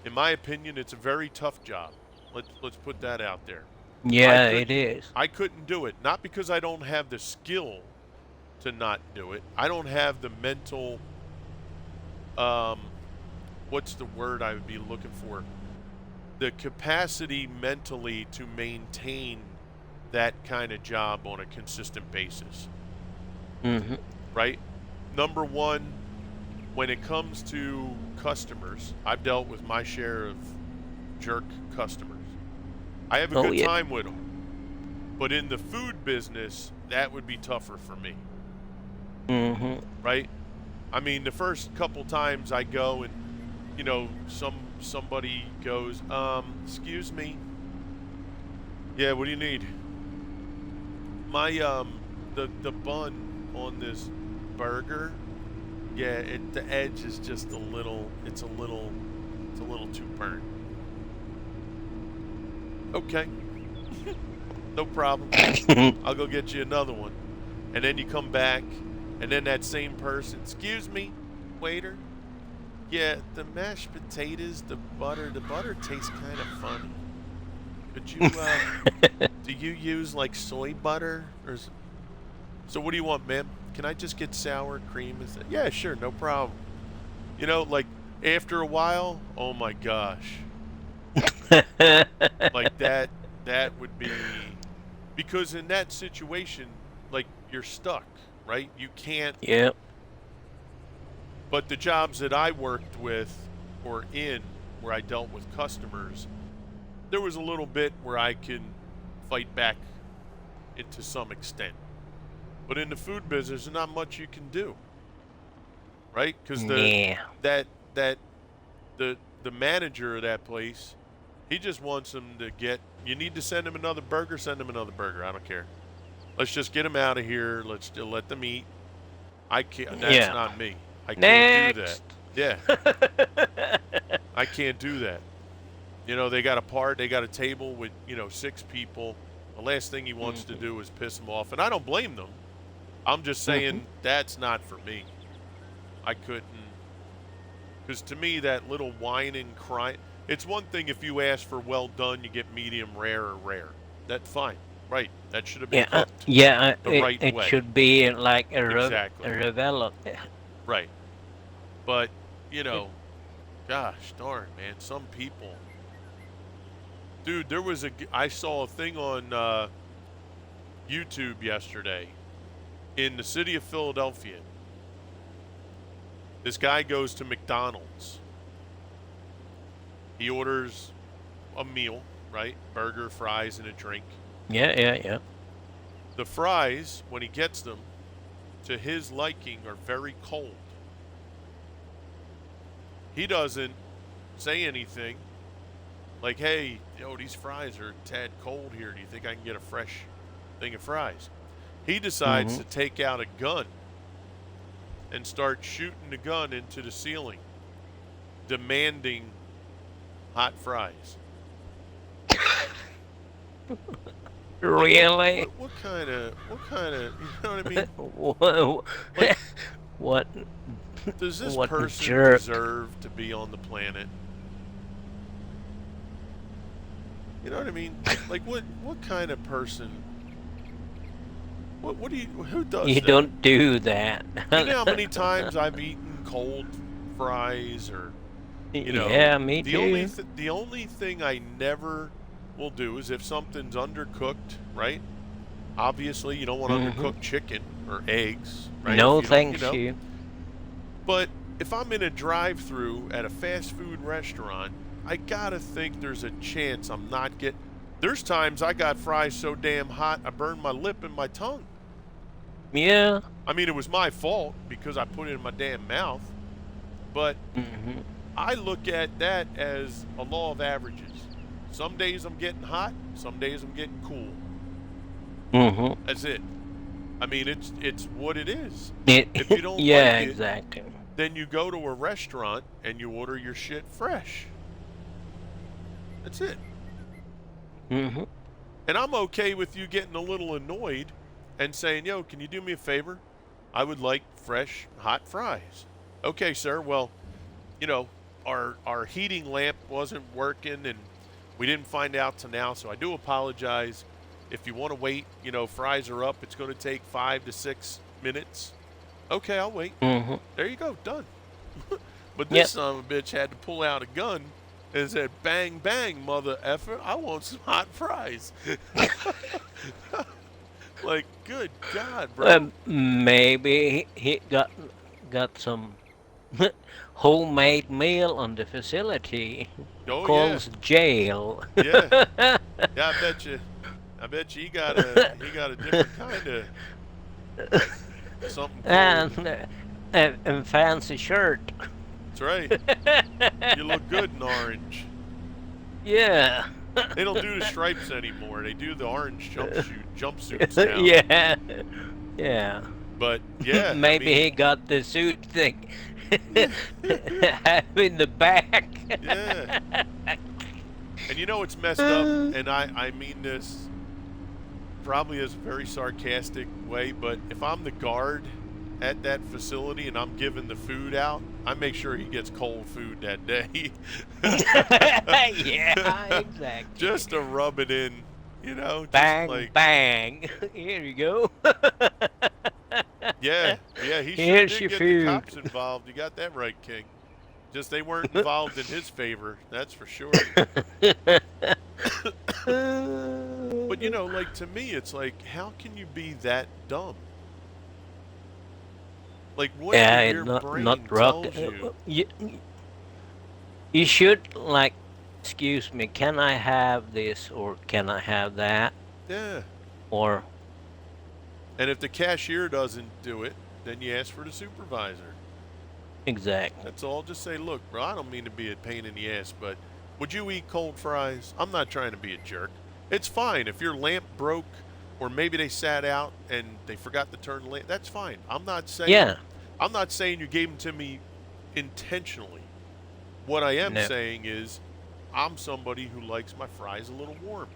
In my opinion, it's a very tough job. Let's put that out there. I Yeah, it couldn't is. I couldn't do it. Not because I don't have the skill to not do it. I don't have the mental um what's the word I would be looking for? The capacity mentally to maintain that kind of job on a consistent basis, Mm-hmm. right? Number 1, when it comes to customers, I've dealt with my share of jerk customers. I have a Oh good yeah. time with them. But in the food business, that would be tougher for me, Mm-hmm. right? I mean, the first couple times I go and, some somebody goes, excuse me. Yeah, what do you need? My the bun on this burger, yeah, the edge is just a little, it's a little too burnt. Okay, no problem. I'll go get you another one. And then you come back, and then that same person, excuse me, waiter. Yeah, the mashed potatoes, the butter tastes kind of funny. Could you, do you use like soy butter or? So what do you want, ma'am? Can I just get sour cream? Yeah, sure, no problem. You know, like after a while, oh my gosh, like that would be, because in that situation, like you're stuck, right? You can't. Yeah. But the jobs that I worked with or in where I dealt with customers, there was a little bit where I can fight back to some extent. But in the food business, there's not much you can do, right? Because Yeah. that the manager of that place, he just wants them to get. You need to send him another burger. Send him another burger. I don't care. Let's just get him out of here. Let's let them eat. I can't. That's Yeah. not me. I can't do that. Next. Yeah, I can't do that. You know, they got a table with 6 people. The last thing he wants to do is piss them off, and I don't blame them. I'm just saying that's not for me. I couldn't, because to me that little whining, crying. It's one thing if you ask for well done, you get medium rare or rare. That's fine, right? That should have been cooked the right it way. should be like Exactly. a revello. Right. But gosh darn, man, some people. Dude, I saw a thing on YouTube yesterday in the city of Philadelphia. This guy goes to McDonald's. He orders a meal, right? Burger, fries, and a drink. Yeah. The fries, when he gets them, to his liking, are very cold. He doesn't say anything like, hey, these fries are a tad cold here. Do you think I can get a fresh thing of fries? He decides to take out a gun and start shooting the gun into the ceiling, demanding hot fries. Really? What kind of, you know what I mean? Whoa. Like, What? does this What person jerk. deserve to be on the planet? You know what I mean? Like, what kind of person? What do you? Who does You that? don't do that. You know how many times I've eaten cold fries, or Yeah, me too. The only thing I never will do is if something's undercooked, right? Obviously, you don't want undercooked chicken or eggs, right? No, If thank you. But if I'm in a drive-through at a fast food restaurant, I gotta think there's a chance I'm not getting. There's times I got fries so damn hot I burned my lip and my tongue. Yeah. I mean, it was my fault because I put it in my damn mouth. But I look at that as a law of averages. Some days I'm getting hot, some days I'm getting cool. That's it. I mean, it's what it is. If you don't Yeah, like it, exactly. then you go to a restaurant and you order your shit fresh. That's it. And I'm okay with you getting a little annoyed and saying, yo, can you do me a favor? I would like fresh, hot fries. Okay, sir. Well, our heating lamp wasn't working and we didn't find out till now, so I do apologize. If you want to wait, fries are up. It's going to take 5 to 6 minutes. Okay, I'll wait. There you go. Done. But this son of a bitch had to pull out a gun and said, bang, bang, mother effer, I want some hot fries. Like, good God, bro. Maybe he got some homemade meal on the facility. Oh, Calls jail. yeah. Yeah, I bet you he got a different kind of something cold. And fancy shirt. That's right. You look good in orange. Yeah. They don't do the stripes anymore. They do the orange jumpsuits now. Yeah. Yeah. But yeah, I Maybe mean, he got the suit thing yeah, in the back. yeah. And you know it's messed up, and I mean this probably as a very sarcastic way, but if I'm the guard at that facility and I'm giving the food out, I make sure he gets cold food that day. Yeah, exactly. Just to rub it in, just Bang, like, bang. Here you go. yeah, he sure Here's did your get the food. cops involved. You got that right, King. Just they weren't involved in his favor, that's for sure. But like to me, it's like, how can you be that dumb? Like, what Yeah, in it your not brain rock. tells you? You should like, excuse me, can I have this or can I have that? Yeah. Or And if the cashier doesn't do it, then you ask for the supervisor. exactly. That's all. Just say, look, bro, I don't mean to be a pain in the ass, but would you eat cold fries? I'm not trying to be a jerk. It's fine if your lamp broke, or maybe they sat out and they forgot to turn the lamp. That's fine. I'm not saying you gave them to me intentionally. What I am No. saying is, I'm somebody who likes my fries a little warm.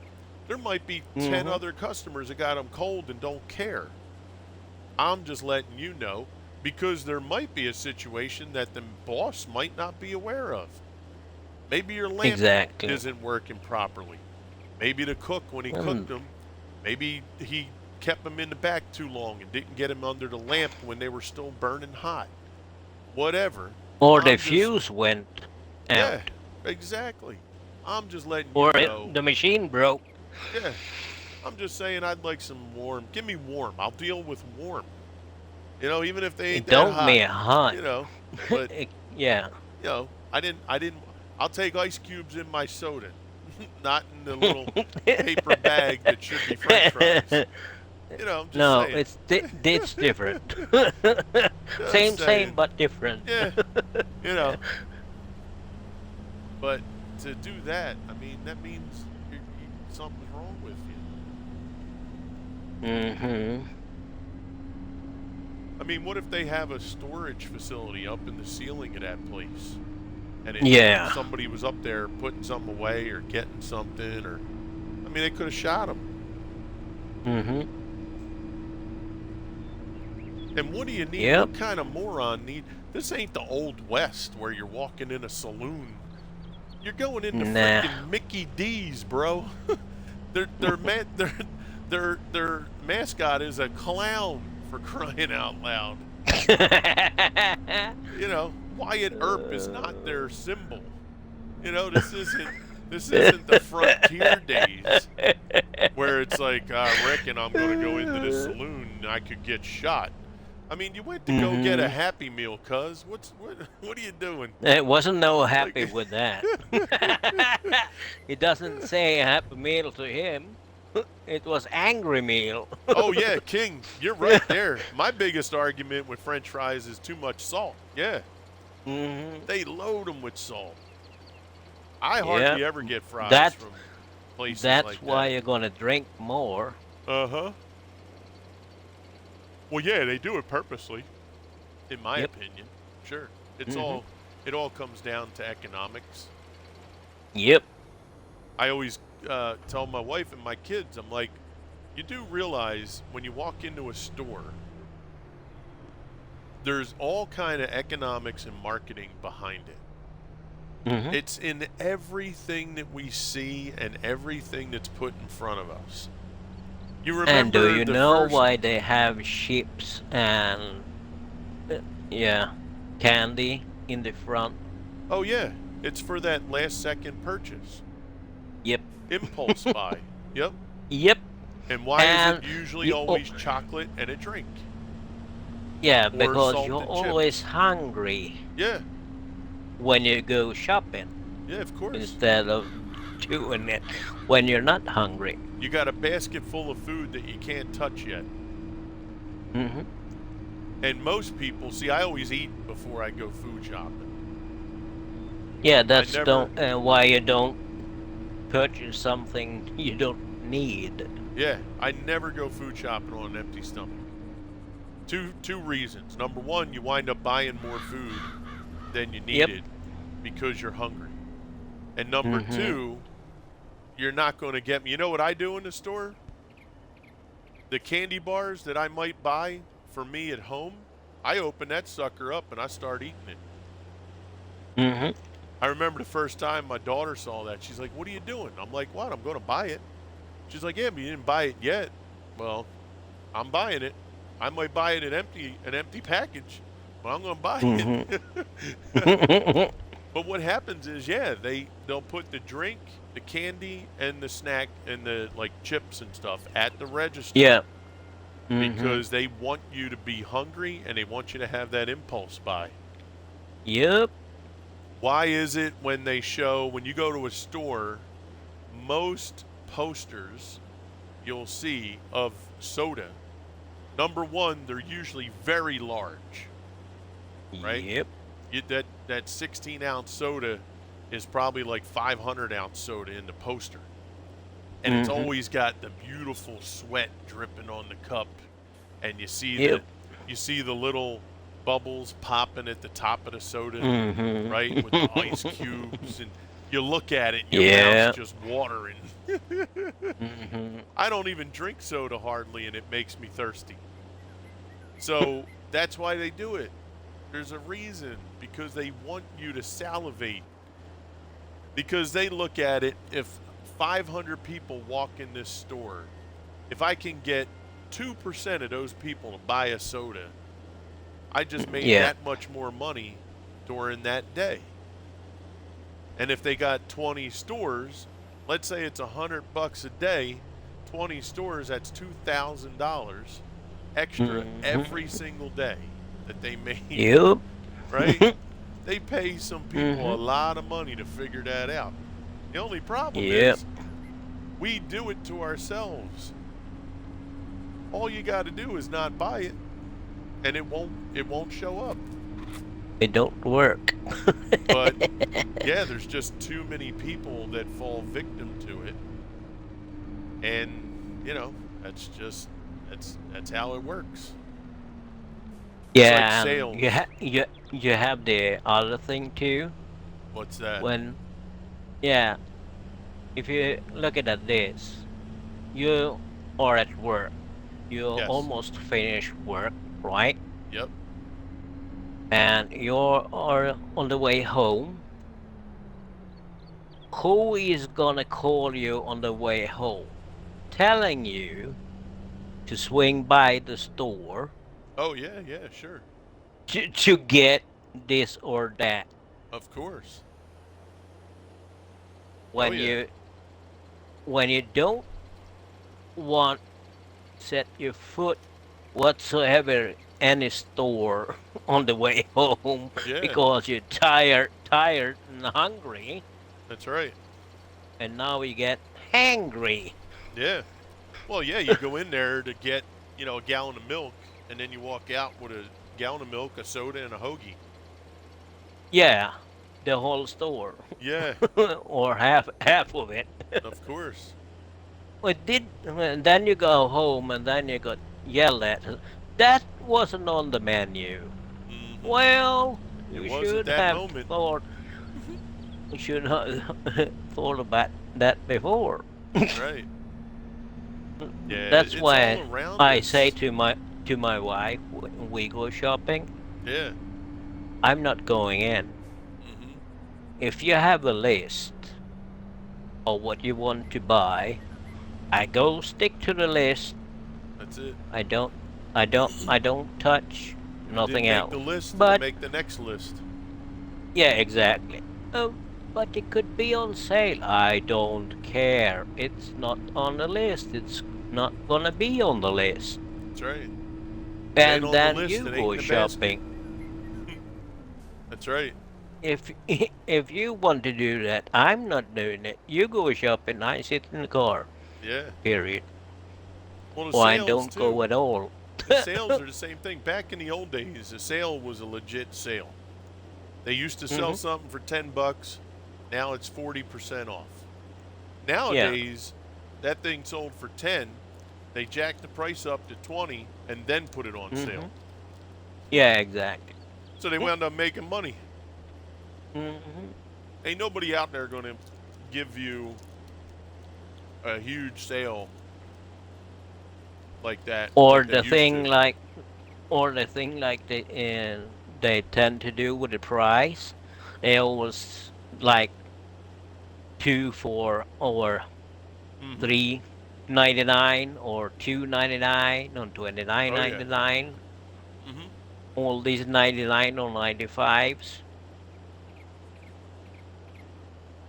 There might be 10 other customers that got them cold and don't care. I'm just letting you know, because there might be a situation that the boss might not be aware of. Maybe your lamp Exactly. isn't working properly. Maybe the cook, when he cooked them, maybe he kept them in the back too long and didn't get them under the lamp when they were still burning hot. Whatever. Or the fuse went out. Yeah, exactly. I'm just letting Or you know. the machine broke. Yeah. I'm just saying I'd like some warm. Give me warm. I'll deal with warm. Even if they ain't that Don't hot. mean hot. But Yeah. I'll take ice cubes in my soda, not in the little paper bag that should be French fries. I'm just No, saying. it's different. Saying. Same, but different. Yeah. But to do that, I mean, that means something's wrong with you. Mm-hmm. I mean, what if they have a storage facility up in the ceiling of that place? And somebody was up there putting something away or getting something, or I mean, they could have shot him. Mm-hmm. And what do you need? Yep. What kind of moron need? This ain't the Old West where you're walking in a saloon. You're going into freaking Mickey D's, bro. their mascot is a clown, for crying out loud. Wyatt Earp is not their symbol. This isn't the frontier days where it's like, I reckon I'm going to go into this saloon and I could get shot. I mean, you went to go get a Happy Meal, cuz. What are you doing? It wasn't no happy with that. It doesn't say Happy Meal to him. It was Angry Meal. Oh, yeah, King, you're right there. My biggest argument with French fries is too much salt. Yeah. Mm-hmm. They load them with salt. I hardly ever get fries from places like that. That's why you're going to drink more. Uh-huh. Well, yeah, they do it purposely, in my opinion. Sure. It all comes down to economics. Yep. I always tell my wife and my kids, I'm like, you do realize when you walk into a store, there's all kind of economics and marketing behind it. Mm-hmm. It's in everything that we see and everything that's put in front of us. You remember? And do you know why they have chips and candy in the front? Oh yeah, it's for that last second purchase. Yep. Impulse buy. Yep. Yep. And why is it usually always chocolate and a drink? Yeah, Or because salt you're and chips. always hungry Yeah. when you go shopping. Yeah, of course. Instead of doing it when you're not hungry. You got a basket full of food that you can't touch yet. Mm-hmm. And most people, see, I always eat before I go food shopping. Yeah, I that's never, don't why you don't purchase something you don't need. yeah, I never go food shopping on an empty stomach. Two reasons. Number one, you wind up buying more food than you Yep. needed because you're hungry. And number Mm-hmm. two, you're not going to get me. You know what I do in the store? The candy bars that I might buy for me at home, I open that sucker up and I start eating it. Mm-hmm. I remember the first time my daughter saw that. She's like, "What are you doing?" I'm like, "What? I'm going to buy it." She's like, "Yeah, but you didn't buy it yet." Well, I'm buying it. I might buy it an empty package, but I'm going to buy it. Mm-hmm. But what happens is, yeah, they'll put the drink, the candy, and the snack and the like chips and stuff at the register Yeah. Mm-hmm. because they want you to be hungry and they want you to have that impulse buy. Yep. Why is it when you go to a store, most posters you'll see of soda, number one, they're usually very large, right? Yep. That 16-ounce soda is probably like 500-ounce soda in the poster. And it's Mm-hmm. always got the beautiful sweat dripping on the cup, and Yep. you see the little bubbles popping at the top of the soda, right, with the ice Mm-hmm. cubes, and you look at it and your mouth's Yeah. just watering. Mm-hmm. I don't even drink soda hardly, and it makes me thirsty. So that's why they do it. There's a reason, because they want you to salivate. Because they look at it, if 500 people walk in this store, if I can get 2% of those people to buy a soda, I just made Yeah. that much more money during that day. And if they got 20 stores, let's say it's $100 a day, 20 stores, that's $2,000 extra every Mm-hmm. single day that they made, Yep. right? They pay some people a Mm-hmm. lot of money to figure that out. The only problem Yep. is we do it to ourselves. All you got to do is not buy it, and it won't show up. It don't work. But yeah, there's just too many people that fall victim to it, and that's how it works. It's like Yeah, and sales. you have the other thing too. What's that? When yeah, if you look at this, you are at work. You Yes. almost finish work, right? Yep. And you are on the way home. Who is gonna call you on the way home, telling you to swing by the store Oh yeah, yeah, sure. to get this or that? Of course. Oh When yeah. you don't want set your foot whatsoever any store on the way home Yeah, because you're tired and hungry, that's right. and now you get hangry. Yeah. Well, yeah, you go in there to get, a gallon of milk, and then you walk out with a gallon of milk, a soda, and a hoagie. Yeah, the whole store Yeah, or half of it. of course. And then you go home and then you got yelled at. That wasn't on the menu. Hmm. Well, It you was at should that have moment. thought you should have thought about that before. That's right. Yeah, That's it's all why around I say us. to my wife when we go shopping, Yeah. I'm not going in. Hmm. If you have a list of what you want to buy, I go stick to the list. That's it. I don't I don't touch If it nothing didn't make the else. list, it'll But make the next list. yeah, exactly. But it could be on sale. I don't care. It's not on the list. It's not gonna be on the list. That's right. If it ain't And on the then list, you it ain't in go the basket. shopping. That's right. If if you want to do that, I'm not doing it. You go shopping. I sit in the car. Yeah. Period. Well, the Or I sales don't go too. at all. The sales are the same thing. Back in the old days, a sale was a legit sale. They used to sell Mm-hmm. something for $10. Now it's 40% off. Yeah. Nowadays, that thing sold for 10. They jack the price up to 20 and then put it on Mm-hmm. sale. Yeah, exactly. So they wound up making money. Mm-hmm. Ain't nobody out there going to give you a huge sale like that Or like they the used thing to. like, or the thing like they tend to do with the price. They always like 2 for or Mm-hmm. 3.99 or 2.99 or Oh yeah. 29.99. Mm-hmm. All these 99 or 95s.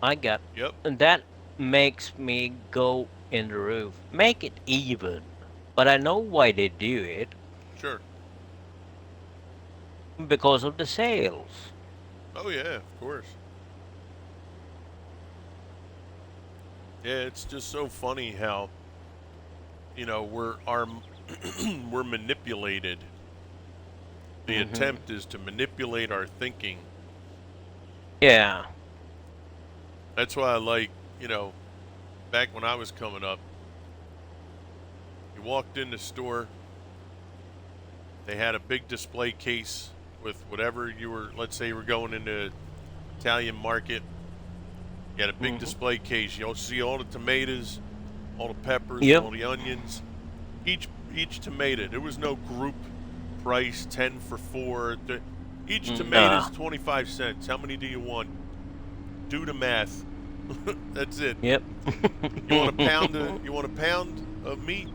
I got, Yep. and that makes me go in the roof. Make it even. But I know why they do it, Sure. because of the sales. Oh yeah. Of course. Yeah. It's just so funny how we're manipulated. The Hmm. attempt is to manipulate our thinking. Yeah. That's why I like, you know, back when I was coming up, you walked in the store, they had a big display case with whatever you were, let's say you were going into Italian market, you had a big Hmm. display case. You'll see all the tomatoes, all the peppers, Yep. all the onions. Each tomato, there was no group price 10 for 4. Each tomato is Nah. 25 cents. How many do you want? Do the math. That's it. Yep. You want a pound of meat?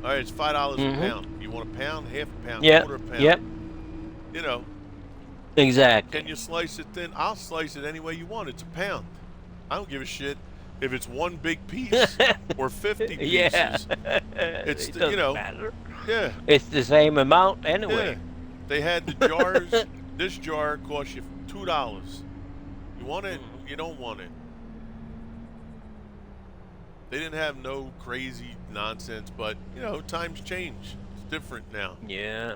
All right, it's $5 a Hmm. pound. You want a pound, half a pound, Yep. quarter a pound. Yep. You know, can Exactly. you slice it thin? I'll slice it any way you want. It's a pound. I don't give a shit if it's one big piece or 50 Yeah. pieces. It's It the, doesn't matter. yeah, It's the same amount yeah. anyway. They had the jars. This jar costs you $2. You want it? Mhm. You don't want it. They didn't have no crazy nonsense, but times change. It's different now. Yeah.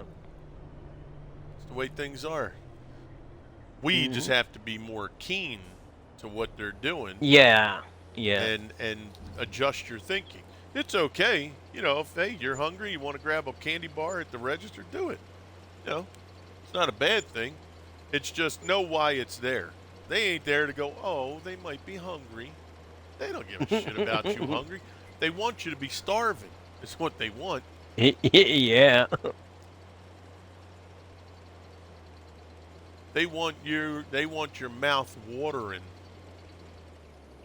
It's the way things are. We just Hmm. have to be more keen to what they're doing Yeah. Yeah. and adjust your thinking. It's okay, if hey, you're hungry, you want to grab a candy bar at the register, do it. You know, it's not a bad thing. It's just know why it's there. They ain't there to go, oh, they might be hungry. They don't give a shit about you hungry. They want you to be starving. It's what they want. Yeah. They want your mouth watering.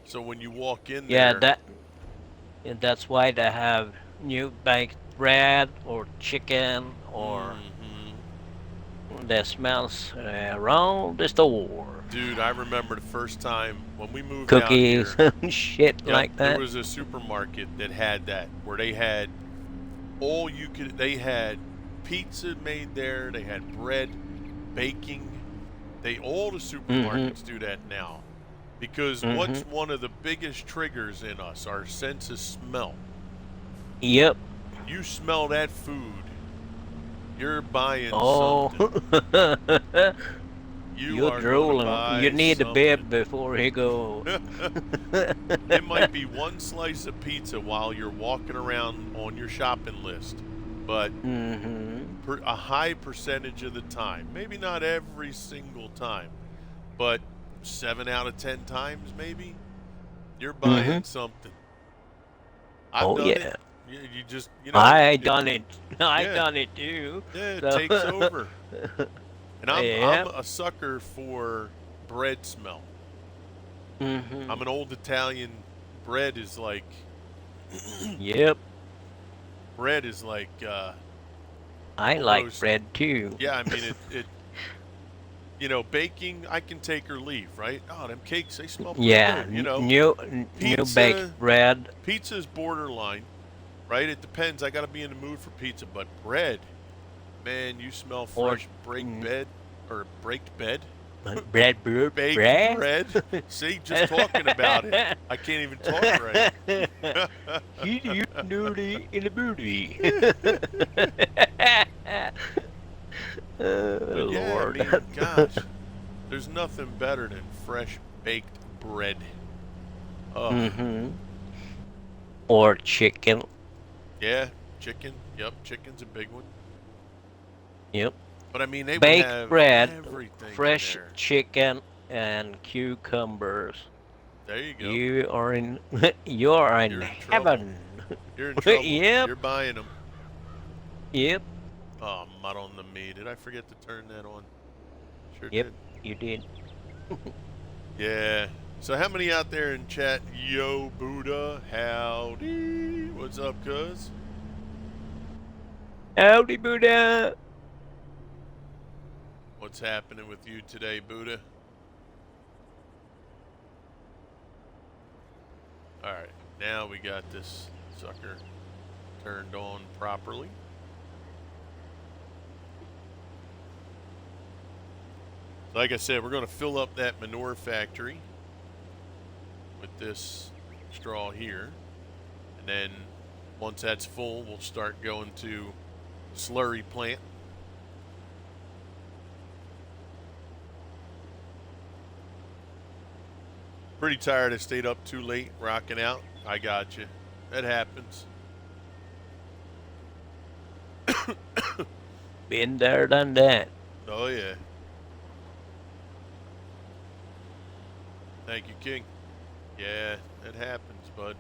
So when you walk in Yeah, there, that's why they have new baked bread or chicken or hmm that smells around the store. dude, I remember the first time when we moved out Cookies here. and shit Yep, like there that. was a supermarket that had that where they had they had pizza made there, they had bread, baking. All the Mhm. supermarkets do that now. Because what's Mhm. one of the biggest triggers in us? Our sense of smell. Yep. You smell that food, you're buying Oh. something. You You're are going to drooling. You buy need a something. bib before he go. It might be one slice of pizza while you're walking around on your shopping list, but Mhm. a high percentage of the time, maybe not every single time, but 7 out of 10 times, maybe you're buying Mhm. something. I've Oh done it. yeah. You just, I done it. I yeah, done it too. yeah, it So takes over. And I'm yeah. a sucker for bread smell. I'm Mhm. an old Italian. Bread is like Yep. bread is like I like almost, bread too. yeah. I mean it. Baking I can take or leave, right? Oh, them cakes they smell pretty Yeah. good. New baked Pizza bread. pizza's borderline, right? It depends. I got to be in the mood for pizza, but bread, man, you smell Or fresh baked mm, bread or baked bread, baked bread. bread. See, just talking about it, I can't even talk right. You nudie in the booty. But Oh, yeah, I Lord. mean, gosh, There's nothing better than fresh baked bread. Oh, Mm-hmm. Or chicken. yeah, chicken. Yep, chicken's a big one. Yep. But I mean, they would Baked have bread, everything in fresh there. chicken, and cucumbers. There you go. You are in you are in You're in trouble. heaven. You're in trouble. Yep. You're buying them. Yep. Oh, mud on the me. Did I forget to turn that on? Sure Yep. did. You did. Yeah. So how many out there in chat? Yo, Buddha. Howdy. What's up, cuz? Howdy, Buddha. What's happening with you today, Buddha? Alright. Now we got this sucker turned on properly. Like I said, we're going to fill up that manure factory with this straw here. And then once that's full, we'll start going to the slurry plant. Pretty tired. I stayed up too late rocking out. I got you. That happens. Been there, done that. Oh, yeah. Thank you, King. Yeah, that happens, bud.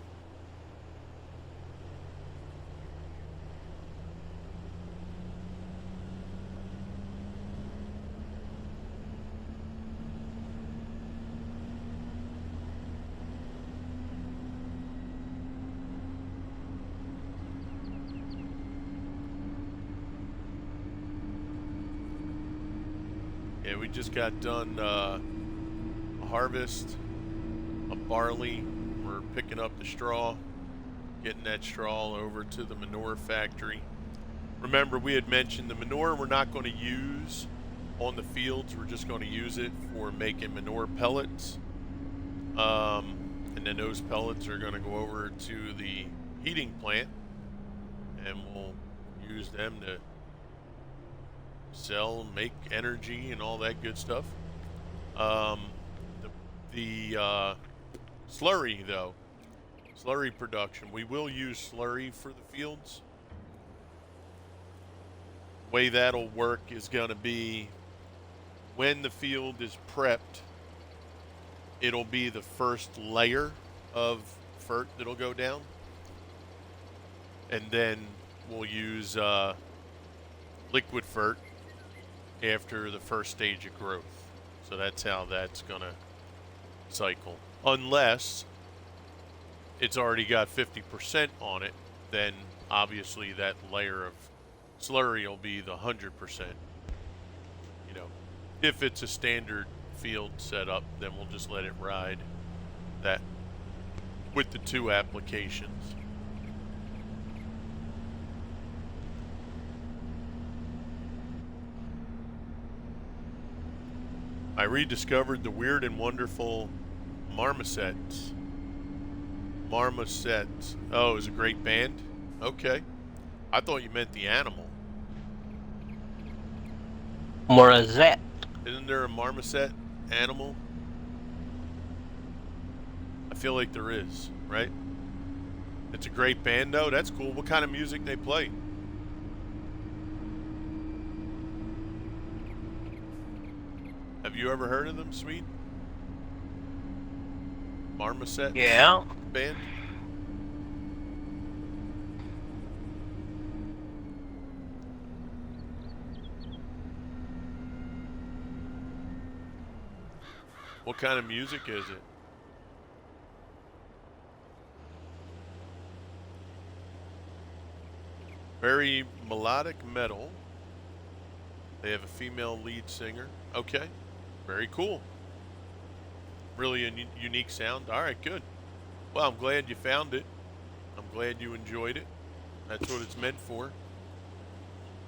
Yeah, we just got done a harvest of barley. We're picking up the straw, getting that straw over to the manure factory. Remember, we had mentioned the manure we're not going to use on the fields. We're just going to use it for making manure pellets. And then those pellets are going to go over to the heating plant, and we'll use them to sell, make energy, and all that good stuff. The slurry, though, slurry production, we will use slurry for the fields. The way that'll work is going to be when the field is prepped, it'll be the first layer of fert that'll go down. And then we'll use liquid fert after the first stage of growth. So that's how that's going to cycle. Unless it's already got 50% on it, then obviously that layer of slurry will be the 100%. You know, if it's a standard field setup, then we'll just let it ride that with the two applications. I rediscovered the weird and wonderful marmosets. Marmosets. Oh, it was a great band? Okay. I thought you meant the animal. Morazette. Isn't there a marmoset animal? I feel like there is, right? It's a great band, though. That's cool. What kind of music they play? Have you ever heard of them, Sweet? Marmoset Yeah. band? What kind of music is it? Very melodic metal. They have a female lead singer. Okay. Very cool. Really a unique sound. All right, good. Well, I'm glad you found it. I'm glad you enjoyed it. That's what it's meant for.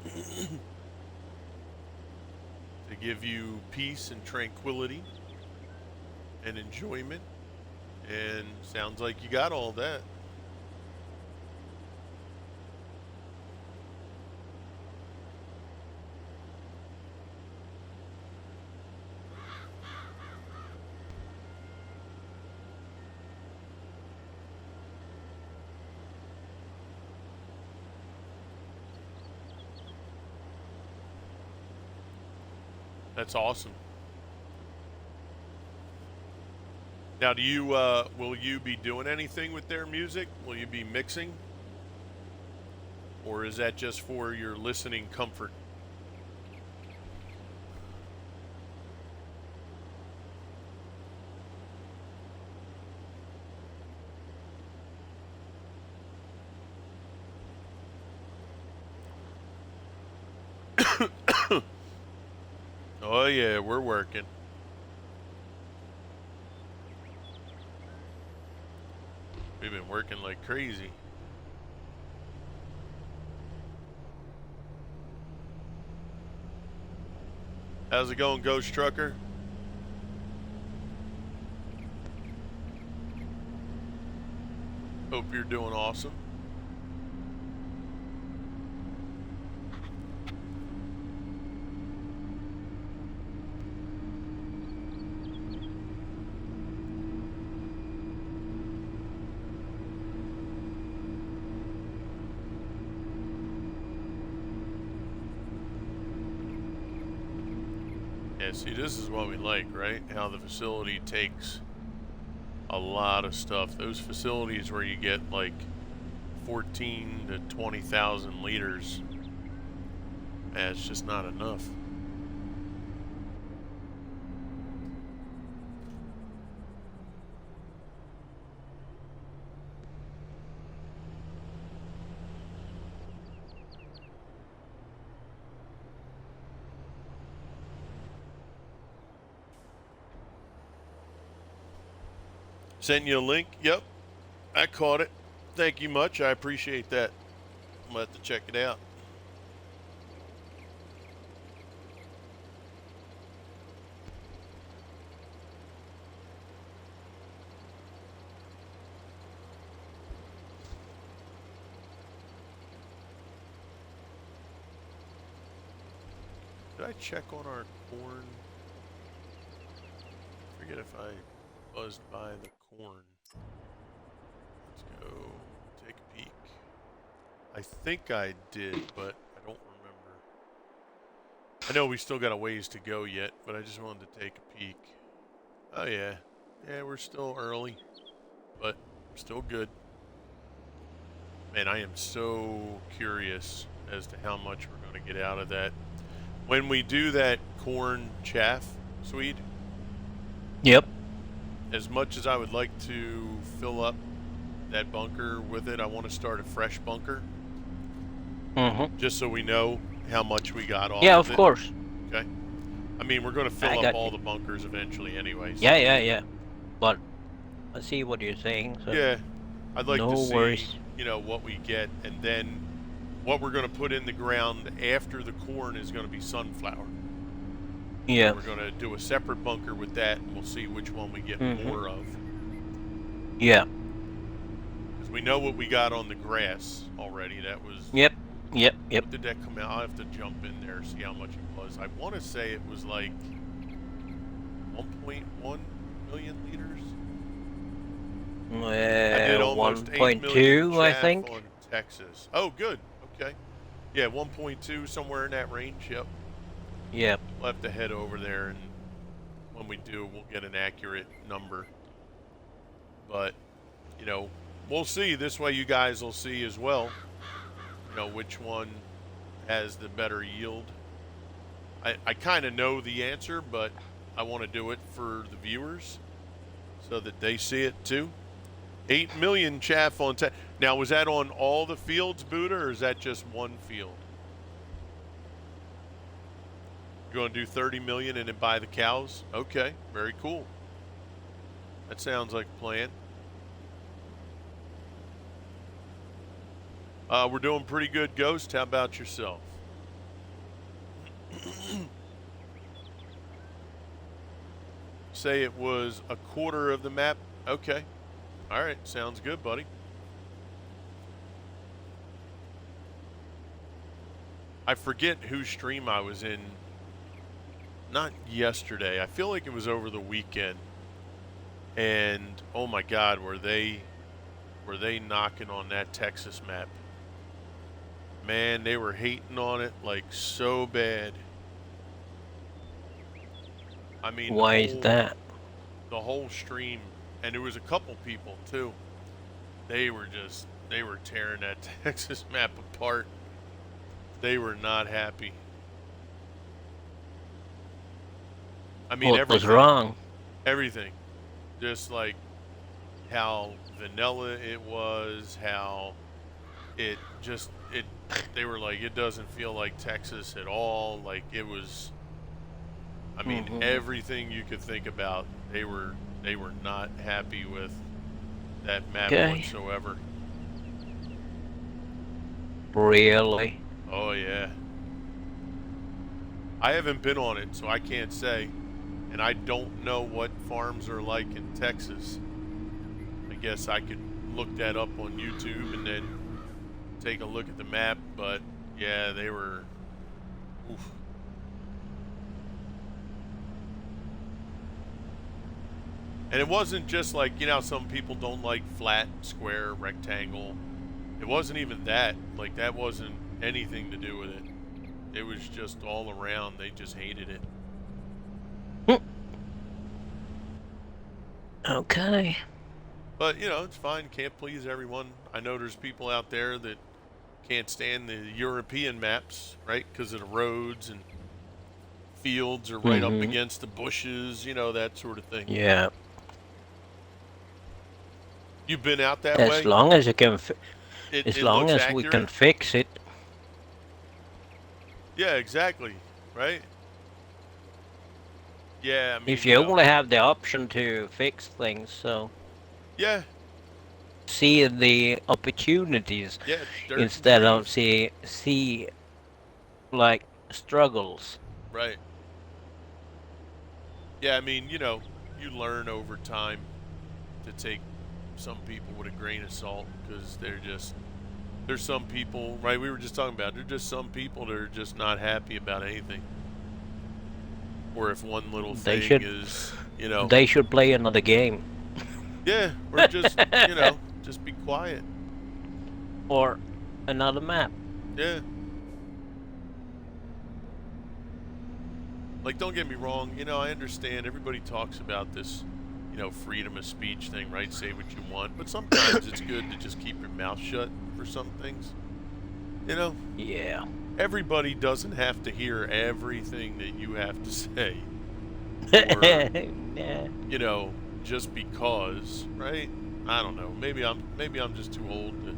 To give you peace and tranquility and enjoyment. And sounds like you got all that. That's awesome. Now, do you will you be doing anything with their music? Will you be mixing, or is that just for your listening comfort? Oh yeah, we're working. We've been working like crazy. How's it going, Ghost Trucker? Hope you're doing awesome. Yeah, see, this is what we like, right? How the facility takes a lot of stuff. Those facilities where you get like 14 to 20,000 liters, it's just not enough. Sent you a link? Yep, I caught it. Thank you much. I appreciate that. I'm gonna have to check it out. Did I check on our corn? Forget if I buzzed by the corn. Let's go take a peek. I think I did, but I don't remember. I know we still got a ways to go yet, but I just wanted to take a peek. Oh yeah. Yeah, we're still early, but still good. Man, I am so curious as to how much we're going to get out of that. When we do that corn chaff, Swede, Yep. as much as I would like to fill up that bunker with it, I want to start a fresh bunker. Mm-hmm. Just so we know how much we got off Yeah, of of it. course. Okay. I mean, we're going to I fill up got all you. the bunkers eventually anyway. So. Yeah. But I see what you're saying. So Yeah. I'd like no to see, worries. what we get, and then what we're going to put in the ground after the corn is going to be sunflower. Yeah. We're going to do a separate bunker with that, and we'll see which one we get more of. Yeah. Because we know what we got on the grass already. That was... Yep. What did that come out? I'll have to jump in there, see how much it was. I want to say it was like 1.1 million liters. I did almost 8 million 1.2, I chaff think. on Texas. Oh, good. Okay. Yeah, 1.2, somewhere in that range. Yep. Yep. We'll have to head over there, and when we do, we'll get an accurate number. But, we'll see. This way you guys will see as well, which one has the better yield. I kind of know the answer, but I want to do it for the viewers so that they see it too. 8 million chaff on now, was that on all the fields, Buddha, or is that just one field? You're going to do 30 million and then buy the cows? Okay, very cool. That sounds like a plan. We're doing pretty good, Ghost. How about yourself? Say it was a quarter of the map. Okay. All right. Sounds good, buddy. I forget whose stream I was in. Not yesterday. I feel like it was over the weekend. And oh my God, were they knocking on that Texas map? Man, they were hating on it like so bad. I mean, Why is that? the whole stream, and there was a couple people too. They were tearing that Texas map apart. They were not happy. I mean, What was everything, wrong? everything, just like how vanilla it was, how it. They were like, it doesn't feel like Texas at all. Like it was. I mean, everything you could think about, they were not happy with that map Okay. whatsoever. Really? Oh yeah. I haven't been on it, so I can't say. And I don't know what farms are like in Texas. I guess I could look that up on YouTube and then take a look at the map, but yeah, they were oof. And it wasn't just like, you know, some people don't like flat, square, rectangle. It wasn't even that. Like that wasn't anything to do with it. It was just all around. They just hated it. Okay. But, you know, it's fine. Can't please everyone. I know there's people out there that can't stand the European maps, right? Because of the roads and fields are right up against the bushes, you know, that sort of thing. Yeah. You've been out that As way? long as you can, as It long looks as we can accurate? fix it. Yeah, exactly. Right? Yeah, I mean, If you you know. only have the option to fix things, so Yeah, see the opportunities yeah, dirt and instead of trees. see like struggles. Right. Yeah, I mean, you know, you learn over time to take some people with a grain of salt because there's some people, right? We were just talking about, there's just some people that are just not happy about anything. Or if one little They thing should is, you know, they should play another game yeah, or just, you know, just be quiet. or another map. Yeah. Like, don't get me wrong, you know, I understand everybody talks about this, you know, freedom of speech thing, right? Say what you want. But sometimes it's good to just keep your mouth shut for some things. You know, Yeah. everybody doesn't have to hear everything that you have to say. Or, Nah. you know, just because, right? I don't know. Maybe I'm just too old to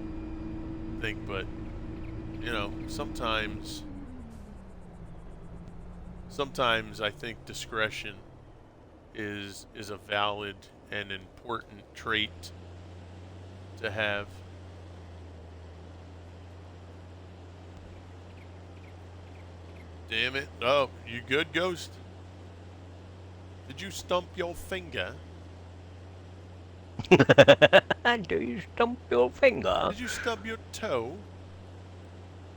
think, but you know, sometimes I think discretion is a valid and important trait to have. Damn it. Oh, you good, Ghost? Did you stump your finger? Do you stump your finger? Did you stub your toe?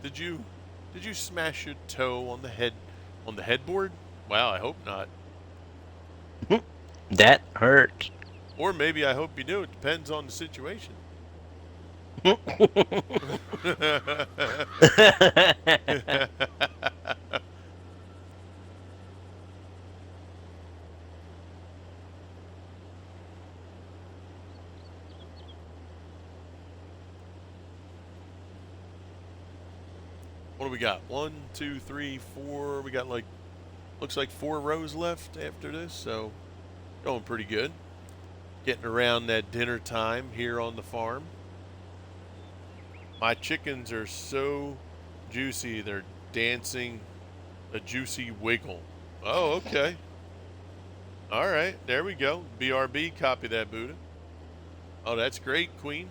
Did you did you smash your toe on the headboard? Wow, I hope not. That hurts. Or maybe I hope you do. It depends on the situation. What do we got? 1, 2, 3, 4. We got like, looks like 4 rows left after this, so going pretty good. Getting around that dinner time here on the farm. My chickens are so juicy, they're dancing a juicy wiggle. Oh, okay. All right, there we go. BRB, copy that, Buddha. Oh, that's great, Queen.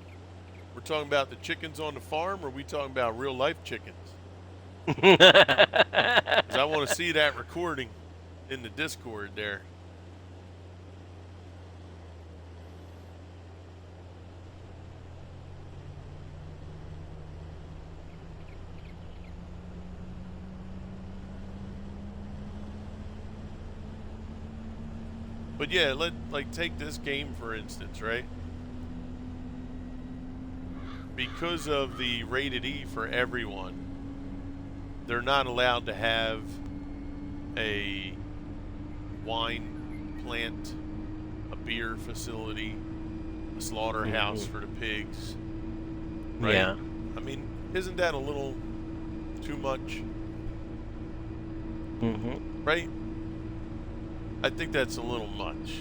We're talking about the chickens on the farm, or are we talking about real life chickens? Because I want to see that recording in the Discord there. But yeah, take this game for instance, right? Because of the rated E for everyone, they're not allowed to have a wine plant, a beer facility, a slaughterhouse for the pigs, right? Yeah. I mean, isn't that a little too much, right? I think that's a little much.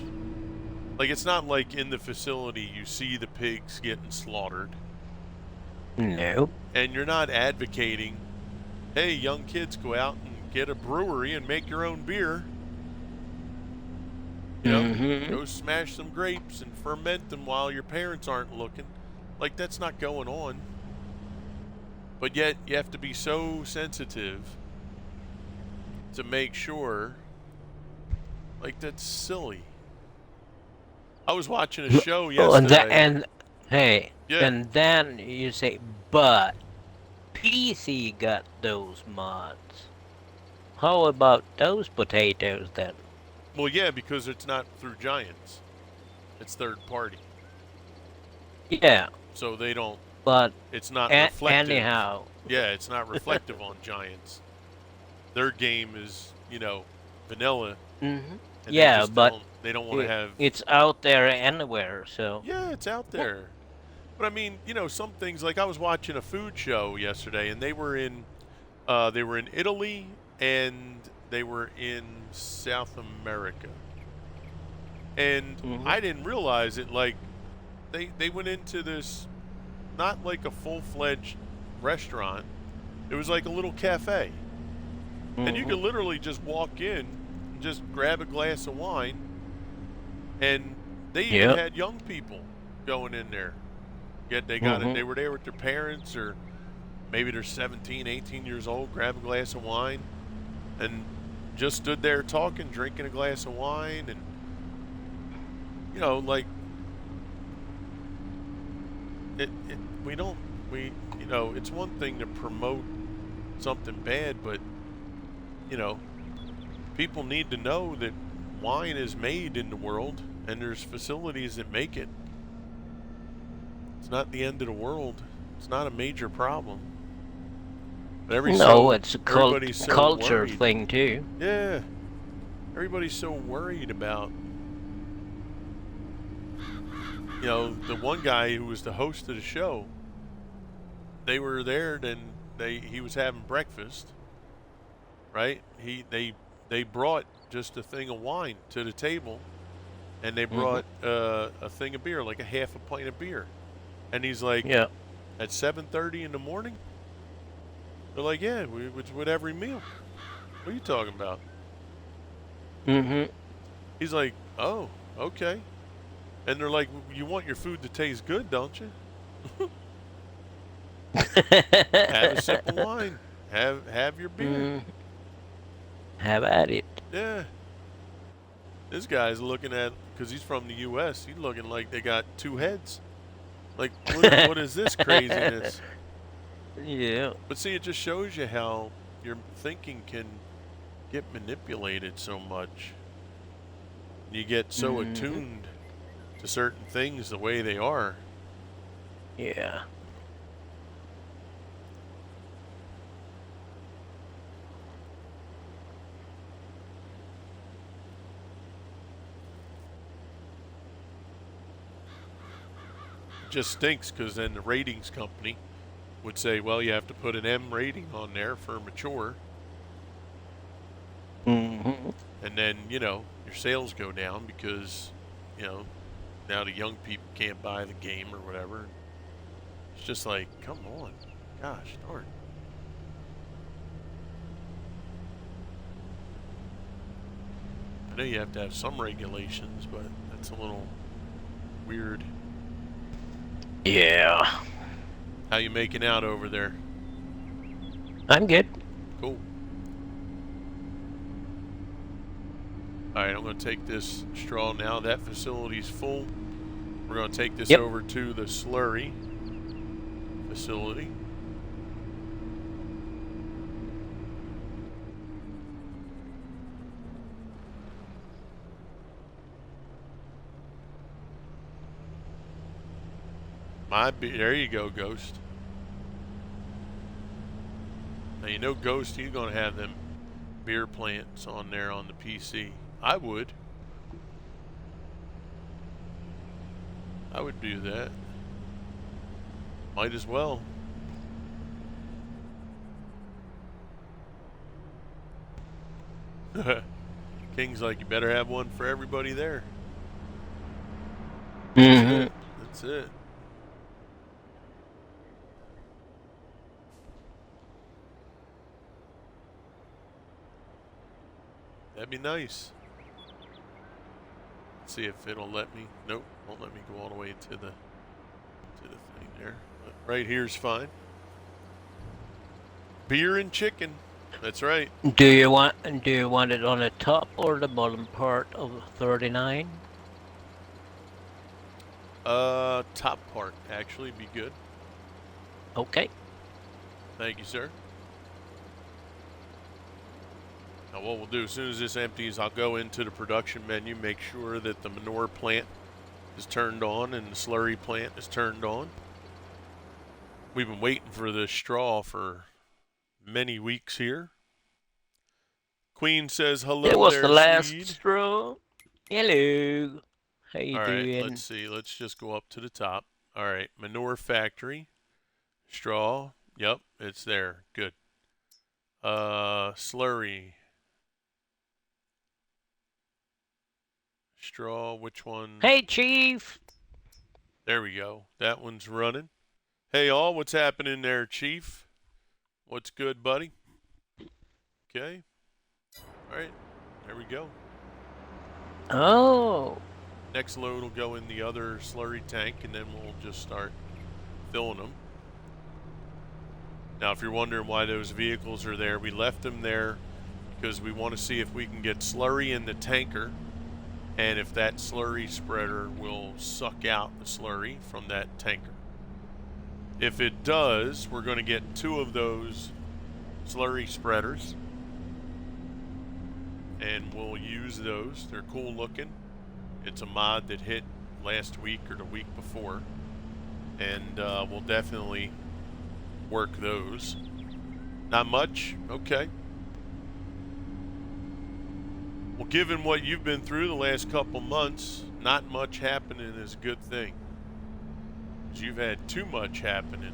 Like, it's not like in the facility you see the pigs getting slaughtered. No. And you're not advocating, hey, young kids, go out and get a brewery and make your own beer. You know, go smash some grapes and ferment them while your parents aren't looking. Like, that's not going on. But yet, you have to be so sensitive to make sure. Like, that's silly. I was watching a show yesterday. And hey, Yeah. and then you say, but PC got those mods. How about those potatoes then? Well, yeah, because it's not through Giants. It's third party. Yeah. So they don't. But it's not reflective. Anyhow. Yeah, it's not reflective on Giants. Their game is, vanilla. Yeah, but they don't want to have. It's out there anywhere, so. Yeah, it's out there. But I mean, some things, like I was watching a food show yesterday, and they were in Italy and they were in South America. And I didn't realize it. Like, they went into this, not like a full-fledged restaurant. It was like a little cafe. And you could literally just walk in and just grab a glass of wine. And they even had young people going in there. Yet they got it. They were there with their parents, or maybe they're 17, 18 years old, grab a glass of wine, and just stood there talking, drinking a glass of wine, and it's one thing to promote something bad, but people need to know that wine is made in the world, and there's facilities that make it. It's not the end of the world. It's not a major problem. But it's a so culture worried. thing too. Yeah. Everybody's so worried about, the one guy who was the host of the show. They were there, and he was having breakfast, right? They brought just a thing of wine to the table, and they brought a thing of beer, like a half a pint of beer. And he's like, at 7:30 in the morning? They're like, yeah, with every meal. What are you talking about? He's like, oh, okay. And they're like, you want your food to taste good, don't you? Have a sip of wine. Have your beer. Have at it. Yeah. This guy's looking at, because he's from the U.S., he's looking like they got two heads. Like, what is this craziness? Yeah. But see, it just shows you how your thinking can get manipulated so much. You get so attuned to certain things the way they are. Yeah. Just stinks, because then the ratings company would say, well, you have to put an M rating on there for mature. And then, your sales go down because, now the young people can't buy the game or whatever. It's just like, come on. Gosh, darn. I know you have to have some regulations, but that's a little weird. Yeah. How you making out over there? I'm good. Cool. All right, I'm going to take this straw now. That facility's full. We're going to take this over to the slurry facility. There you go, Ghost. Now, Ghost, he's going to have them beer plants on there on the PC. I would. I would do that. Might as well. King's like, you better have one for everybody there. That's Mm-hmm. it. That's it. That'd be nice. Let's see if it'll let me. Nope, won't let me go all the way to the thing there. But right here's fine. Beer and chicken. That's right. Do you want it on the top or the bottom part of 39? Top part actually be good. Okay. Thank you, sir. Now what we'll do, as soon as this empties, I'll go into the production menu, make sure that the manure plant is turned on and the slurry plant is turned on. We've been waiting for this straw for many weeks here. Queen says hello It was there, the last Swede. straw. Hello. How you All right, doing? let's see. Let's just go up to the top. All right, manure factory. Straw. Yep, it's there. Good. Slurry. Straw, which one? Hey, Chief. There we go. That one's running. Hey, all, what's happening there, Chief? What's good, buddy? Okay. All right, there we go. Oh. Next load will go in the other slurry tank, and then we'll just start filling them. Now, if you're wondering why those vehicles are there, we left them there because we want to see if we can get slurry in the tanker, and if that slurry spreader will suck out the slurry from that tanker. If it does, we're going to get 2 of those slurry spreaders, and we'll use those. They're cool looking. It's a mod that hit last week or the week before, and we'll definitely work those. Not much? Okay. Well, given what you've been through the last couple months, not much happening is a good thing. 'Cause you've had too much happening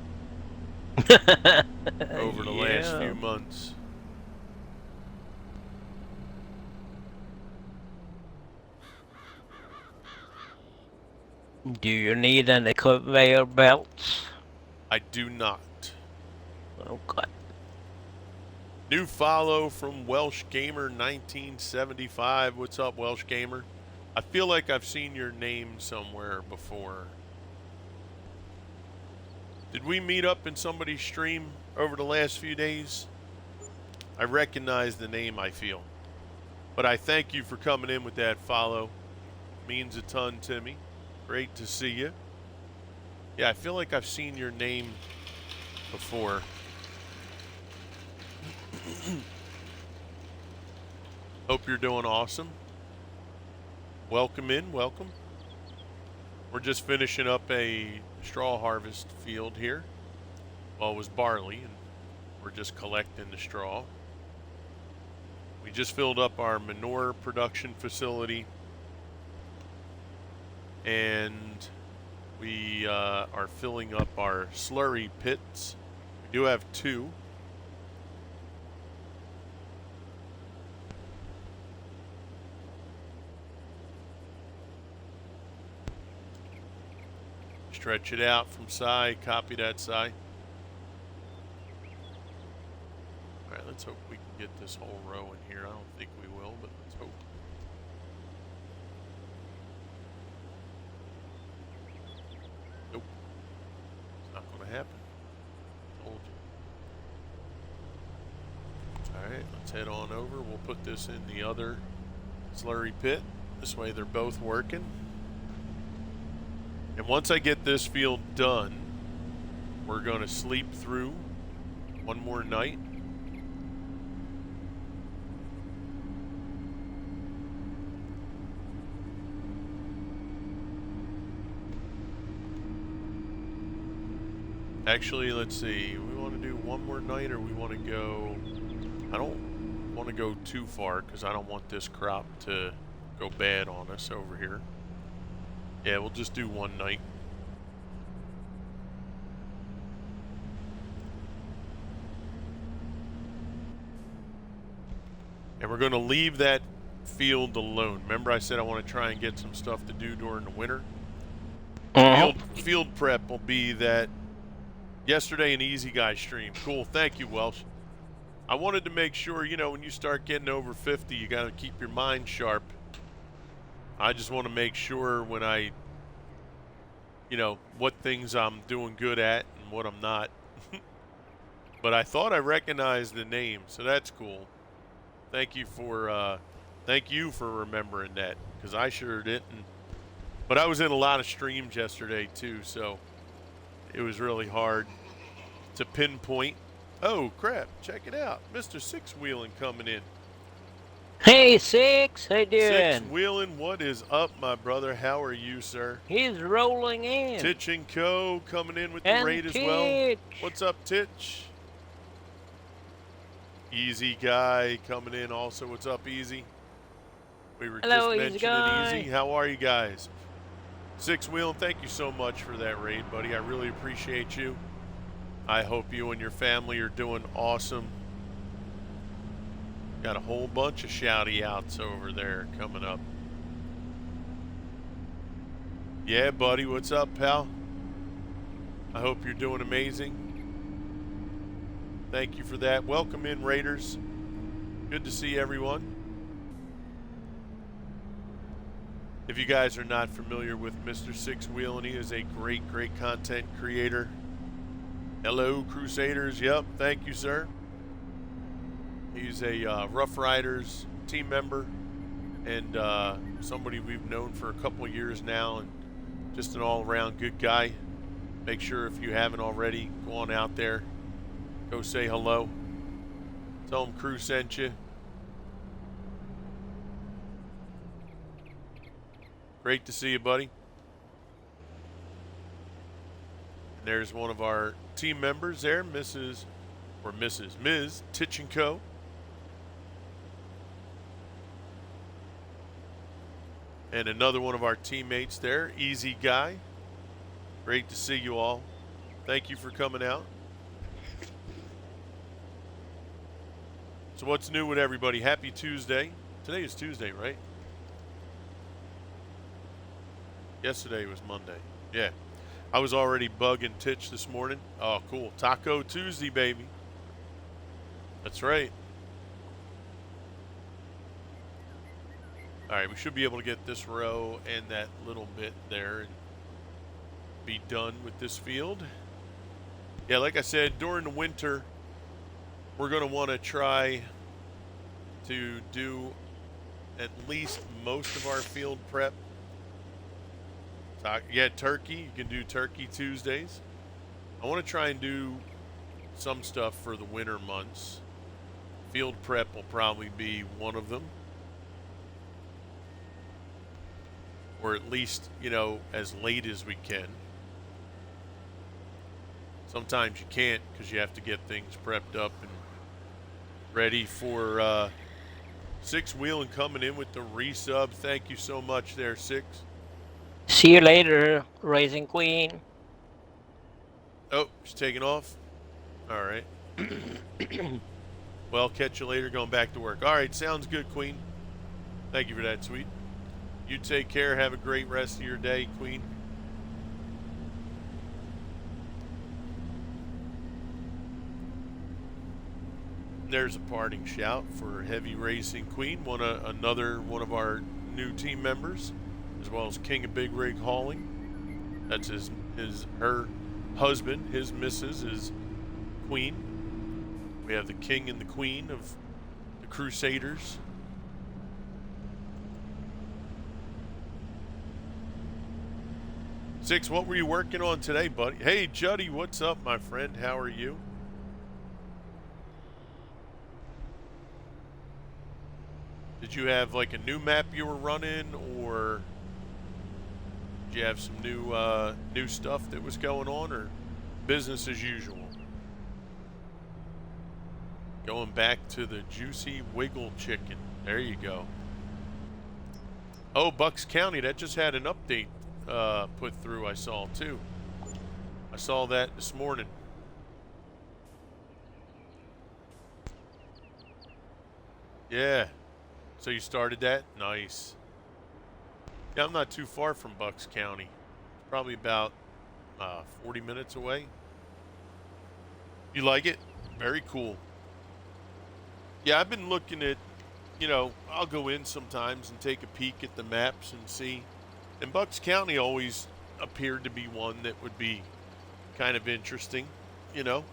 over the last few months. Do you need any conveyor belts? I do not. Okay. New follow from Welsh Gamer 1975. What's up, Welsh Gamer? I feel like I've seen your name somewhere before. Did we meet up in somebody's stream over the last few days? I recognize the name, I feel. But I thank you for coming in with that follow. Means a ton to me. Great to see you. Yeah, I feel like I've seen your name before. Hope you're doing awesome. Welcome in, welcome. We're just finishing up a straw harvest field here. Well, it was barley, and we're just collecting the straw. We just filled up our manure production facility, and we are filling up our slurry pits. We do have 2. Stretch it out from side, copy that side. All right, let's hope we can get this whole row in here. I don't think we will, but let's hope. Nope. It's not going to happen. Told you. All right, let's head on over. We'll put this in the other slurry pit. This way they're both working. And once I get this field done, we're going to sleep through one more night. Actually, let's see. We want to do one more night, or we want to go... I don't want to go too far because I don't want this crop to go bad on us over here. Yeah, we'll just do one night. And we're going to leave that field alone. Remember I said I want to try and get some stuff to do during the winter? Field prep will be that yesterday an easy guy stream. Cool. Thank you, Welsh. I wanted to make sure, you know, when you start getting over 50, you got to keep your mind sharp. I just want to make sure when I, you know, what things I'm doing good at and what I'm not. But I thought I recognized the name, so that's cool. Thank you for remembering that, because I sure didn't. But I was in a lot of streams yesterday too, so it was really hard to pinpoint. Oh crap! Check it out, Mr. Six Wheeling coming in. Hey, Six, how you doing? Six Wheeling, what is up, my brother? How are you, sir? He's rolling in. Titch and Co. coming in with the raid as well. What's up, Titch? Easy Guy coming in also. What's up, Easy? We were Hello, just Easy mentioning Guy. Easy. How are you guys? Six Wheeling, thank you so much for that raid, buddy. I really appreciate you. I hope you and your family are doing awesome. Got a whole bunch of shouty outs over there coming up. Yeah, buddy, what's up, pal? I hope you're doing amazing. Thank you for that. Welcome in, Raiders. Good to see everyone. If you guys are not familiar with Mr. Six Wheeling, he is a great content creator. Hello, Crusaders. Yep, thank you, sir. He's a Rough Riders team member and somebody we've known for a couple of years now, and just an all-around good guy. Make sure if you haven't already, go on out there, go say hello. Tell him Crew sent you. Great to see you, buddy. And there's one of our team members there, Ms. Titch and Co. And another one of our teammates there, Easy Guy. Great to see you all. Thank you for coming out. So what's new with everybody? Happy Tuesday. Today is Tuesday, right? Yesterday was Monday. Yeah. I was already bugging Titch this morning. Oh, cool. Taco Tuesday, baby. That's right. All right, we should be able to get this row and that little bit there and be done with this field. Yeah, like I said, during the winter, we're going to want to try to do at least most of our field prep. Yeah, turkey. You can do Turkey Tuesdays. I want to try and do some stuff for the winter months. Field prep will probably be one of them. Or at least, you know, as late as we can. Sometimes you can't because you have to get things prepped up and ready for Six Wheeling coming in with the resub. Thank you so much there, Six. See you later, Racing Queen. Oh, she's taking off? All right. Well, catch you later, going back to work. All right, sounds good, Queen. Thank you for that, sweet. You take care. Have a great rest of your day, Queen. There's a parting shout for Heavy Racing Queen, another one of our new team members, as well as King of Big Rig Hauling. That's her husband. His missus is Queen. We have the King and the Queen of the Crusaders. Six, what were you working on today, buddy? Hey, Juddy, what's up, my friend? How are you? Did you have like a new map you were running, or did you have some new stuff that was going on, or business as usual? Going back to the juicy wiggle chicken. There you go. Oh, Bucks County, that just had an update. put through, I saw too. I saw that this morning. Yeah. So you started that? Nice. Yeah, I'm not too far from Bucks County. Probably about 40 minutes away. You like it? Very cool. Yeah, I've been looking at, I'll go in sometimes and take a peek at the maps and see. And Bucks County always appeared to be one that would be kind of interesting, you know.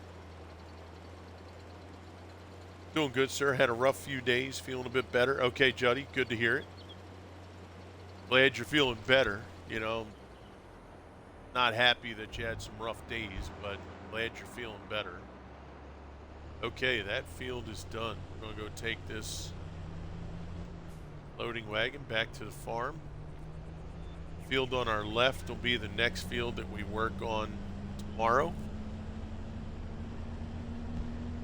Doing good, sir. Had a rough few days, feeling a bit better. Okay, Juddy, good to hear it. Glad you're feeling better. Not happy that you had some rough days, but glad you're feeling better. Okay, that field is done. We're going to go take this loading wagon back to the farm. Field on our left will be the next field that we work on tomorrow.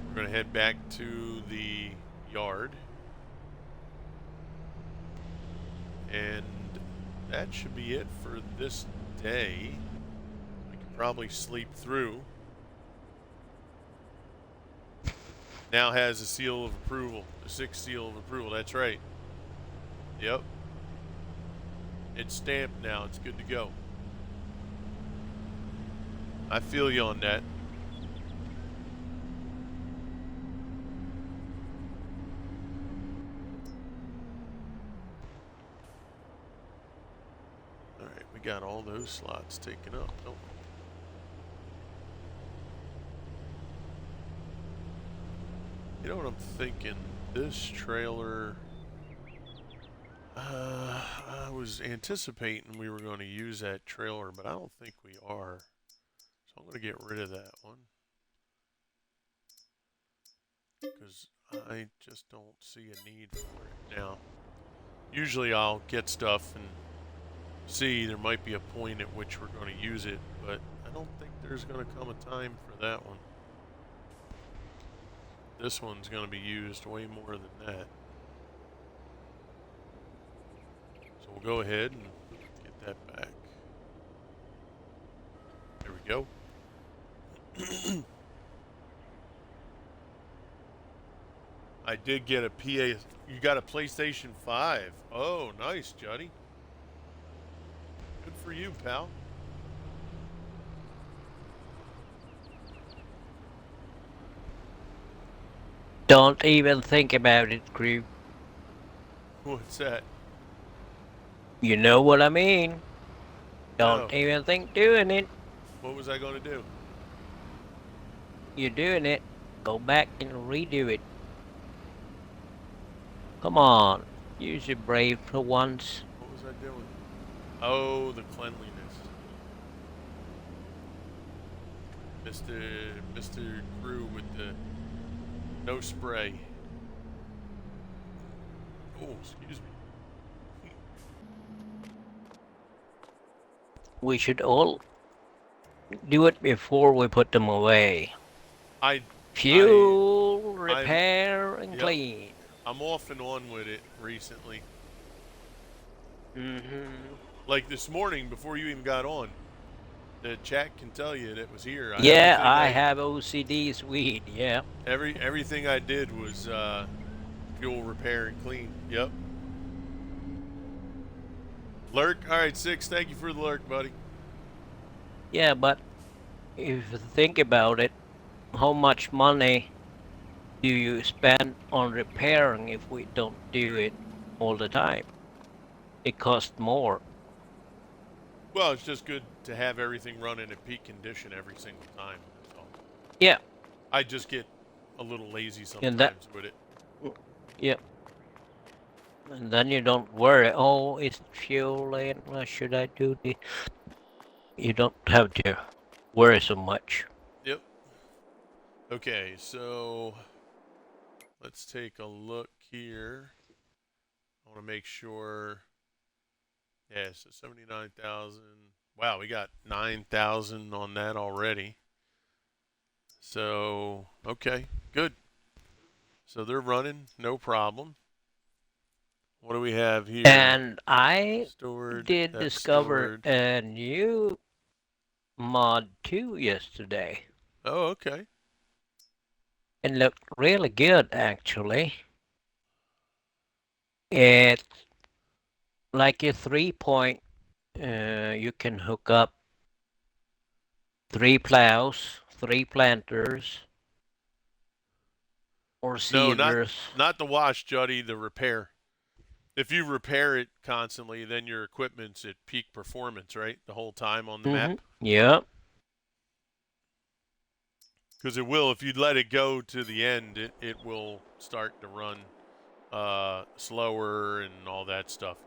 We're going to head back to the yard. And that should be it for this day. I can probably sleep through. Now has a seal of approval, the 6th seal of approval. That's right. Yep. It's stamped now. It's good to go. I feel you on that. All right, we got all those slots taken up, don't we? You know what I'm thinking? This trailer, I was anticipating we were going to use that trailer, but I don't think we are. So I'm going to get rid of that one. Because I just don't see a need for it now. Usually I'll get stuff and see there might be a point at which we're going to use it, but I don't think there's going to come a time for that one. This one's going to be used way more than that. So we'll go ahead and get that back. There we go. I did get a PA. You got a PlayStation 5. Oh, nice, Juddy. Good for you, pal. Don't even think about it, crew. What's that? You know what I mean. Don't No. even think doing it. What was I going to do? You're doing it. Go back and redo it. Come on. Use your brave for once. What was I doing? Oh, the cleanliness. Mr. Crew with the no spray. Oh, excuse me. We should all do it before we put them away. Fuel, repair, and yep, clean. I'm off and on with it recently. Mm-hmm. Like this morning, before you even got on, the chat can tell you that it was here. Yeah, I have OCD's weed. Yeah. Everything I did was fuel, repair, and clean. Yep. Lurk. All right, 6. Thank you for the lurk, buddy. Yeah, but if you think about it, how much money do you spend on repairing if we don't do it all the time? It costs more. Well, it's just good to have everything running at peak condition every single time. That's all. Yeah. I just get a little lazy And sometimes with it. Yeah. And then you don't worry, oh, it's fueling, what should I do? You don't have to worry so much. Yep. Okay, so let's take a look here. I want to make sure. Yeah, so 79,000. Wow, we got 9,000 on that already. So, okay, good. So they're running, no problem. What do we have here? And I Stored. did That's discover stored. a new mod too yesterday. Oh, okay. It looked really good actually. It's like a 3 point. You can hook up 3 plows, 3 planters, or No, seeders. not the wash, Juddy. The repair. If you repair it constantly, then your equipment's at peak performance, right? The whole time on the map. Yeah. Because it will, if you let it go to the end, it will start to run slower and all that stuff.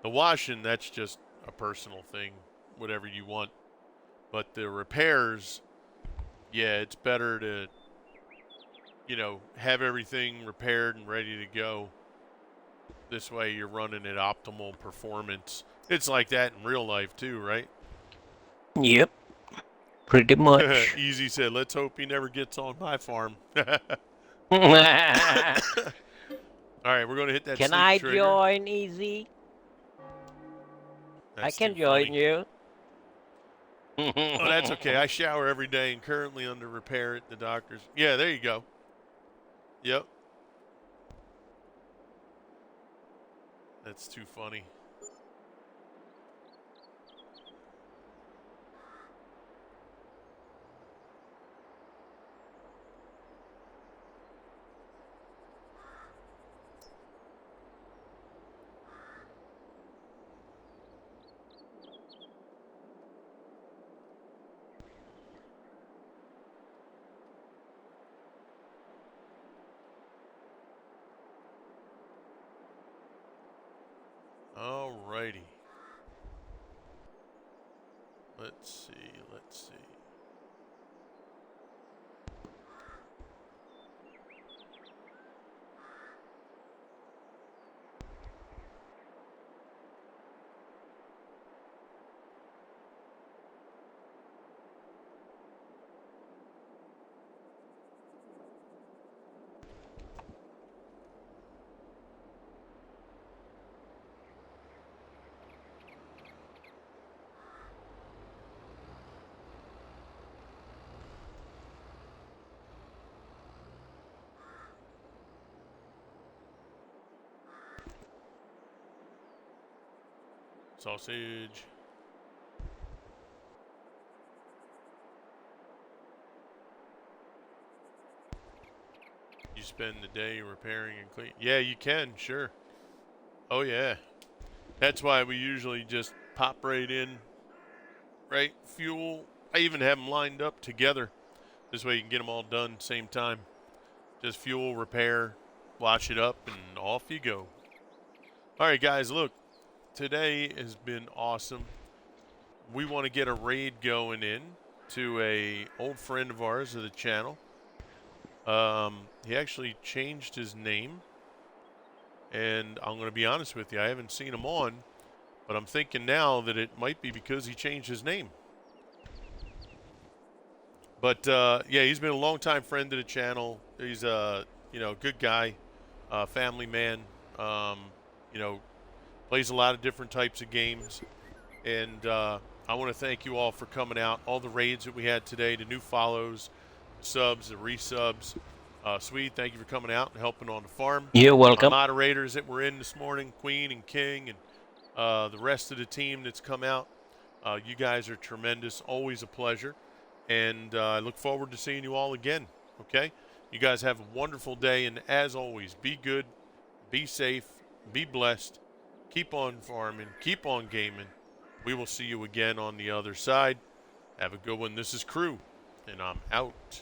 The washing, that's just a personal thing, whatever you want. But the repairs, yeah, it's better to, have everything repaired and ready to go. This way you're running at optimal performance. It's like that in real life too, right? Yep. Pretty much. Easy said, let's hope he never gets on my farm. Can All right, we're going to hit that sleep I trigger. join Easy? I That's can too join funny. you. Oh, that's okay. I shower every day and currently under repair at the doctor's. Yeah, there you go. Yep. That's too funny. All righty. Let's see. Let's see. Sausage. You spend the day repairing and clean. Yeah, you can, sure. Oh, yeah. That's why we usually just pop right in, right? Fuel. I even have them lined up together. This way you can get them all done same time. Just fuel, repair, wash it up, and off you go. All right, guys, look. Today has been awesome. We want to get a raid going in to a old friend of ours of the channel. He actually changed his name, and I'm going to be honest with you, I haven't seen him on, but I'm thinking now that it might be because he changed his name. But yeah, he's been a longtime friend of the channel. He's a good guy, family man. Um, you know, plays a lot of different types of games, and I want to thank you all for coming out. All the raids that we had today, the new follows, subs, the resubs. Swede, thank you for coming out and helping on the farm. You're Our welcome. moderators that were in this morning, Queen and King, and the rest of the team that's come out. You guys are tremendous. Always a pleasure. And I look forward to seeing you all again. Okay? You guys have a wonderful day. And as always, be good, be safe, be blessed. Keep on farming, keep on gaming. We will see you again on the other side. Have a good one. This is Crew, and I'm out.